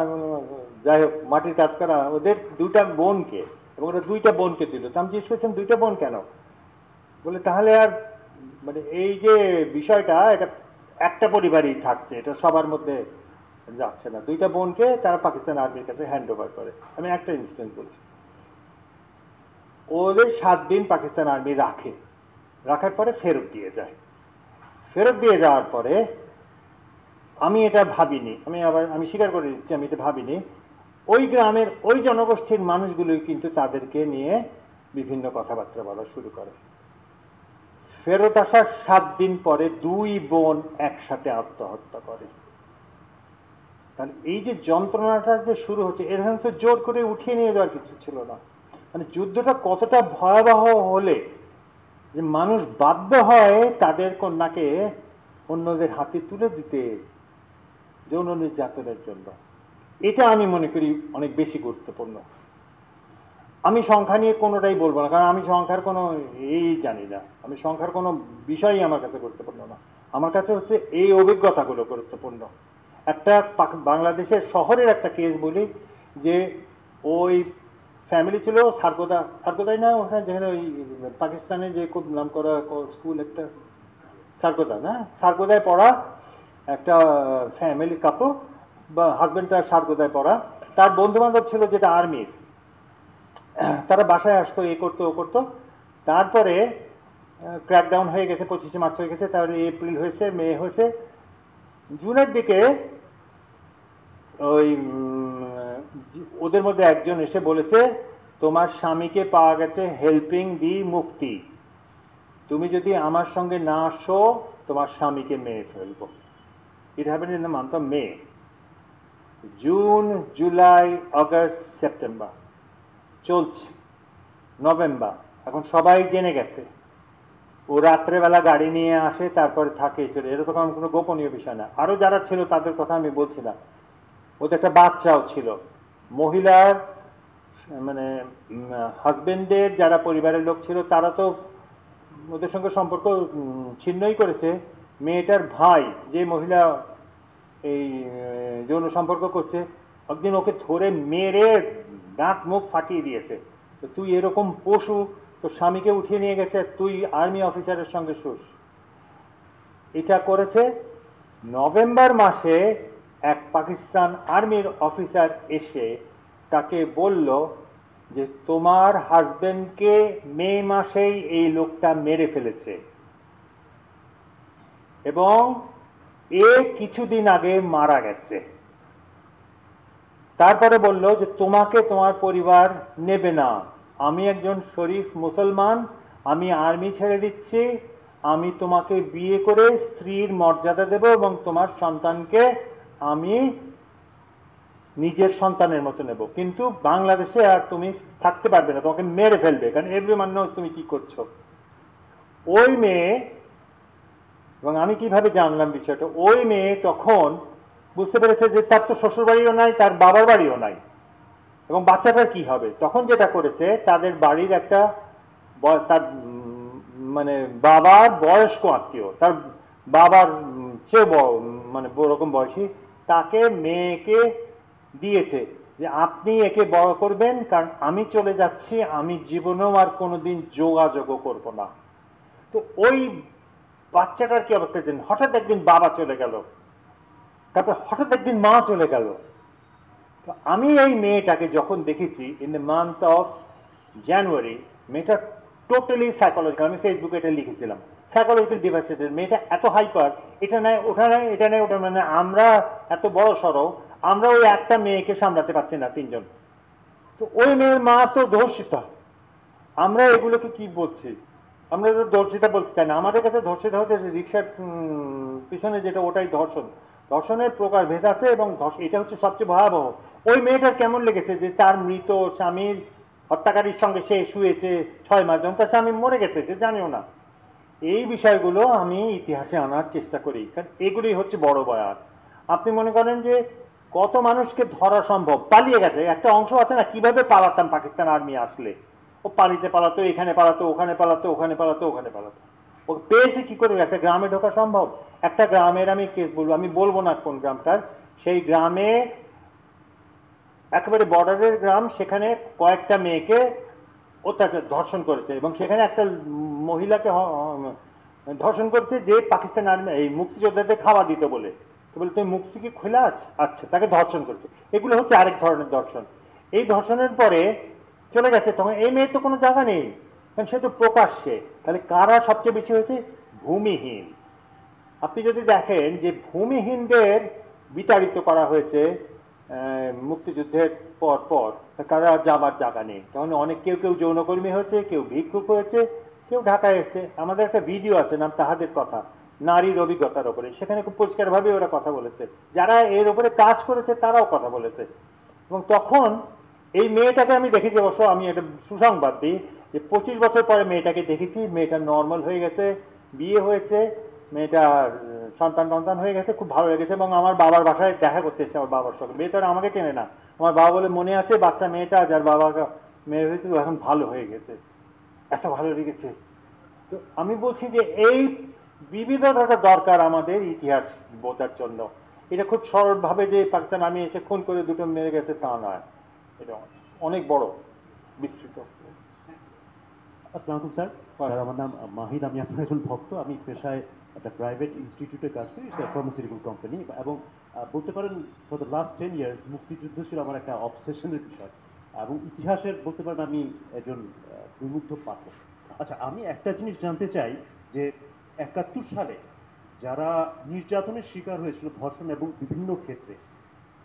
যাই হোক, মাটির কাজ করা ওদের 2টা বোনকে, এবং ওরা 2টা বোনকে দিল। তো আমি জিজ্ঞেস করছিলাম 2টা বোন কেন, বলে তাহলে আর মানে এই যে বিষয়টা, এটা একটা পরিবারই থাকছে, এটা সবার মধ্যে যাচ্ছে না। 2টা বোনকে তারা পাকিস্তান আর্মির কাছে হ্যান্ড ওভার করে। আমি একটা ইনস্ট্যান্ট বলছি, ওদের 7 দিন পাকিস্তান আর্মি রাখে, রাখার পরে ফেরত দিয়ে যায়। ফেরত দিয়ে যাওয়ার পরে আমি এটা ভাবিনি, আমি স্বীকার করে দিচ্ছি আমি এটা ভাবিনি, ওই গ্রামের ওই জনগোষ্ঠীর মানুষগুলোই কিন্তু তাদেরকে নিয়ে বিভিন্ন কথাবার্তা বলা শুরু করে। ফেরত আসার 7 দিন পরে 2 বোন একসাথে আত্মহত্যা করে। তাহলে এই যে যন্ত্রণাটা যে শুরু হচ্ছে, এরকম তো জোর করে উঠিয়ে নিয়ে যাওয়ার কিছু ছিল না। মানে যুদ্ধটা কতটা ভয়াবহ হলে যে মানুষ বাধ্য হয় তাদের কন্যাকে অন্যদের হাতে তুলে দিতে যৌন নির্যাতনের জন্য। এটা আমি মনে করি অনেক বেশি গুরুত্বপূর্ণ। আমি সংখ্যা নিয়ে কোনোটাই বলবো না, কারণ আমি সংখ্যার কোনো জানি না, আমি সংখ্যার কোনো বিষয়ই আমার কাছে গুরুত্বপূর্ণ না। আমার কাছে হচ্ছে এই অভিজ্ঞতাগুলো গুরুত্বপূর্ণ। একটা বাংলাদেশের শহরের একটা কেস বলি, যে ওই ফ্যামিলি ছিল সার্কোদাই না, ওখানে যেখানে ওই পাকিস্তানে যে খুব নাম করা স্কুল একটা, সার্কোদা না, সার্কোদায় পড়া একটা ফ্যামিলি কাপল, বা হাজব্যান্ড আর সার্কোদায় পড়া, তার বন্ধু বান্ধব ছিল যেটা আর্মির, তারা বাসায় আসতো, এ করতো ও করতো। তারপরে ক্র্যাকডাউন হয়ে গেছে, 25শে মার্চ হয়ে গেছে, তারপরে এপ্রিল হয়েছে, মে হয়েছে, জুনের দিকে ওই ওদের মধ্যে একজন এসে বলেছে তোমার স্বামীকে পাওয়া গেছে হেল্পিং দি মুক্তি, তুমি যদি আমার সঙ্গে না আসো তোমার স্বামীকে মেরে ফেলবো। It happened in the month of May. June, July, August, September চলছে, নভেম্বর, এখন সবাই জেনে গেছে। ও রাত্রেবেলা গাড়ি নিয়ে আসে, তারপরে থাকে, চলে, এটা তো কোনো গোপনীয় বিষয় না। আরো যারা ছিল তাদের কথা আমি বলছি না, ওদের একটা বাচ্চাও ছিল। মহিলার মানে হাজবেন্ডের যারা পরিবারের লোক ছিল তারা তো ওদের সঙ্গে সম্পর্ক ছিন্নই করেছে। মেয়েটার ভাই যে মহিলা এই যৌন সম্পর্ক করছে একদিন ওকে ধরে মেরে দাঁত মুখ ফাটিয়ে দিয়েছে। তো তুই এরকম পশু, তোর স্বামীকে উঠিয়ে নিয়ে গেছে, তুই আর্মি অফিসারের সঙ্গে শুস। এটা করেছে নভেম্বর মাসে এক পাকিস্তান আর্মির অফিসার এসে তাকে বলল যে তোমার হাজবেন্ডকে মে মাসেই এই লোকটা মেরে ফেলেছে এবং এ কিছুদিন আগে মারা গেছে। তারপরে বলল যে তোমাকে তোমার পরিবার নেবে না, আমি একজন শরীফ মুসলমান, আমি আর্মি ছেড়ে দিচ্ছি, আমি তোমাকে বিয়ে করে স্ত্রীর মর্যাদা দেব এবং তোমার সন্তানকে আমি নিজের সন্তানের মতো নেব, কিন্তু বাংলাদেশে আর তুমি থাকতে পারবে না, তোমাকে মেরে ফেলবে, কারণ এভরিওয়ান নোজ তুমি কি করছো। ওই মেয়ে, এবং আমি কিভাবে জানলাম বিষয়টা, ওই মেয়ে তখন বুঝতে পেরেছে যে তার তো শ্বশুর বাড়িও নাই, তার বাবার বাড়িও নাই, এবং বাচ্চাটার কি হবে। তখন যেটা করেছে, তাদের বাড়ির একটা তার মানে বাবার বয়স্ক আত্মীয়, তার বাবার চেয়ে মানে ওরকম বয়সী, তাকে মেয়েকে দিয়েছে যে আপনি একে বড় করবেন, কারণ আমি চলে যাচ্ছি, আমি জীবনেও আর কোনোদিন যোগাযোগও করব না। তো ওই বাচ্চাটার কি অবস্থা, দিন হঠাৎ একদিন বাবা চলে গেল, তারপর হঠাৎ একদিন মা চলে গেল। তো আমি এই মেয়েটাকে যখন দেখেছি in the month of January, মেয়েটা টোটালি সাইকোলজিক্যাল, আমি ফেসবুকে এটা লিখেছিলাম, সাইকোলজিক্যাল ডিভাইসেটেড। মেয়েটা এত হাইপার, এটা নেয় ওটা নেয়, এটা নেয় ওটা, মানে আমরা এত বড় সড়ো, আমরা ওই একটা মেয়েকে সামলাতে পারছি না, তিনজন। তো ওই মেয়ের মা তো ধর্ষিতা। আমরা এগুলোকে কি বলছি, আমরা তো ধর্ষিতা বলতে চাই না, আমাদের কাছে ধর্ষিতা হচ্ছে রিক্সার পিছনে যেটা, ওটাই ধর্ষণ। ধর্ষণের প্রকার ভেদ আছে এবং এটা হচ্ছে সবচেয়ে ভয়াবহ। ওই মেয়েটার কেমন লেগেছে যে তার মৃত স্বামীর হত্যাকারীর সঙ্গে সে শুয়েছে 6 মাস, যখন তার স্বামী মরে গেছে সে জানিও না। এই বিষয়গুলো আমি ইতিহাসে আনার চেষ্টা করি, কারণ এগুলি হচ্ছে বড় বয়ান। আপনি মনে করেন যে কত মানুষকে ধরা সম্ভব, পালিয়ে গেছে, একটা অংশ আছে না, কিভাবে পালাতাম পাকিস্তান আর্মি আসলে, ও পালিতে পালাতো, এখানে পালাতো, ওখানে পালাতো, ওখানে পালাতো, ওখানে পালাতো। ও পেয়েছে কি করে, একটা গ্রামে ঢোকা সম্ভব? একটা গ্রামের আমি কেস বলবো, আমি বলবো না কোন গ্রামটার, সেই গ্রামে একেবারে বর্ডারের গ্রাম, সেখানে কয়েকটা মেয়েকে অত্যাচার ধর্ষণ করেছে এবং সেখানে একটা মহিলাকে ধর্ষণ করেছে যে পাকিস্তান আর্মি এই মুক্তিযোদ্ধাদের খাওয়া দিতে বলে। তো বলে তুমি মুক্তি কি খোলাস, আচ্ছা, তাকে ধর্ষণ করছে। এগুলো হচ্ছে আরেক ধরনের ধর্ষণ। এই ধর্ষণের পরে চলে গেছে, তখন এই মেয়ের তো কোনো জায়গা নেই, কারণ সে তো প্রকাশ্যে। তাহলে কারা সবচেয়ে বেশি হয়েছে? ভূমিহীন। আপনি যদি দেখেন যে ভূমিহীনদের বিতাড়িত করা হয়েছে মুক্তিযুদ্ধের পর পর, তারা যাবার জায়গা নেই, তখন অনেক কেউ কেউ যৌনকর্মী হয়েছে, কেউ ভিক্ষুক হয়েছে, কেউ ঢাকায় এসছে। আমাদের একটা ভিডিও আছে, নাম তাহাদের কথা, নারীর অভিজ্ঞতার ওপরে, সেখানে খুব পরিষ্কারভাবে ওরা কথা বলেছে, যারা এর উপরে কাজ করেছে তারাও কথা বলেছে। এবং তখন এই মেয়েটাকে আমি দেখেছি, অবশ্য আমি একটা সুসংবাদ দিই যে 25 বছর পরে মেয়েটাকে দেখেছি, মেয়েটা নর্মাল হয়ে গেছে, বিয়ে হয়েছে, মেয়েটার সন্তান টন্তান হয়ে গেছে, খুব ভালো লেগেছে। এবং আমার বাবার বাসায় দেখা করতে এসেছে আমার বাবার সঙ্গে। মেয়ে তো আর আমাকে চেনে না, আমার বাবা বলে মনে আছে বাচ্চা মেয়েটা যার বাবাকে মেয়ে হয়েছিল এখন ভালো হয়ে গেছে, এত ভালো লেগেছে। তো আমি বলছি যে এই বিবিধতাটা দরকার আমাদের ইতিহাস বোঝার জন্য। এটা খুব সরলভাবে যে পাকিস্তান আমি এসে খুন করে দুটো মেরে গেছে তা নয়, এটা অনেক বড় বিস্তৃত। আসসালামু আলাইকুম স্যার। স্যার আমার নাম মাহিদ, আমি আপনার একজন ভক্ত। আমি পেশায় একটা প্রাইভেট ইনস্টিটিউটে কাজ করি, ফার্মাসিউটিক্যাল কোম্পানি, এবং বলতে পারেন ফর দ্য লাস্ট 10 ইয়ার্স মুক্তিযুদ্ধ ছিল আমার একটা অবসেশনের বিষয়, এবং ইতিহাসের বলতে পারেন আমি একজন বিমুগ্ধ পাঠক। আচ্ছা, আমি একটা জিনিস জানতে চাই যে 71 সালে যারা নির্যাতনের শিকার হয়েছিল, ধর্ষণ এবং বিভিন্ন ক্ষেত্রে,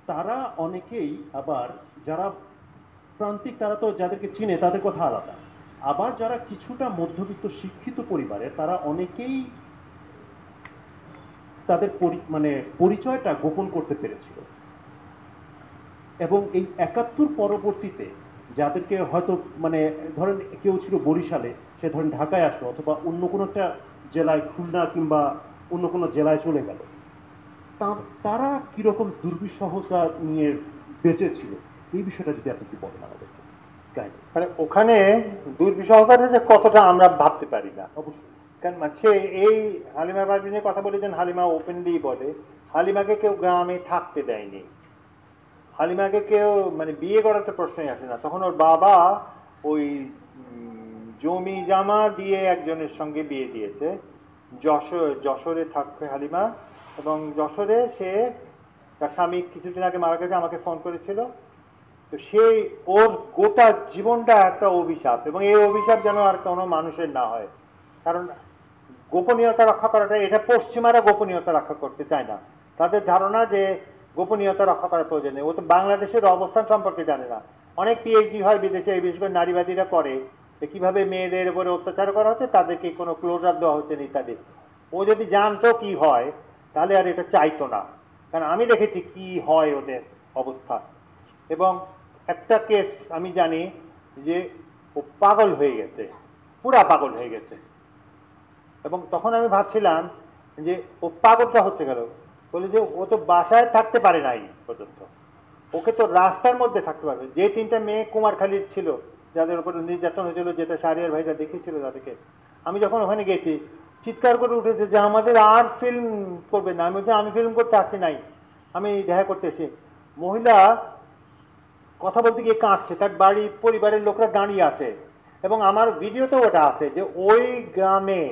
তারা অনেকেই আবার যারা প্রান্তিক, তারা তো যাদেরকে চিনে তাদের কথা আলাদা, আবার যারা কিছুটা মধ্যবিত্ত শিক্ষিত পরিবারের, তারা অনেকেই তাদের মানে পরিচয়টা গোপন করতে পেরেছিল। এবং এই 71 পরবর্তীতে যাদেরকে হয়তো মানে ধরেন কেউ ছিল বরিশালে, সে ধরেন ঢাকায় আসলো, অথবা অন্য কোনো একটা জেলায়, খুলনা কিংবা অন্য কোনো জেলায় চলে গেল, তারা কিরকম দুর্বিষহতা নিয়ে বেঁচে ছিল, এই বিষয়টা যদি আপনি কি বলেন আমাদেরকে। কাহিনী। মানে ওখানে দুর্বিষহতাটা যে কতটা আমরা ভাবতে পারি না। অবশ্যই কারণ মানে সে এই হালিমা পারভীনের কথা বলেছেন, হালিমা ওপেনলি বলে হালিমাকে কেউ গ্রামে থাকতে দেয়নি, হালিমাকে কেউ মানে বিয়ে করার তো প্রশ্নই আসে না। তখন ওর বাবা ওই জমি জামা দিয়ে একজনের সঙ্গে বিয়ে দিয়েছে, যশোরে থাকবে হালিমা, এবং যশোরে সে তার স্বামী কিছুদিন আগে মারা গেছে, আমাকে ফোন করেছিল। তো সেই ওর গোটা জীবনটা একটা অভিশাপ, এবং এই অভিশাপ যেন আর কোনো মানুষের না হয়। কারণ গোপনীয়তা রক্ষা করাটা, এটা পশ্চিমারা গোপনীয়তা রক্ষা করতে চায় না। তাদের ধারণা যে গোপনীয়তা রক্ষা করার প্রয়োজন নেই। ও তো বাংলাদেশের অবস্থান সম্পর্কে জানে না। অনেক পিএইচডি হয় বিদেশে, এই বিশেষ করে নারীবাদীরা করে যে কিভাবে মেয়েদের উপরে অত্যাচার করা হচ্ছে, তাদেরকে কোনো ক্লোজার দেওয়া হচ্ছে না ইত্যাদি। ও যদি জানতো কি হয় তাহলে আর এটা চাইতো না। কারণ আমি দেখেছি কি হয় ওদের অবস্থা। এবং একটা কেস আমি জানি যে ও পাগল হয়ে গেছে, পুরা পাগল হয়ে গেছে। এবং তখন আমি ভাবছিলাম যে ও পাগলটা হচ্ছে গেল, বলে যে ও তো বাসায় থাকতে পারে নাই পর্যন্ত, ওকে তো রাস্তার মধ্যে থাকতে পারবে। যে 3টা মেয়ে কুমারখালীর ছিল যাদের উপরে নির্যাতন হয়েছিল, যেটা শাহরিয়ার ভাইরা দেখিয়েছিল তাদেরকে, আমি যখন ওখানে গেছি চিৎকার করে উঠেছে যে আমাদের আর ফিল্ম করবে না। আমি বলছি আমি ফিল্ম করতে আসি নাই, আমি দেখা করতে এসে। মহিলা কথা বলতে গিয়ে কাঁদছে, তার বাড়ি পরিবারের লোকরা দাঁড়িয়ে আছে, এবং আমার ভিডিওতেও ওটা আছে যে ওই গ্রামে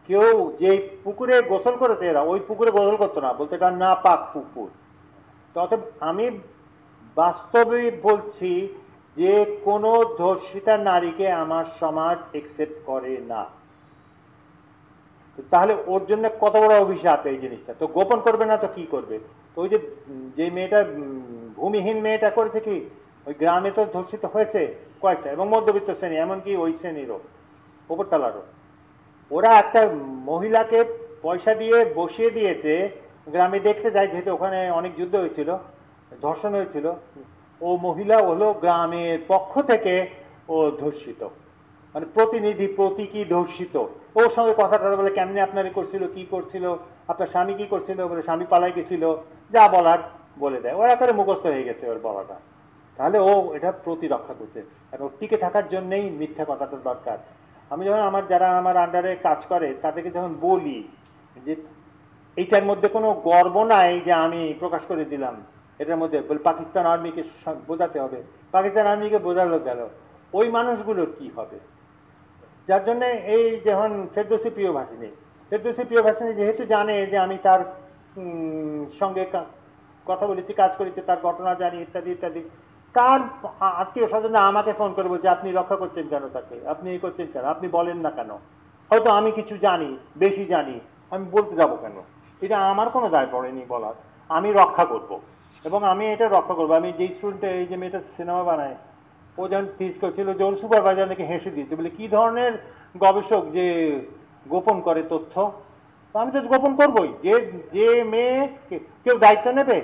কেউ যে পুকুরে গোসল করেছে, এরা ওই পুকুরে গোসল করতো না, বলতে এটা না পাক পুকুর। তো অতএব আমি বাস্তবে বলছি যে কোনো ধর্ষিতা নারীকে আমার সমাজ একসেপ্ট করে না। তাহলে ওর জন্য কত বড় অভিশাপ এই জিনিসটা। তো গোপন করবে না তো কি করবে? তো ওই যে যে মেয়েটা ভূমিহীন মেয়েটা করেছে কি, ওই গ্রামে তো ধর্ষিত হয়েছে কয়েকটা, এবং মধ্যবিত্ত শ্রেণী, এমনকি ওই শ্রেণীরও, উপরতলারও। ওরা একটা মহিলাকে পয়সা দিয়ে বসিয়ে দিয়েছে, গ্রামে দেখতে যায়, যেহেতু ওখানে অনেক যুদ্ধ হয়েছিল, ধর্ষণ হয়েছিল। ও মহিলা হলো গ্রামের পক্ষ থেকে ও ধর্ষিত, মানে প্রতিনিধি প্রতীকী ধর্ষিত। ওর সঙ্গে কথা বলে কেমনি আপনারে করছিল, কি করছিল, আপনার স্বামী কি করছিল, বলে স্বামী পালাই গেছিল, যা বলার বলে দেয়। ওরা করে মুখস্থ হয়ে গেছে ওর বলাটা। তাহলে ও এটা প্রতিরক্ষা করছে, এবং টিকে থাকার জন্যই মিথ্যা কথাটা দরকার। আমি যখন যারা আমার আন্ডারে কাজ করে তাদেরকে যখন বলি যে এইটার মধ্যে কোনো গর্ব নাই যে আমি প্রকাশ করে দিলাম, এটার মধ্যে বলে পাকিস্তান আর্মিকে বোঝাতে হবে, পাকিস্তান আর্মিকে বোঝালো গেল, ওই মানুষগুলোর কি হবে? যার জন্য এই যেমন ফেরদৌসী প্রিয়ভাষিনী যেহেতু জানে যে আমি তার সঙ্গে কথা বলেছি, কাজ করেছি, তার ঘটনা জানি ইত্যাদি ইত্যাদি, তার আত্মীয় স্বজনরা আমাকে ফোন করে বলছে আপনি রক্ষা করছেন কেন তাকে, আপনি এই করছেন কেন, আপনি বলেন না কেন? হয়তো আমি কিছু জানি, বেশি জানি, আমি বলতে যাব কেন? এটা আমার কোনো দায় পড়েনি বলার। আমি রক্ষা করব, এবং আমি এটা রক্ষা করবো। আমি যে স্টুডেন্টে, এই যে মেয়েটা সিনেমা বানায়, ও যখন থিস করছিল যে ওর সুপারভাইজার নাকি হেসে দিয়েছে, বলে কি ধরনের গবেষক যে গোপন করে তথ্য? আমি তো গোপন করবোই। যে যে মেয়ে কেউ দায়িত্ব নেবে?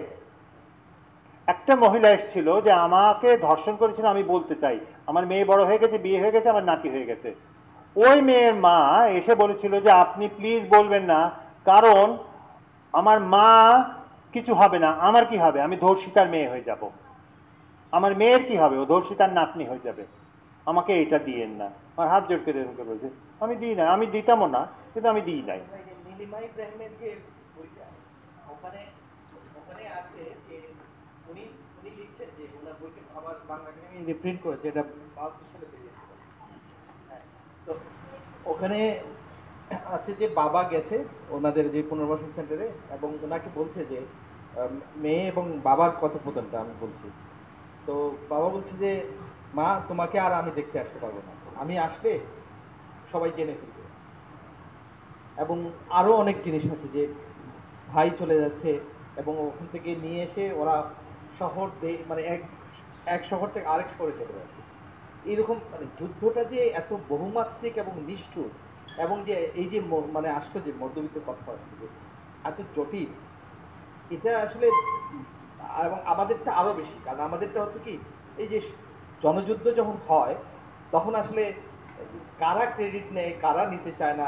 একটা মহিলা এসেছিল যে আমাকে ধর্ষণ করেছিল, আমি বলতে চাই, আমার মেয়ে বড় হয়ে গেছে, বিয়ে হয়ে গেছে, আমার নাতি হয়ে গেছে। ওই মেয়ের মা এসে বলেছিল যে আপনি প্লিজ বলবেন না, কারণ আমার মা কিছু হবে না, আমার কি হবে, আমি ধর্ষিতার মেয়ে হয়ে যাব। আমার মেয়ের কি হবে, ও ধর্ষিতার নাতনি হয়ে যাবে, আমাকে এটা দিয়েন না। আমার হাত জোর করে এরকম বলছে, আমি দিই না, আমি দিতামও না, কিন্তু আমি দিই নাই। নীলিমা ইব্রাহিমের যে বইটা, ওখানে ওখানে আছে যে উনি উনি লিখছেন যে ওনার বইটা আবার বাংলা একাডেমি রিপ্রিন্ট করেছে, এটা 72 সালে বেরিয়েছিল। হ্যাঁ, তো ওখানে আছে যে বাবা গেছে ওনাদের যে পুনর্বাসন সেন্টারে, এবং ওনাকে বলছে যে মেয়ে এবং বাবার কথোপকথনটা আমি বলছি। তো বাবা বলছে যে মা তোমাকে আর আমি দেখতে আসতে পারবো না, আমি আসলে সবাই জেনে ফেলবে। এবং আরো অনেক জিনিস আছে যে ভাই চলে যাচ্ছে, এবং ওখান থেকে নিয়ে এসে ওরা শহর মানে এক শহর থেকে আরেক শহরে চলে যাচ্ছে। এইরকম মানে যুদ্ধটা যে এত বহুমাত্রিক এবং নিষ্ঠুর, এবং যে এই যে মানে আসলো যে মধ্যবিত্ত কথা আসলো যে এত জটিল, এটা আসলে এবং আমাদেরটা আরো বেশি। কারণ আমাদেরটা হচ্ছে কি, এই যে জনযুদ্ধ যখন হয় তখন আসলে কারা ক্রেডিট নেয়, কারা নিতে চায় না,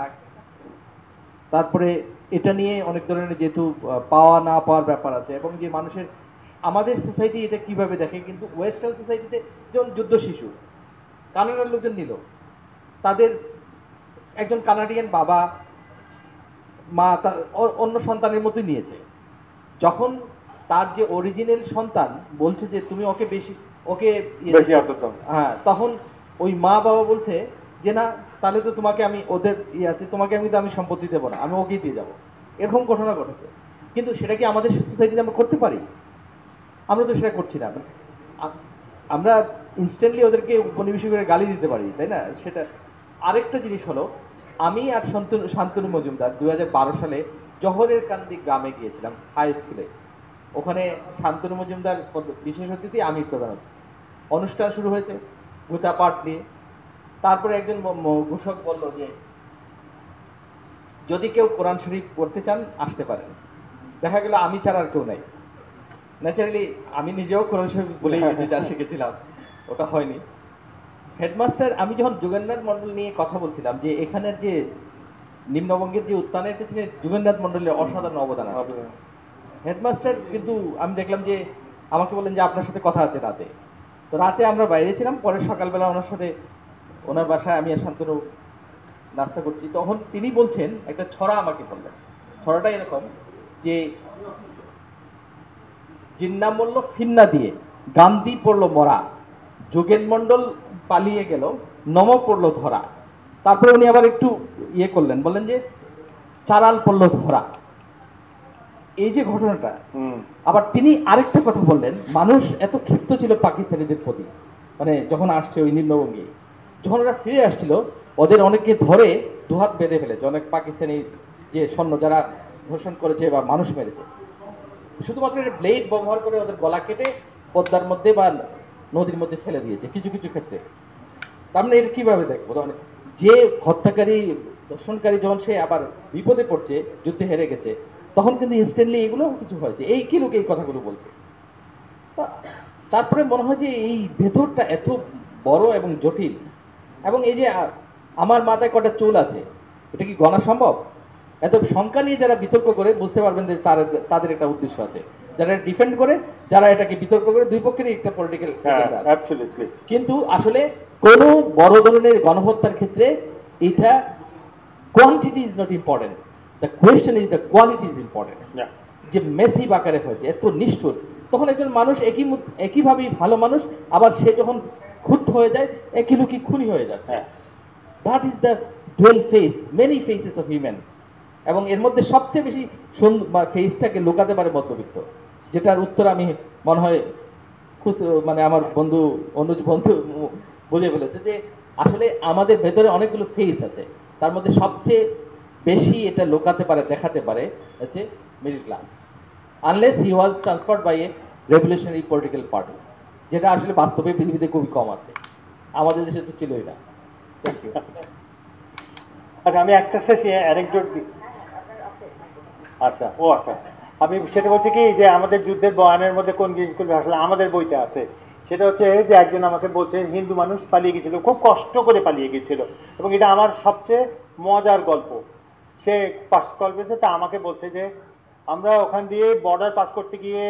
তারপরে এটা নিয়ে অনেক ধরনের যেহেতু পাওয়া না পাওয়ার ব্যাপার আছে, এবং যে মানুষের আমাদের সোসাইটি এটা কিভাবে দেখে, কিন্তু ওয়েস্টার্ন সোসাইটিতে যেমন যুদ্ধ শিশু কানাডার লোকজন নিল, তাদের একজন কানাডিয়ান বাবা মা অন্য সন্তানের মতোই নিয়েছে। যখন তার যে অরিজিনাল সন্তান বলছে যে তুমি ওকে ওকে হ্যাঁ, তখন ওই মা বাবা বলছে যে না, তাহলে তো তোমাকে আমি ওদের আছে, তোমাকে আমি তো আমি সম্পত্তি দেবো না, আমি ওকেই দিয়ে যাবো। এরকম ঘটনা ঘটেছে। কিন্তু সেটা কি আমাদের সোসাইটিতে আমরা করতে পারি? আমরা তো সেটা করছি না। আমরা ইনস্ট্যান্টলি ওদেরকে উপনিবেশিক করে গালি দিতে পারি, তাই না? সেটা আরেকটা জিনিস হলো, আমি আর শান্তনু মজুমদার 2012 সালে জহরের কান্দি গ্রামে গিয়েছিলাম হাই স্কুলে। ওখানে শান্তনু মজুমদার বিশেষ অতিথি, আমি প্রধান অতিথি। অনুষ্ঠান শুরু হয়েছে ভূতা পাঠ নিয়ে। তারপরে একজন ঘোষক বলল যে যদি কেউ কোরআন শরীফ পড়তে চান আসতে পারেন। দেখা গেল আমি ছাড়া আর কেউ নাই। ন্যাচারালি আমি নিজেও কোরআন শরীফ বলেই গেছি, যা শিখেছিলাম ওটা হয়নি। হেডমাস্টার, আমি যখন যোগেন্দ্রনাথ মণ্ডল নিয়ে কথা বলছিলাম যে এখানের যে নিম্নবঙ্গের যে উত্থানের পেছনে যোগেন্দ্রনাথ মণ্ডলের অসাধারণ অবদান আছে, হেডমাস্টার কিন্তু আমি দেখলাম যে আমাকে বললেন যে আপনার সাথে কথা আছে রাতে। তো রাতে আমরা বাইরে ছিলাম, পরে সকালবেলা ওনার সাথে ওনার বাসায় আমি আর শান্তনু নাস্তা করছি, তখন তিনি বলছেন একটা ছড়া আমাকে বললেন। ছড়াটা এরকম যে জিন্না মূল্য ফিন্না দিয়ে গান্ধী পড়লো মরা, যোগেন মণ্ডল পালিয়ে গেল, নম পড়লো ধরা। তারপরে উনি আবার একটু ইয়ে করলেন, বললেন যে চারাল পড়লো ধরা। এই যে ঘটনাটা, আবার তিনি আরেকটা কথা বললেন, মানুষ এত ক্ষিপ্ত ছিল পাকিস্তানিদের প্রতি, মানে যখন আসছে ওই নিম্নবঙ্গে, যখন ওরা ফিরে আসছিল ওদের অনেকে ধরে দুহাত বেঁধে ফেলেছে, অনেক পাকিস্তানি যে সৈন্য যারা ধর্ষণ করেছে বা মানুষ মেরেছে, শুধুমাত্র একটা ব্লেড ব্যবহার করে ওদের গলা কেটে পদ্মার মধ্যে বা নদীর মধ্যে ফেলে দিয়েছে কিছু কিছু ক্ষেত্রে। তার মানে এটা কিভাবে দেখবো, মানে যে হত্যাকারী ধর্ষণকারী যখন সে আবার বিপদে পড়ছে, যুদ্ধে হেরে গেছে, তখন কিন্তু ইনস্ট্যান্টলি এগুলো কিছু হয়েছে। এই কি লোক এই কথাগুলো বলছে? তারপরে মনে হয় যে এই ভেতরটা এত বড় এবং জটিল। এবং এই যে আমার মাথায় কটা চুল আছে, এটা কি গণা সম্ভব? এত সংখ্যা নিয়ে যারা বিতর্ক করে বুঝতে পারবেন যে তাদের একটা উদ্দেশ্য আছে, যারা ডিফেন্ড করে, যারা এটাকে বিতর্ক করে, দুই পক্ষেরই একটা পলিটিক্যাল এজেন্ডা আছে। কিন্তু আসলে কোনো বড় ধরনের গণহত্যার ক্ষেত্রে এটা quantity is not important, the question is the quality is important. যে মেসিভ আকারে হয়েছে, এত নিষ্ঠুর, তখন একজন মানুষ একইভাবেই ভালো মানুষ, আবার সে যখন ক্ষুব্ধ হয়ে যায় একই লোকই খুনি হয়ে যাচ্ছে। That is the dual face, many faces of human. এবং এর মধ্যে সবচেয়ে বেশি ফেসটাকে লুকাতে পারে মধ্যবিত্ত, যেটার উত্তর আমি মনে হয় মানে আমার বন্ধু অনুজ বন্ধু বুঝে ফেলেছে যে আসলে আমাদের ভেতরে অনেকগুলো ফেস আছে, তার মধ্যে সবচেয়ে বেশি এটা লুকাতে পারে, দেখাতে পারে হচ্ছে middle class, unless he was transformed by a revolutionary political party, যেটা আসলে বাস্তবে পৃথিবীতে খুবই কম আছে, আমাদের দেশে তো ছিলই না। Thank you. আচ্ছা, আমি একটা শেষে অ্যানেকডোট দিই। আচ্ছা, আমি সেটা বলছি কি যে আমাদের যুদ্ধের বয়ানের মধ্যে কোন জিনিসগুলো আসলে আমাদের বইতে আছে, সেটা হচ্ছে যে একজন আমাকে বলছে হিন্দু মানুষ পালিয়ে গেছিল, খুব কষ্ট করে পালিয়ে গেছিল, এবং এটা আমার সবচেয়ে মজার গল্প। সে পাস করবে, তা আমাকে বলছে যে আমরা ওখান দিয়ে বর্ডার পাস করতে গিয়ে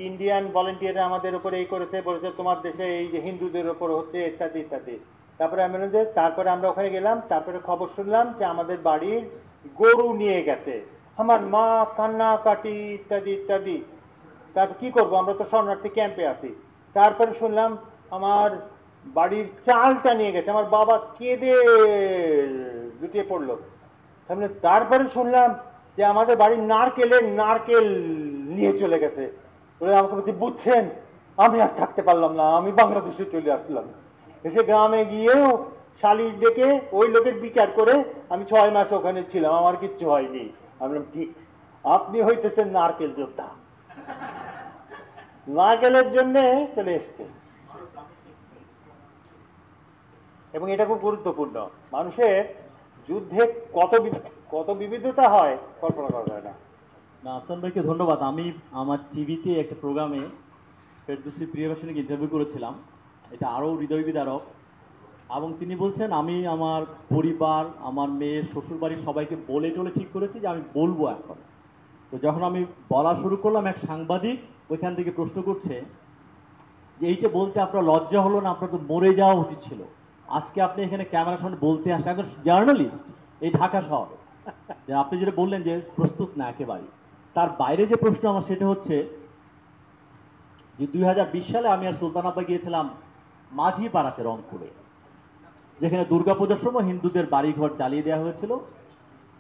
ইন্ডিয়ান ভলেন্টিয়াররা আমাদের উপরে এই করেছে, বলেছে তোমার দেশে এই যে হিন্দুদের ওপর হচ্ছে ইত্যাদি ইত্যাদি। তারপরে আমি বললাম যে তারপরে আমরা ওখানে গেলাম, তারপরে খবর শুনলাম যে আমাদের বাড়ির গরু নিয়ে গেছে, আমার মা কান্নাকাটি ইত্যাদি ইত্যাদি। তারপর কি করবো, আমরা তো শরণার্থী ক্যাম্পে আছি। তারপরে শুনলাম আমার বাড়ির চালটা নিয়ে গেছে, আমার বাবা কেঁদে লুটিয়ে পড়লো। তারপরে শুনলাম যে আমাদের বাড়ির নারকেল নিয়ে চলে গেছে। বলে আমাকে বলছে বুঝছেন, আমি আর থাকতে পারলাম না, আমি বাংলাদেশে চলে আসলাম। এসে গ্রামে গিয়েও সালিশ ডেকে ওই লোকের বিচার করে আমি 6 মাস ওখানে ছিলাম, আমার কিচ্ছু হয়নি। আমি বললাম ঠিক, আপনি হইতেছেন নারকেল যোদ্ধা, নারকেলের জন্য চলে এসছে। এবং এটা খুব গুরুত্বপূর্ণ, মানুষের যুদ্ধে কত বিবিধতা হয় কল্পনা করা যায় না। আফসান ভাইকে ধন্যবাদ। আমি আমার টিভিতে একটা প্রোগ্রামে ফেরদৌসী প্রিয়বাসনীকে ইন্টারভিউ করেছিলাম, এটা আরও হৃদয় বিদারক। এবং তিনি বলছেন আমি আমার পরিবার, আমার মেয়ের শ্বশুরবাড়ির সবাইকে বলে টলে ঠিক করেছি যে আমি বলবো এখন। তো যখন আমি বলা শুরু করলাম, এক সাংবাদিক ওইখান থেকে প্রশ্ন করছে যে এইটা বলতে আপনার লজ্জা হলো না, আপনার তো মরে যাওয়া উচিত ছিল। আজকে আপনি এখানে ক্যামেরার সামনে বলতে আসেন, একজন জার্নালিস্ট এই ঢাকা শহরে, যে আপনি যেটা বললেন যে প্রস্তুত না একেবারে। তার বাইরে যে প্রশ্ন আমার সেটা হচ্ছে যে 2020 সালে আমি আর সুলতান আব্বা গিয়েছিলাম মাঝি পাড়াতে রংপুরে, যেখানে দুর্গাপূজার সময় হিন্দুদের বাড়িঘর জ্বালিয়ে দেওয়া হয়েছিল।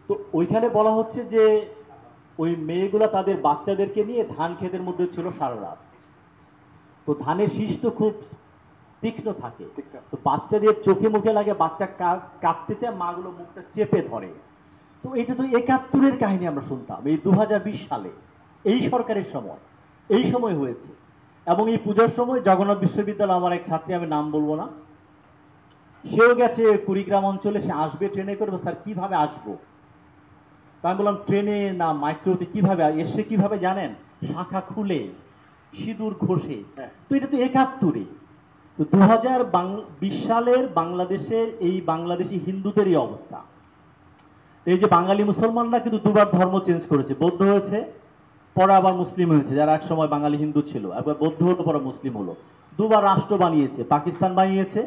তো ওইখানে বলা হচ্ছে যে ওই মেয়েগুলো তাদের বাচ্চাদেরকে নিয়ে ধান ক্ষেতের মধ্যে ছিল সারা রাত। তো ধানের শীষ তো খুব তীক্ষ্ণ থাকে, তো বাচ্চাদের চোখে মুখে লাগে, বাচ্চা কাঁপতে চায়, মাগুলো মুখটা চেপে ধরে। তো এটা তো 71-এর কাহিনী আমরা শুনতাম, এই 2020 সালে এই সরকারের সময় এই সময় হয়েছে। এবং এই পূজার সময় জগন্নাথ বিশ্ববিদ্যালয়, আমার এক ছাত্রী, আমি নাম বলবো না, সেও গেছে কুড়িগ্রাম অঞ্চলে, সে আসবে ট্রেনে করে। স্যার কিভাবে আসবো? তা আমি বললাম ট্রেনে না মাইক্রোতে। কিভাবে এসে কিভাবে জানেন? শাখা খুলে সিঁদুর ঘষে। তো এটা তো 71-এ। তো 2020 সালের বাংলাদেশের এই বাংলাদেশি হিন্দুদেরই অবস্থা। এই যে বাঙালি মুসলমানরা কিন্তু দুবার ধর্ম চেঞ্জ করেছে, বৌদ্ধ হয়েছে পরে আবার মুসলিম হয়েছে, যারা এক সময় বাঙালি হিন্দু ছিল, একবার বৌদ্ধ হলো পরে মুসলিম হলো। দুবার রাষ্ট্র বানিয়েছে, পাকিস্তান বানিয়েছে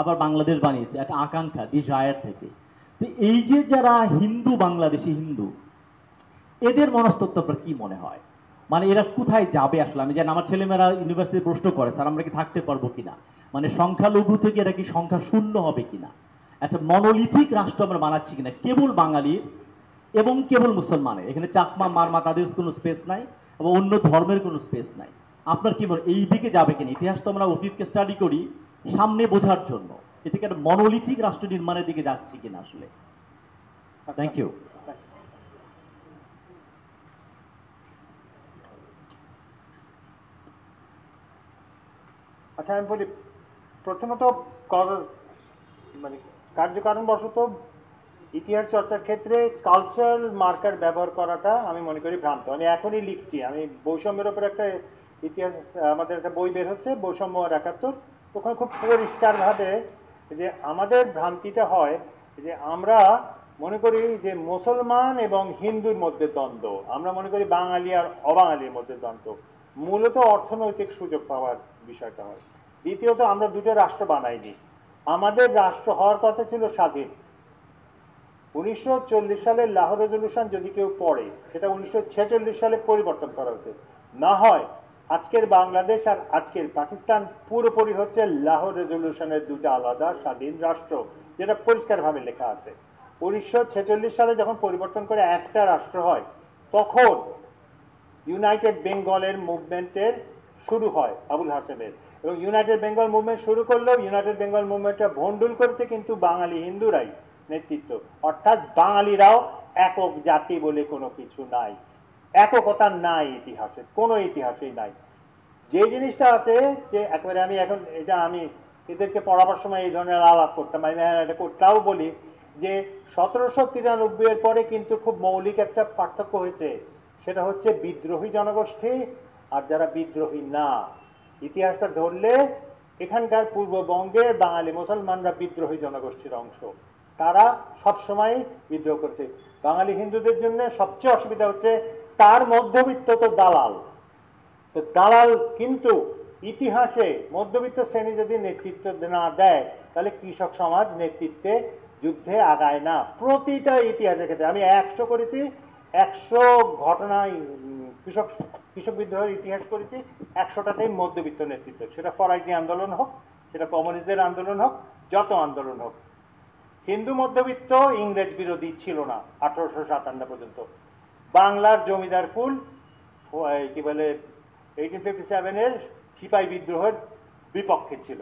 আবার বাংলাদেশ বানিয়েছে, একটা আকাঙ্ক্ষা, ডিজায়ার থেকে। তো এই যে যারা হিন্দু, বাংলাদেশি হিন্দু, এদের মনস্তত্ব আপনার কি মনে হয়? মানে এরা কোথায় যাবে আসলে? আমি জানি আমার ছেলেমেয়েরা ইউনিভার্সিটি প্রশ্ন করে, স্যার আমরা কি থাকতে পারবো কিনা, মানে সংখ্যালঘু থেকে এরা কি সংখ্যা শূন্য হবে কিনা, একটা মনোলিথিক রাষ্ট্র আমরা বানাচ্ছি কিনা, কেবল বাঙালির এবং কেবল মুসলমানের। এখানে চাকমা, মারমা, তাদের কোনো স্পেস নাই, এবং অন্য ধর্মের কোনো স্পেস নাই। আপনার কি মনে, এই দিকে যাবে কিনা? ইতিহাস তো আমরা অতীতকে স্টাডি করি সামনে বোঝার জন্য, এটাকে একটা মনোলিথিক রাষ্ট্র নির্মাণের দিকে যাচ্ছি কিনা আসলে? Thank you. আচ্ছা, আমি বলি, প্রথমত মানে কার্যকারণবশত ইতিহাস চর্চার ক্ষেত্রে কালচারাল মার্কার ব্যবহার করাটা আমি মনে করি ভ্রান্ত। আমি এখনই লিখছি, আমি বৈষম্যের ওপর একটা ইতিহাস, আমাদের একটা বই বের হচ্ছে, বৈষম্য আর একাত্তর। ওখানে খুব পরিষ্কারভাবে যে আমাদের ভ্রান্তিটা হয় যে আমরা মনে করি যে মুসলমান এবং হিন্দুর মধ্যে দ্বন্দ্ব, আমরা মনে করি বাঙালি আর অবাঙালির মধ্যে দ্বন্দ্ব। মূলত অর্থনৈতিক সুযোগ পাওয়ার বিষয়টা হয়। দ্বিতীয়ত, আমরা দুটো রাষ্ট্র বানাইনি, আমাদের রাষ্ট্র হওয়ার কথা ছিল স্বাধীন। 1940 সালের লাহোর রেজলিউশন যদি কেউ পড়ে, সেটা 1946 সালে পরিবর্তন করা হয়েছে। না হয় আজকের বাংলাদেশ আর আজকের পাকিস্তান পুরোপুরি হচ্ছে লাহোর রেজলিউশনের দুটো আলাদা স্বাধীন রাষ্ট্র, যেটা পরিষ্কারভাবে লেখা আছে। 1946 সালে যখন পরিবর্তন করে একটা রাষ্ট্র হয়, তখন ইউনাইটেড বেঙ্গলের মুভমেন্টের শুরু হয় আবুল হাসেমের, এবং ইউনাইটেড বেঙ্গল মুভমেন্ট শুরু করলেও ইউনাইটেড বেঙ্গল মুভমেন্টটা ভণ্ডুল করেছে কিন্তু বাঙালি হিন্দুরাই নেতৃত্ব। অর্থাৎ বাঙালিরাও একক জাতি বলে কোনো কিছু নাই, এককতা নাই ইতিহাসে, কোনো ইতিহাসেই নাই। যে জিনিসটা আছে যে একেবারে, আমি এখন এটা আমি এদেরকে পড়াবার সময় এই ধরনের আলাপ করতাম, আমি এটা তাও বলি যে 1793 এর পরে কিন্তু খুব মৌলিক একটা পার্থক্য হয়েছে, সেটা হচ্ছে বিদ্রোহী জনগোষ্ঠী আর যারা বিদ্রোহী না। ইতিহাসটা ধরলে এখানকার পূর্ববঙ্গের বাঙালি মুসলমানরা বিদ্রোহী জনগোষ্ঠীর অংশ, তারা সবসময় বিদ্রোহ করছে। বাঙালি হিন্দুদের জন্য সবচেয়ে অসুবিধা হচ্ছে তার মধ্যবিত্ত তো দালাল, তো দালাল কিন্তু ইতিহাসে মধ্যবিত্ত শ্রেণী যদি নেতৃত্ব না দেয়, তাহলে কৃষক সমাজ নেতৃত্বে যুদ্ধে আগায় না। প্রতিটা ইতিহাসের ক্ষেত্রে আমি 100 করেছি, 100 ঘটনায় কৃষক বিদ্রোহের ইতিহাস করেছি, 100টাতেই মধ্যবিত্ত নেতৃত্ব, সেটা ফরাইজি আন্দোলন হোক, সেটা কমিউনিস্টদের আন্দোলন হোক, যত আন্দোলন হোক। হিন্দু মধ্যবিত্ত ইংরেজ বিরোধী ছিল না 1857 পর্যন্ত। বাংলার জমিদার কুল কি বলে 1857-এর সিপাহী বিদ্রোহের বিপক্ষে ছিল।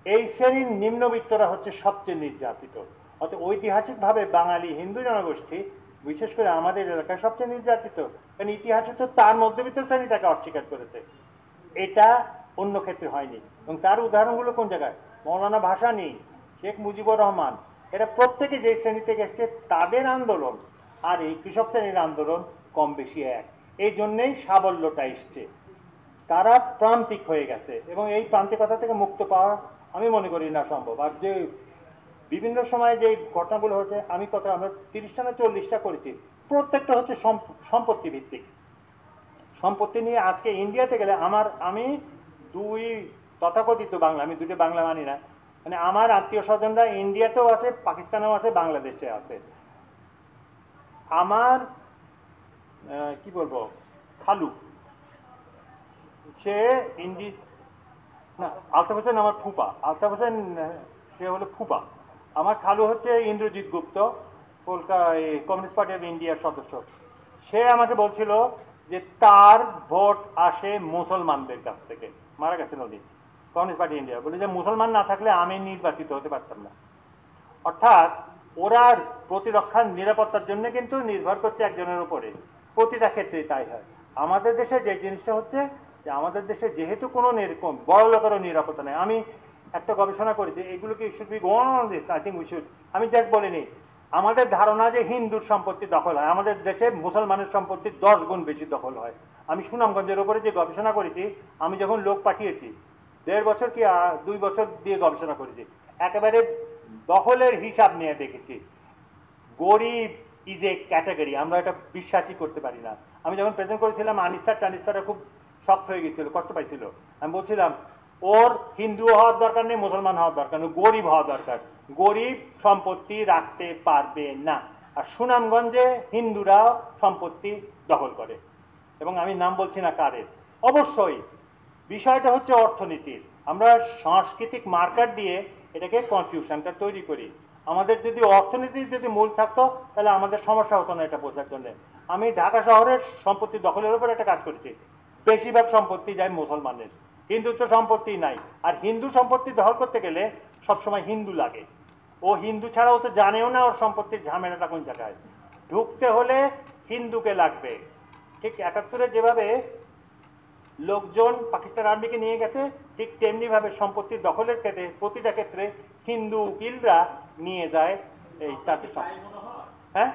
এই শ্রেণীর নিম্নবিত্তরা হচ্ছে সবচেয়ে নির্যাতিত। অর্থাৎ ঐতিহাসিকভাবে বাঙালি হিন্দু জনগোষ্ঠী বিশেষ করে আমাদের এলাকায় সবচেয়ে নির্যাতিত, কারণ ইতিহাসে তো তার মধ্যবিত্ত শ্রেণী তাকে অস্বীকার করেছে, এটা অন্য ক্ষেত্রে হয়নি। এবং তার উদাহরণগুলো কোন জায়গায়? মৌলানা ভাসানী, শেখ মুজিবুর রহমান, এরা প্রত্যেকে যে শ্রেণী থেকে এসছে, তাদের আন্দোলন আর এই কৃষক শ্রেণীর আন্দোলন কম বেশি এক। এই জন্যেই সাবল্যটা এসছে, তারা প্রান্তিক হয়ে গেছে, এবং এই প্রান্তিকতা থেকে মুক্ত পাওয়া আমি মনে করি না সম্ভব। আর যে বিভিন্ন সময়ে যে ঘটনাগুলো হচ্ছে, আমি আমরা 30টা না 40টা করেছি, প্রত্যেকটা হচ্ছে সম্পত্তি ভিত্তিক। সম্পত্তি নিয়ে আজকে ইন্ডিয়াতে গেলে আমি দুই তথাকথিত বাংলা, আমি দুটো বাংলা মানি না, মানে আমার আত্মীয় স্বজনরা ইন্ডিয়াতেও আছে, পাকিস্তানেও আছে, বাংলাদেশে আছে। আমার কি বলবো, খালু, সে না, আলতাফ হোসেন আমার ফুপা, আলতাফ হোসেন সে হলো ফুপা। আমার খালু হচ্ছে ইন্দ্রজিৎ গুপ্ত, কমিউনিস্ট পার্টি অফ ইন্ডিয়ার সদস্য। সে আমাকে বলছিল যে তার ভোট আসে মুসলমানদের কাছ থেকে, মারা গেছেন উনি, কমিউনিস্ট পার্টি ইন্ডিয়া, বলে যে মুসলমান না থাকলে আমি নির্বাচিত হতে পারতাম না। অর্থাৎ ওরা প্রতিরক্ষার নিরাপত্তার জন্য কিন্তু নির্ভর করছে একজনের উপরে, প্রতিটা ক্ষেত্রেই তাই হয়। আমাদের দেশে যে জিনিসটা হচ্ছে যে আমাদের দেশে যেহেতু কোনো এরকম বড় লোকেরও নিরাপত্তা নেই। আমি একটা গবেষণা করেছি, এগুলোকে should be gone on this, I think we should. আমি জাস্ট বলিনি, আমাদের ধারণা যে হিন্দুর সম্পত্তি দখল হয়, আমাদের দেশে মুসলমানের সম্পত্তি 10 গুণ বেশি দখল হয়। আমি সুনামগঞ্জের উপরে যে গবেষণা করেছি, আমি যখন লোক পাঠিয়েছি 1.5 বছর কি 2 বছর দিয়ে গবেষণা করেছি, একেবারে দখলের হিসাব নিয়ে দেখেছি। গরিব ইজ এ ক্যাটাগরি, আমরা এটা বিশ্বাসই করতে পারি না। আমি যখন প্রেজেন্ট করেছিলাম, আনিসারা খুব শক্ত হয়ে গেছিল, কষ্ট পাইছিল। আমি বলছিলাম ওর হিন্দু হওয়ার দরকার নেই, মুসলমান হওয়ার দরকার নেই, গরিব হওয়া দরকার। গরিব সম্পত্তি রাখতে পারবে না। আর সুনামগঞ্জে হিন্দুরাও সম্পত্তি দখল করে, এবং আমি নাম বলছি না কারের। অবশ্যই বিষয়টা হচ্ছে অর্থনীতির। আমরা সাংস্কৃতিক মার্কার দিয়ে এটাকে কনফিউশনটা তৈরি করি। আমাদের যদি অর্থনীতির যদি মূল থাকতো, তাহলে আমাদের সমস্যা হতো না এটা বোঝার জন্য। আমি ঢাকা শহরের সম্পত্তি দখলের উপর একটা কাজ করেছি। বেশিরভাগ সম্পত্তি যায় মুসলমানের, হিন্দুত্ব সম্পত্তি নাই। আর হিন্দু সম্পত্তি দখল করতে গেলে সবসময় হিন্দু লাগে। ও হিন্দু ছাড়াও তো জানেও না ওর সম্পত্তির ঝামেলাটা কোন জায়গায়। ঢুকতে হলে হিন্দুকে লাগবে। ঠিক 71-এ যেভাবে লোকজন পাকিস্তান আর্মিকে নিয়ে গেছে, ঠিক তেমনি ভাবে সম্পত্তি দখলের ক্ষেত্রে প্রতিটা ক্ষেত্রে হিন্দু উকিলরা নিয়ে যায় এই তাতে। হ্যাঁ,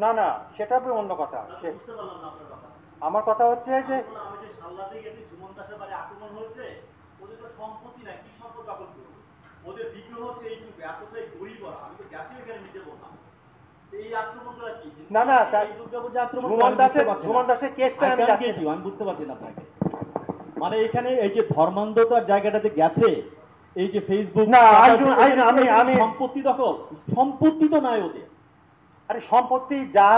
না না, সেটা অন্য কথা। আমার কথা হচ্ছে যে ওদের বিগ্রহ হচ্ছে এইটুকু, এতটাই গরিব ওরা। আমি তো গেছি এখানে নিজে বললাম, এই আক্রমণটা কি? না না, এই দুর্গাপূজা আক্রমণ ঝুমন দাসের কেসটা আমি বুঝতে পারছি না আপনাকে। মানে এখানে এই যে ধর্মান্ধতার জায়গাটা যে গেছে, এই যে ফেসবুক না, আমি সম্পত্তি দখল, সম্পত্তি তো নাই ওদের। আরে সম্পত্তি যা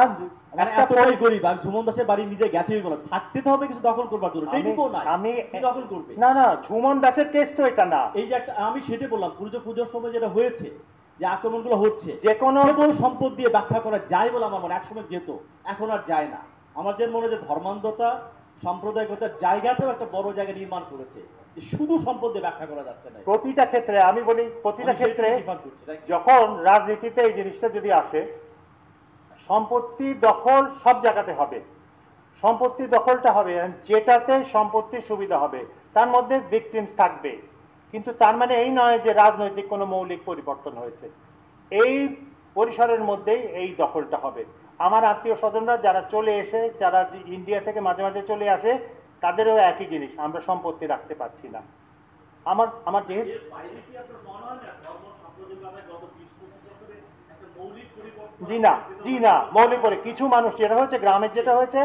এতটাই গরিব, আর ঝুমন দাসের বাড়ি নিজে গেছেই বলে, থাকতে তো হবে কিছু দখল করবার জন্য, সেইটুকুও নাই। আমি দখল করবে না না, ঝুমন দাসের কেস তো এটা না। এই যে একটা, আমি সেটা বললাম, পুজোর সময় যেটা হয়েছে, যে আক্রমণগুলো হচ্ছে, যে কোনো সম্পদ দিয়ে ব্যাখ্যা করা যায় বলে আমার মনে, একসময় যেত, এখন আর যায় না। আমার যে মনে যে ধর্মান্ধতা, সাম্প্রদায়িকতার জায়গাটাও একটা বড় জায়গা নির্মাণ করেছে, যে শুধু সম্পদ দিয়ে ব্যাখ্যা করা যাচ্ছে না। প্রতিটা ক্ষেত্রে আমি বলি, প্রতিটা ক্ষেত্রে যখন রাজনীতিতে এই জিনিসটা যদি আসে, সম্পত্তি দখল সব জায়গাতে হবে। সম্পত্তি দখলটা হবে যেটাতে সম্পত্তির সুবিধা হবে, তার মধ্যে ভিকটিমস থাকবে। কিন্তু তার মানে এই নয় যে রাজনৈতিক কোনো মৌলিক পরিবর্তন হয়েছে। এই পরিসরের মধ্যেই এই দখলটা হবে। আমার আত্মীয় স্বজনরা যারা চলে এসে, যারা ইন্ডিয়া থেকে মাঝে মাঝে চলে আসে, তাদেরও একই জিনিস, আমরা সম্পত্তি রাখতে পারছি না। আমার যেহেতু জি না, মৌলিক করে কিছু মানুষ, যেটা হচ্ছে গ্রামের, যেটা হয়েছে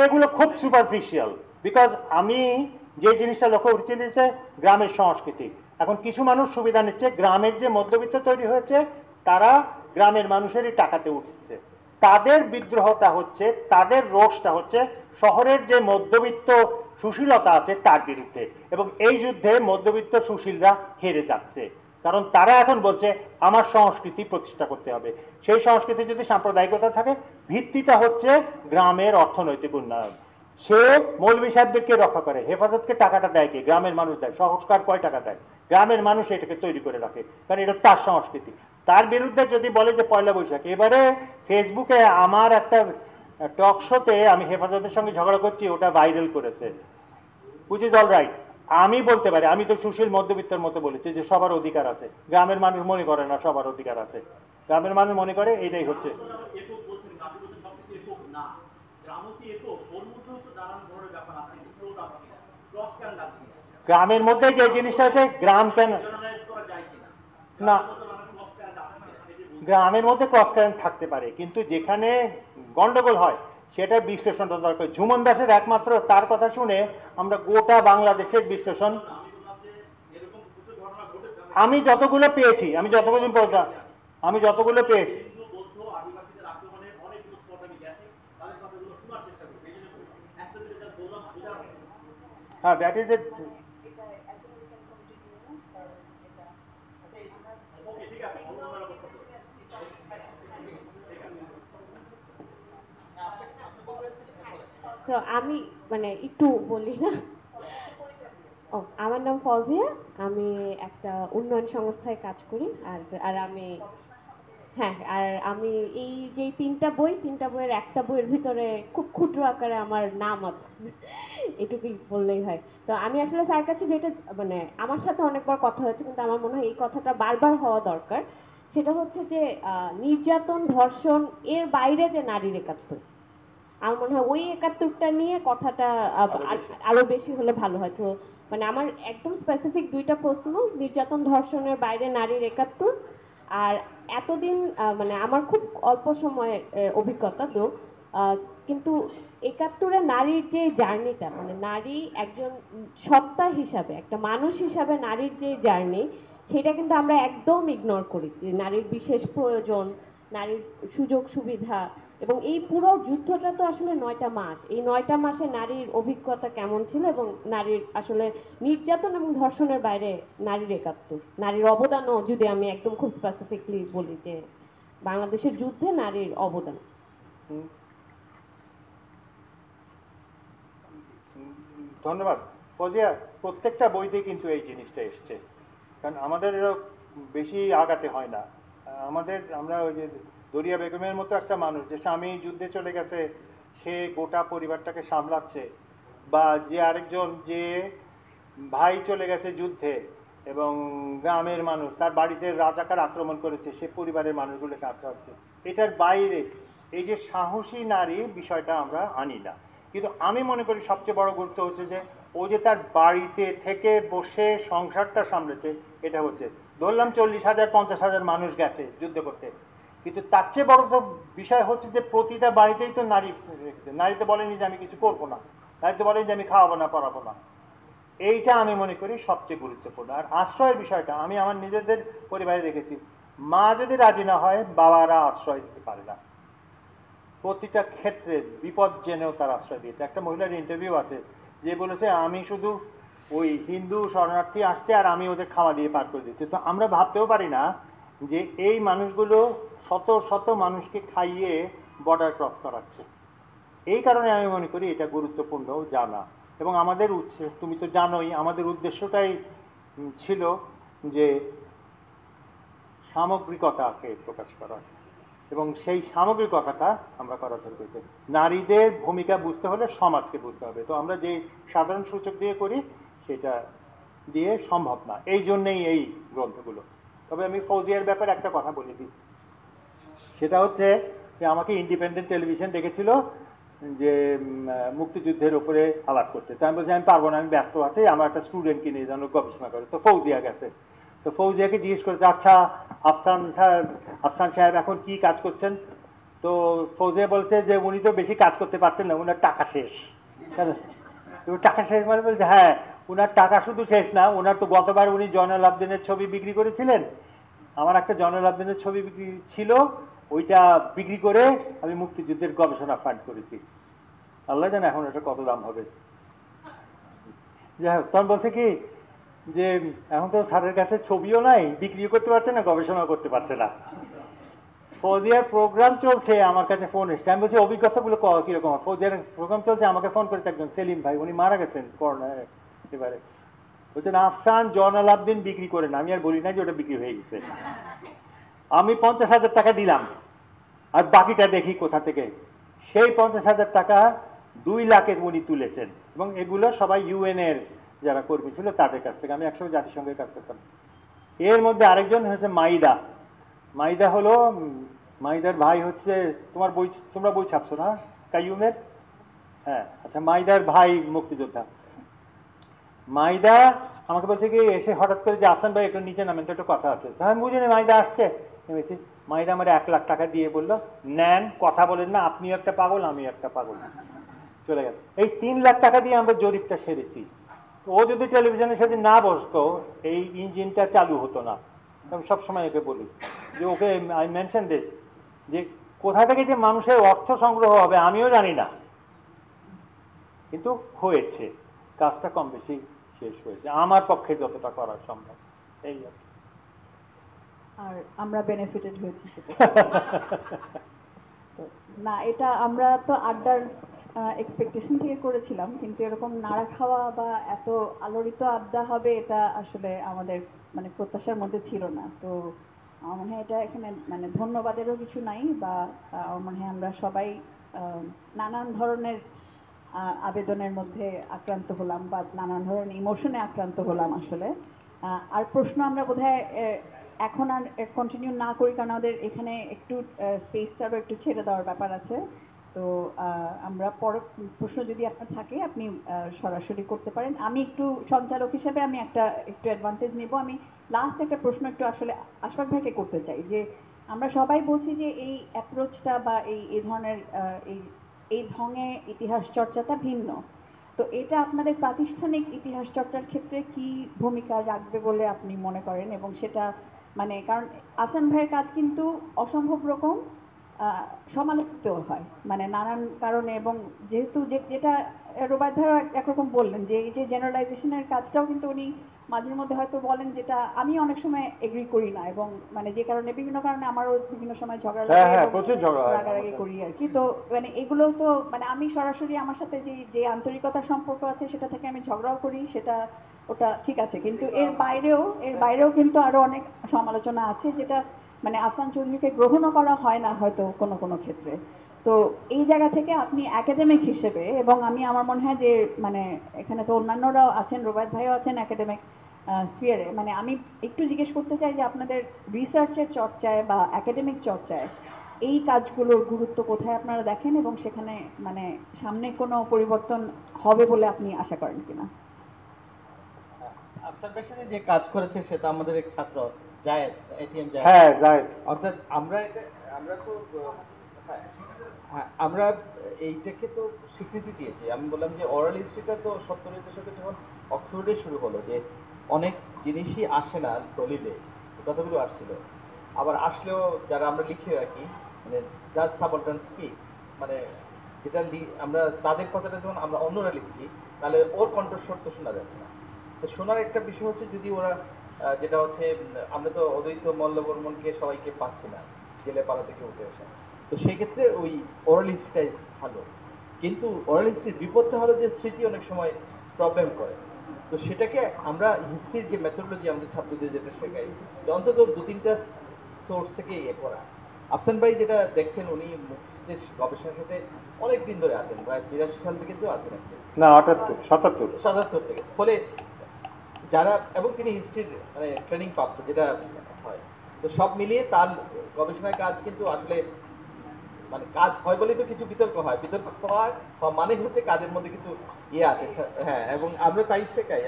এগুলো খুব সুপারফিশিয়াল। বিকজ আমি যে জিনিসটা লক্ষ্য করছি যে গ্রামের সংস্কৃতি, এখন কিছু মানুষ সুবিধা নিচ্ছে। গ্রামের যে মধ্যবিত্ত তৈরি হয়েছে, তারা গ্রামের মানুষেরই টাকাতে উঠছে। তাদের বিদ্রোহটা হচ্ছে, তাদের রোষটা হচ্ছে শহরের যে মধ্যবিত্ত সুশীলতা আছে তার বিরুদ্ধে। এবং এই যুদ্ধে মধ্যবিত্ত সুশীলরা হেরে যাচ্ছে, কারণ তারা এখন বলছে আমার সংস্কৃতি প্রতিষ্ঠা করতে হবে। সেই সংস্কৃতি যদি সাম্প্রদায়িকতা থাকে, ভিত্তিটা হচ্ছে গ্রামের অর্থনৈতিক উন্নয়ন। সে মৌলভী সাহেবদেরকে রক্ষা করে, হেফাজতকে টাকাটা দেয় কে? গ্রামের মানুষ দেয়। সংস্কার কয় টাকা দেয়? গ্রামের মানুষ এটাকে তৈরি করে রাখে, কারণ এটা তার সংস্কৃতি। তার বিরুদ্ধে যদি বলে যে পয়লা বৈশাখ, এবারে ফেসবুকে আমার একটা টক শোতে আমি হেফাজতের সঙ্গে ঝগড়া করছি, ওটা ভাইরাল করেছে, হুইচ ইজ অল রাইট। আমি বলতে পারি, আমি তো সুশীল মধ্যবিত্তের মতো বলেছি যে সবার অধিকার আছে। গ্রামের মানুষ মনে করে না সবার অধিকার আছে, গ্রামের মানুষ মনে করে এইটাই হচ্ছে। গ্রামের মধ্যে যে জিনিসটা আছে, গ্রাম কেন না, গ্রামের মধ্যে ক্রস কারেন্ট থাকতে পারে, কিন্তু যেখানে গন্ডগোল হয় সেটা বিশ্লেষণটা দরকার। ঝুমন দাসের একমাত্র তার কথা শুনে আমরা গোটা বাংলাদেশের বিশ্লেষণ, আমি যতগুলো পেয়েছি, আমি যতগুলো পেয়েছি, হ্যাঁ, দ্যাট ইজ এ, তো আমি মানে একটু বলি না। ও, আমার নাম ফজিয়া, আমি একটা উন্নয়ন সংস্থায় কাজ করি। আর আর আমি, হ্যাঁ, আর আমি এই যে তিনটা বইয়ের একটা বইয়ের ভিতরে খুব ক্ষুদ্র আকারে আমার নাম আছে, এটুকুই বললেই হয়। তো আমি আসলে স্যার কাছে যেটা, মানে আমার সাথে অনেকবার কথা হয়েছে, কিন্তু আমার মনে হয় এই কথাটা বারবার হওয়া দরকার। সেটা হচ্ছে যে নির্যাতন, ধর্ষণ এর বাইরে যে নারীর একাত্তর, আমার মনে হয় ওই একাত্তরটা নিয়ে কথাটা আরো বেশি হলে ভালো হয়। তো মানে আমার একদম স্পেসিফিক দুইটা প্রশ্ন, নির্যাতন ধর্ষণের বাইরে নারীর একাত্তর। আর এতদিন মানে আমার খুব অল্প সময়ের অভিজ্ঞতা তো, কিন্তু একাত্তরে নারীর যে জার্নিটা, মানে নারী একজন সত্তা হিসাবে, একটা মানুষ হিসাবে নারীর যে জার্নি, সেটা কিন্তু আমরা একদম ইগনোর করি। যে নারীর বিশেষ প্রয়োজন, নারীর সুযোগ সুবিধা, এবং এই পুরো যুদ্ধটা তো আসলে 9টা মাস। এই 9টা মাসে নারীর অভিজ্ঞতা কেমন ছিল, এবং নারীর আসলে নির্যাতন এবং ধর্ষণের বাইরে নারীর একাত্তর, নারীর অবদানও যদি আমি একদম খুব স্পেসিফিকলি বলি যে বাংলাদেশের যুদ্ধে নারীর অবদান। ধন্যবাদ ফজিয়া। প্রত্যেকটা বইতে কিন্তু এই জিনিসটা এসছে, কারণ আমাদের বেশি আগাতে হয় না। আমরা ওই যে দরিয়া বেগমের মতো একটা মানুষ, যে স্বামী যুদ্ধে চলে গেছে, সে গোটা পরিবারটাকে সামলাচ্ছে, বা যে আরেকজন যে ভাই চলে গেছে যুদ্ধে এবং গ্রামের মানুষ, তার বাড়িতে রাজাকার আক্রমণ করেছে, সে পরিবারের মানুষগুলোকে আটকাচ্ছে, এটার বাইরে এই যে সাহসী নারী বিষয়টা আমরা আনি না। কিন্তু আমি মনে করি সবচেয়ে বড় গুরুত্ব হচ্ছে যে ও যে তার বাড়িতে থেকে বসে সংসারটা সামলেছে, এটা হচ্ছে, ধরলাম 40,000 50,000 মানুষ গেছে যুদ্ধ করতে, কিন্তু তার চেয়ে বড় তো বিষয় হচ্ছে যে প্রতিটা বাড়িতেই তো নারী তো বলেনি যে আমি কিছু করবো না, নারী তো বলেনি যে আমি খাওয়াবো না, পড়াবো না। এইটা আমি মনে করি সবচেয়ে গুরুত্বপূর্ণ। আর আশ্রয়ের বিষয়টা আমি আমার নিজেদের পরিবারে দেখেছি, মা যদি রাজি না হয় বাবারা আশ্রয় দিতে পারে না। প্রতিটা ক্ষেত্রে বিপদ জেনেও তার আশ্রয় দিয়েছে। একটা মহিলার ইন্টারভিউ আছে, যে বলেছে আমি শুধু ওই হিন্দু শরণার্থী আসছে আর আমি ওদের খাওয়া দিয়ে পার করে দিচ্ছি। তো আমরা ভাবতেও পারি না যে এই মানুষগুলো শত শত মানুষকে খাইয়ে বর্ডার ক্রস করাচ্ছে। এই কারণে আমি মনে করি এটা গুরুত্বপূর্ণ জানা। এবং আমাদের তুমি তো জানোই আমাদের উদ্দেশ্যটাই ছিল যে সামগ্রিকতাকে প্রকাশ করা, এবং সেই সামগ্রিকতাটা আমরা করার জন্য করেছি। নারীদের ভূমিকা বুঝতে হলে সমাজকে বুঝতে হবে, তো আমরা যে সাধারণ সূচক দিয়ে করি সেটা দিয়ে সম্ভব না, এই জন্যেই এই গ্রন্থগুলো। তবে আমি ফৌজিয়ার ব্যাপারে একটা কথা বলে দিই, সেটা হচ্ছে যে আমাকে ইন্ডিপেন্ডেন্ট টেলিভিশন ডেকেছিল যে মুক্তিযুদ্ধের উপরে আলাপ করতে। তো আমি বলছি আমি পারবো না, আমি ব্যস্ত আছি, আমার একটা স্টুডেন্টকে নিয়ে যেন গবেষণা করে। তো ফৌজিয়া গেছে, তো ফৌজিয়াকে জিজ্ঞেস করেছে আচ্ছা আফসান সাহেব এখন কি কাজ করছেন? তো ফৌজিয়া বলছে যে উনি তো বেশি কাজ করতে পারছেন না, উনার টাকা শেষ। টাকা শেষ মানে বলছে হ্যাঁ, উনার টাকা শুধু শেষ না, উনার তো গতবার উনি জয়নুল আবদিনের ছবি বিক্রি করেছিলেন, আমার একটা জয়নুল আবদিনের ছবি বিক্রি ছিল, ওইটা বিক্রি করে আমি মুক্তিযুদ্ধের গবেষণা ফান্ড করেছি। আল্লাহ জানে এখন এটা কত দাম হবে। যাই হোক, তখন বলছে কি যে এখন তো স্যারের কাছে ছবিও নাই, বিক্রিও করতে পারছে না, গবেষণা করতে পারছে না। ফৌজিয়ার প্রোগ্রাম চলছে, আমার কাছে ফোন এসছে, আমি বলছি অভিজ্ঞতাগুলো কিরকম? ফৌজিয়ার প্রোগ্রাম চলছে, আমাকে ফোন করেছে একজন সেলিম ভাই, উনি মারা গেছেন করোনায় এবারে। বলছেন আফসান জয়নুল আবদিন বিক্রি করে না। আমি আর বলি না যে ওটা বিক্রি হয়ে গেছে, আমি 50,000 টাকা দিলাম আর বাকিটা দেখি কোথা থেকে। সেই 50,000 টাকা 2 লাখে উনি তুলেছেন, এবং এগুলো সবাই ইউএন এর যারা কর্মী ছিল তাদের কাছ থেকে। আমি একসময় জাতিসংঘের কাজ করতাম। এর মধ্যে আরেকজন হচ্ছে মাইদা হলো, মাইদার ভাই হচ্ছে, তোমরা বই ছাপছো না কাইয়ুমের? হ্যাঁ, আচ্ছা, মাইদার ভাই মুক্তিযোদ্ধা। মাইদা আমাকে বলছে কি এসে হঠাৎ করে যে আফসান ভাই একটু নিচে নামেন তো একটু কথা আছে, তা আমি বুঝিনি মাহিদা আসছে। নেমেছি, মাহিদা আমার 1 লাখ টাকা দিয়ে বললো নেন, কথা বলেন না, আপনিও একটা পাগল আমিও একটা পাগল, চলে গেল। এই 3 লাখ টাকা দিয়ে আমরা জরিপটা সেরেছি। ও যদি টেলিভিশনের সাথে না বসতো এই ইঞ্জিনটা চালু হতো না। আমি সবসময় একে বলি যে ওকে আই মেনশন দিস, যে কোথা থেকে যে মানুষের অর্থ সংগ্রহ হবে আমিও জানি না, কিন্তু হয়েছে, কাজটা কম বেশি শেষ হয়েছে আমার পক্ষে যতটা করা সম্ভব, এই আর কি। আর আমরা বেনিফিটেড হয়েছি সেটা। তো না, এটা আমরা তো আড্ডার এক্সপেকটেশন থেকে করেছিলাম, কিন্তু এরকম নাড়া খাওয়া বা এত আলোড়িত আড্ডা হবে এটা আসলে আমাদের মানে প্রত্যাশার মধ্যে ছিল না। তো আমার মনে হয় এটা এখানে মানে ধন্যবাদেরও কিছু নাই, বা আমার মনে হয় আমরা সবাই নানান ধরনের আবেদনের মধ্যে আক্রান্ত হলাম, বা নানান ধরনের ইমোশনে আক্রান্ত হলাম আসলে। আর প্রশ্ন আমরা বোধহয় এখন আর কন্টিনিউ না করি, কারণ আমাদের এখানে একটু স্পেসটারও একটু ছেড়ে দেওয়ার ব্যাপার আছে। তো আমরা পরে প্রশ্ন যদি আপনার থাকে আপনি সরাসরি করতে পারেন। আমি একটু সঞ্চালক হিসেবে আমি একটু অ্যাডভান্টেজ নেব। আমি লাস্ট একটা প্রশ্ন একটু আসলে আশফাক ভাইকে করতে চাই, যে আমরা সবাই বলছি যে এই অ্যাপ্রোচটা বা এই ধরনের এই ঢঙে ইতিহাস চর্চাটা ভিন্ন। তো এটা আপনাদের প্রাতিষ্ঠানিক ইতিহাস চর্চার ক্ষেত্রে কি ভূমিকা রাখবে বলে আপনি মনে করেন? এবং সেটা মানে কারণ আফসান ভাইয়ের কাজ কিন্তু অসম্ভব রকম সমালোচিত হয় মানে নানান কারণে, এবং যেহেতু যেটা রুবায়েত ভাইও একরকম বললেন যে এই যে জেনারেলাইজেশনের কাজটাও কিন্তু উনি মাঝে মধ্যে হয়তো বলেন, যেটা আমি অনেক সময় এগ্রি করি না, এবং মানে যে কারণে বিভিন্ন কারণে আমারও বিভিন্ন সময় ঝগড়া লাগে, প্রচুর ঝগড়া হয় রাগারাগি করি আর কি। তো মানে এগুলো তো মানে আমি সরাসরি আমার সাথে যে আন্তরিকতার সম্পর্ক আছে সেটা থেকে আমি ঝগড়াও করি, সেটা ওটা ঠিক আছে, কিন্তু এর বাইরেও কিন্তু আরো অনেক সমালোচনা আছে, যেটা মানে আহসান চৌধুরীকে গ্রহণও করা হয় না হয়তো কোনো কোনো ক্ষেত্রে। তো এই জায়গা থেকে আপনি একাডেমিক হিসেবে, এবং আমি আমার মনে হয় যে মানে এখানে তো অন্যান্যরাও আছেন, রুবায়েত ভাইও আছেন একাডেমিক স্ফিয়ারে, মানে আমি একটু জিজ্ঞেস করতে চাই যে আপনাদের রিসার্চের চর্চায় বা একাডেমিক চর্চায় এই কাজগুলোর গুরুত্ব কোথায় আপনারা দেখেন, এবং সেখানে মানে সামনে কোনো পরিবর্তন হবে বলে আপনি আশা করেন কিনা? আফসার ভাইয়ের সাথে যে কাজ করেছে সেটা আমাদের এক ছাত্র জায়েদ, এটিএম জায়েদ। হ্যাঁ জায়েদ। অর্থাৎ আমরা তো আমরা এইটাকে তো স্বীকৃতি দিয়েছি। আমি বললাম যে ওরাল হিস্ট্রিটা তো 70-এর দশকে যখন অক্সফোর্ডে শুরু হলো, যে অনেক জিনিসই আসে না দলিলে, কথাগুলো আসছিল, আবার আসলেও যারা আমরা লিখে রাখি মানে জাজ সাবঅর্ডিনেট স্পিক, মানে যেটা আমরা তাদের কথাটা যখন আমরা অন্যরা লিখছি তাহলে ওর কণ্ঠস্বর তো শোনা যাচ্ছে না। তো শোনার একটা বিষয় হচ্ছে যদি ওরা যেটা হচ্ছে আমরা তো অদ্বৈত মল্লবর্মনকে সবাইকে পাচ্ছি না, জেলে পালা থেকে উঠে আসা, তো সেক্ষেত্রে ওই ওরাল হিস্ট্রিটাই ভালো। কিন্তু ওরাল হিস্ট্রির বিপদটা হলো যে স্মৃতি অনেক সময় প্রবলেম করে। তো সেটাকে আমরা হিস্ট্রির যে মেথোডোলজি আমাদের ছাত্রদের যেটা শেখাই, যে অন্তত 2-3টা সোর্স থেকে ইয়ে করা। আফসান ভাই যেটা দেখছেন উনি মুক্তিযুদ্ধের গবেষণার সাথে অনেক দিন ধরে আছেন, প্রায় 82 সাল থেকে তো আছেন না 78-77 থেকে, ফলে যারা, এবং তিনি হিস্ট্রির মানে ট্রেনিং প্রাপ্ত যেটা হয়, তো সব মিলিয়ে তার গবেষণার কাজ কিন্তু আসলে মানে কাজ হয় বলেই তো কিছু বিতর্ক হয়, বিতর্ক হয় মানে হচ্ছে কাজের মধ্যে কিছু ইয়ে আছে। হ্যাঁ, এবং আমরা তাই শেখাই।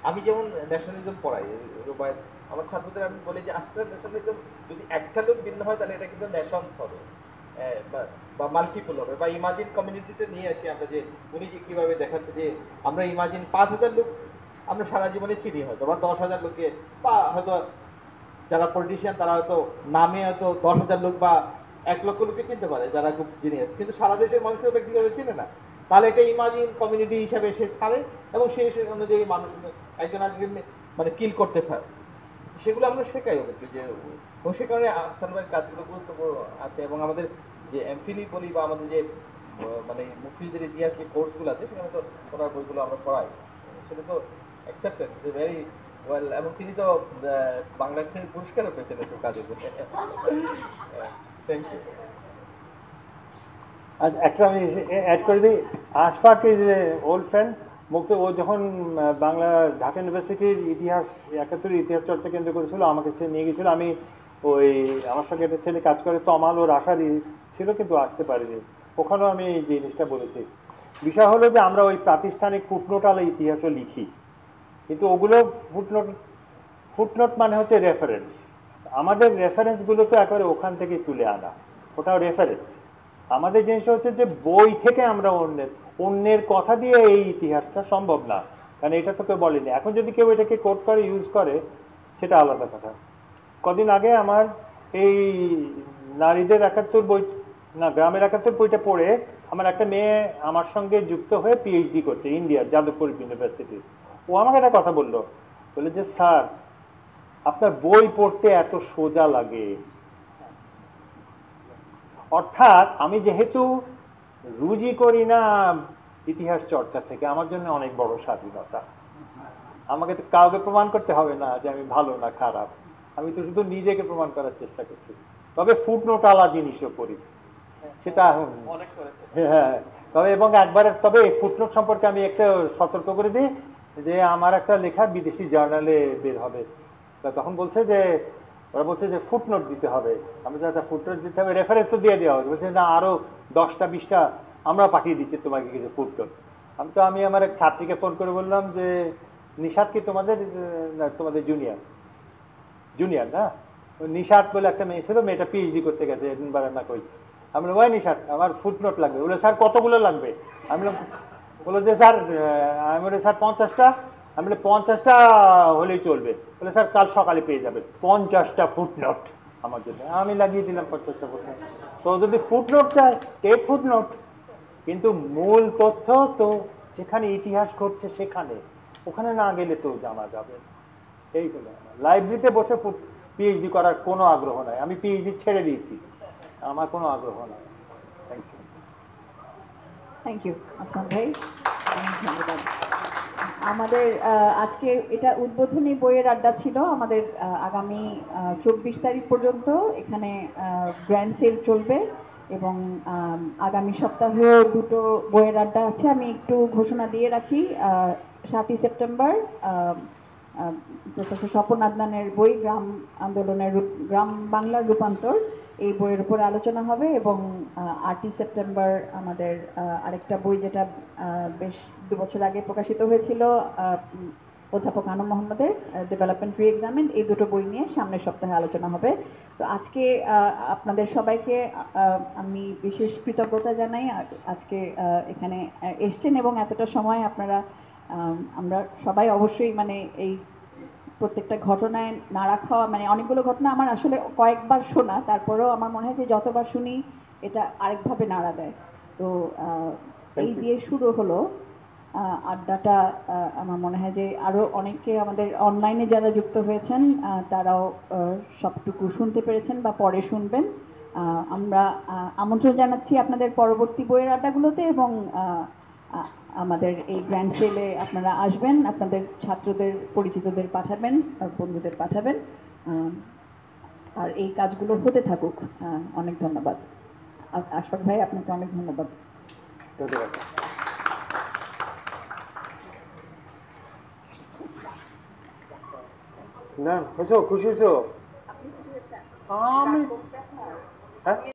আমি যেমন ন্যাশনালিজম পড়াই, রুবায়েত আমার ছাত্রদের আমি বলি যে আফটার ন্যাশনালিজম যদি একটা লোক ভিন্ন হয় তাহলে এটা কিন্তু নেশনস হবে, বা মাল্টিপল হবে, বা ইমাজিন কমিউনিটিতে নিয়ে আসি আমরা, যে উনি যে কিভাবে দেখাচ্ছে যে আমরা ইমাজিন 5,000 লোক আমরা সারা জীবনে চিনি হয়তো, বা 10,000 লোককে, বা হয়তো যারা পলিটিশিয়ান তারা হয়তো নামে হয়তো 10,000 লোক বা 1 লক্ষ লোককে চিনতে পারে যারা খুব জিনিয়াস, কিন্তু সারা দেশের মানুষকে ব্যক্তিগত চিনে না। তাহলে একটা ইমাজিন কমিউনিটি হিসাবে সে ছাড়ে, এবং সেই অনুযায়ী মানুষ একজন আরেকজন মানে কিল করতে পারে। সেগুলো আমরা শেখাই ওদেরকে, যে এবং সে কারণে আফসান ভাইয়ের কাজগুলো গুরুত্বপূর্ণ আছে। এবং আমাদের যে এমফিলি বলি বা আমাদের যে মানে মুক্তিযুদ্ধের ইতিহাস যে কোর্সগুলো আছে সেখানে তো ওনার বইগুলো আমরা পড়াই, সেটা তো অ্যাকসেপ্টেড ভেরি ওয়েল। এবং তিনি তো বাংলা একাডেমি পুরস্কারও পেয়েছেন এসব কাজের জন্য। Thank you. একটা আমি অ্যাড করে দিই, Ashfaq is a old friend. ও যখন বাংলা ঢাকা ইউনিভার্সিটির ইতিহাস 71-এর ইতিহাস চর্চা কেন্দ্র করেছিল, আমাকে সে নিয়ে গেছিল। আমি ওই আমার সঙ্গে একটা ছেলে কাজ করে তমাল, ওর আশারই ছিল কিন্তু আসতে পারিনি, ওখানেও আমি এই জিনিসটা বলেছি। বিষয় হলো যে আমরা ওই প্রাতিষ্ঠানিক ফুটনোটালে ইতিহাসও লিখি, কিন্তু ওগুলো ফুটনোট, ফুটনোট মানে হচ্ছে রেফারেন্স। আমাদের রেফারেন্সগুলো তো একেবারে ওখান থেকে তুলে আনা, ওটাও রেফারেন্স। আমাদের জিনিস হচ্ছে যে বই থেকে আমরা অন্যের কথা দিয়ে এই ইতিহাসটা সম্ভব না, কারণ এটা তো কেউ বলেনি। এখন যদি কেউ এটাকে কোট করে ইউজ করে সেটা আলাদা কথা। কদিন আগে আমার এই নারীদের ৭১ বই, না গ্রামের ৭১ বইটা পড়ে আমার একটা মেয়ে আমার সঙ্গে যুক্ত হয়ে পিএইচডি করছে ইন্ডিয়ার যাদবপুর ইউনিভার্সিটি। ও আমাকে একটা কথা বললো, বলে যে স্যার আপনার বই পড়তে এত সোজা লাগে। অর্থাৎ আমি যেহেতু রুজি করি না ইতিহাস চর্চা থেকে, আমার জন্য অনেক বড় স্বাধীনতা। আমাকে তো কাউকে প্রমাণ করতে হবে না যে আমি ভালো না খারাপ, আমি তো শুধু নিজেকে প্রমাণ করার চেষ্টা করছি। তবে ফুটনোট আলা জিনিসও করি, সেটা হ্যাঁ। তবে এবং একবার তবে ফুটনোট সম্পর্কে আমি একটা সতর্ক করে দিই যে আমার একটা লেখা বিদেশি জার্নালে বের হবে, তখন বলছে যে ওরা বলছে যে ফুটনোট দিতে হবে। আমি তো ফুটনোট দিতে হবে, রেফারেন্স তো দিয়ে দেওয়া হবে। বলছে না আরো 10টা 20টা আমরা পাঠিয়ে দিচ্ছি তোমাকে কিছু ফুটনোট। আমি আমার এক ছাত্রীকে ফোন করে বললাম যে নিশাত কি তোমাদের, না তোমাদের জুনিয়র না, নিশাত বলে একটা মেয়ে ছিল, মেয়েটা পিএইচডি করতে গেছে এডিনবারা না কই। আমি বললাম ওই নিশাত আমার ফুটনোট লাগবে। বলে স্যার কতগুলো লাগবে? আমি বললো যে স্যার, আমি বলি স্যার 50টা। আমি বলি 50টা হলেই চলবে। বলে স্যার কাল সকালে পেয়ে যাবে 50টা ফুটনোট আমার জন্য। আমি লাগিয়ে দিলাম 50টা ফুটনোট। তো যদি ফুটনোট চায় টেক ফুটনোট, কিন্তু মূল তথ্য তো যেখানে ইতিহাস ঘটছে সেখানে, ওখানে না গেলে তো জানা যাবে। এই হলো লাইব্রেরিতে বসে পিএইচডি করার কোনো আগ্রহ নাই, আমি পিএইচডি ছেড়ে দিয়েছি, আমার কোনো আগ্রহ নাই। Thank you. Thank you Afsan ভাই, অনেক ধন্যবাদ। আমাদের আজকে এটা উদ্বোধনী বইয়ের আড্ডা ছিল। আমাদের আগামী 24 তারিখ পর্যন্ত এখানে গ্র্যান্ড সেল চলবে এবং আগামী সপ্তাহেও দুটো বইয়ের আড্ডা আছে। আমি একটু ঘোষণা দিয়ে রাখি, 7ই সেপ্টেম্বর প্রফেসর স্বপন আদনানের বই গ্রাম আন্দোলনের গ্রাম বাংলার রূপান্তর, এই বইয়ের উপর আলোচনা হবে। এবং 8ই সেপ্টেম্বর আমাদের আরেকটা বই যেটা বেশ 2 বছর আগে প্রকাশিত হয়েছিল অধ্যাপক আনম মোহাম্মদের ডেভেলপমেন্ট রি এক্সামিন, এই দুটো বই নিয়ে সামনের সপ্তাহে আলোচনা হবে। তো আজকে আপনাদের সবাইকে আমি বিশেষ কৃতজ্ঞতা জানাই আজকে এখানে এসছেন এবং এতটা সময় আপনারা, আমরা সবাই অবশ্যই মানে এই প্রত্যেকটা ঘটনায় নাড়া খাওয়া, মানে অনেকগুলো ঘটনা আমার আসলে কয়েকবার শোনা, তারপরেও আমার মনে হয় যে যতবার শুনি এটা আরেকভাবে নাড়া দেয়। তো এই দিয়ে শুরু হলো আড্ডাটা। আমার মনে হয় যে আরও অনেকে আমাদের অনলাইনে যারা যুক্ত হয়েছেন তারাও সবটুকু শুনতে পেরেছেন বা পরে শুনবেন। আমরা আমন্ত্রণ জানাচ্ছি আপনাদের পরবর্তী বইয়ের আড্ডাগুলোতে এবং আমাদের এই গ্র্যান্ড সেলে আপনারা আসবেন, আপনাদের ছাত্রদের পরিচিতদের পাঠাবেন, বন্ধুদের পাঠাবেন, আর এই কাজগুলো হতে থাকুক। অনেক ধন্যবাদ। আশফাক ভাই আপনাকে অনেক ধন্যবাদ। ধন্যবাদ। না হয়েছো, খুশি হয়েছো? আমি হ্যাঁ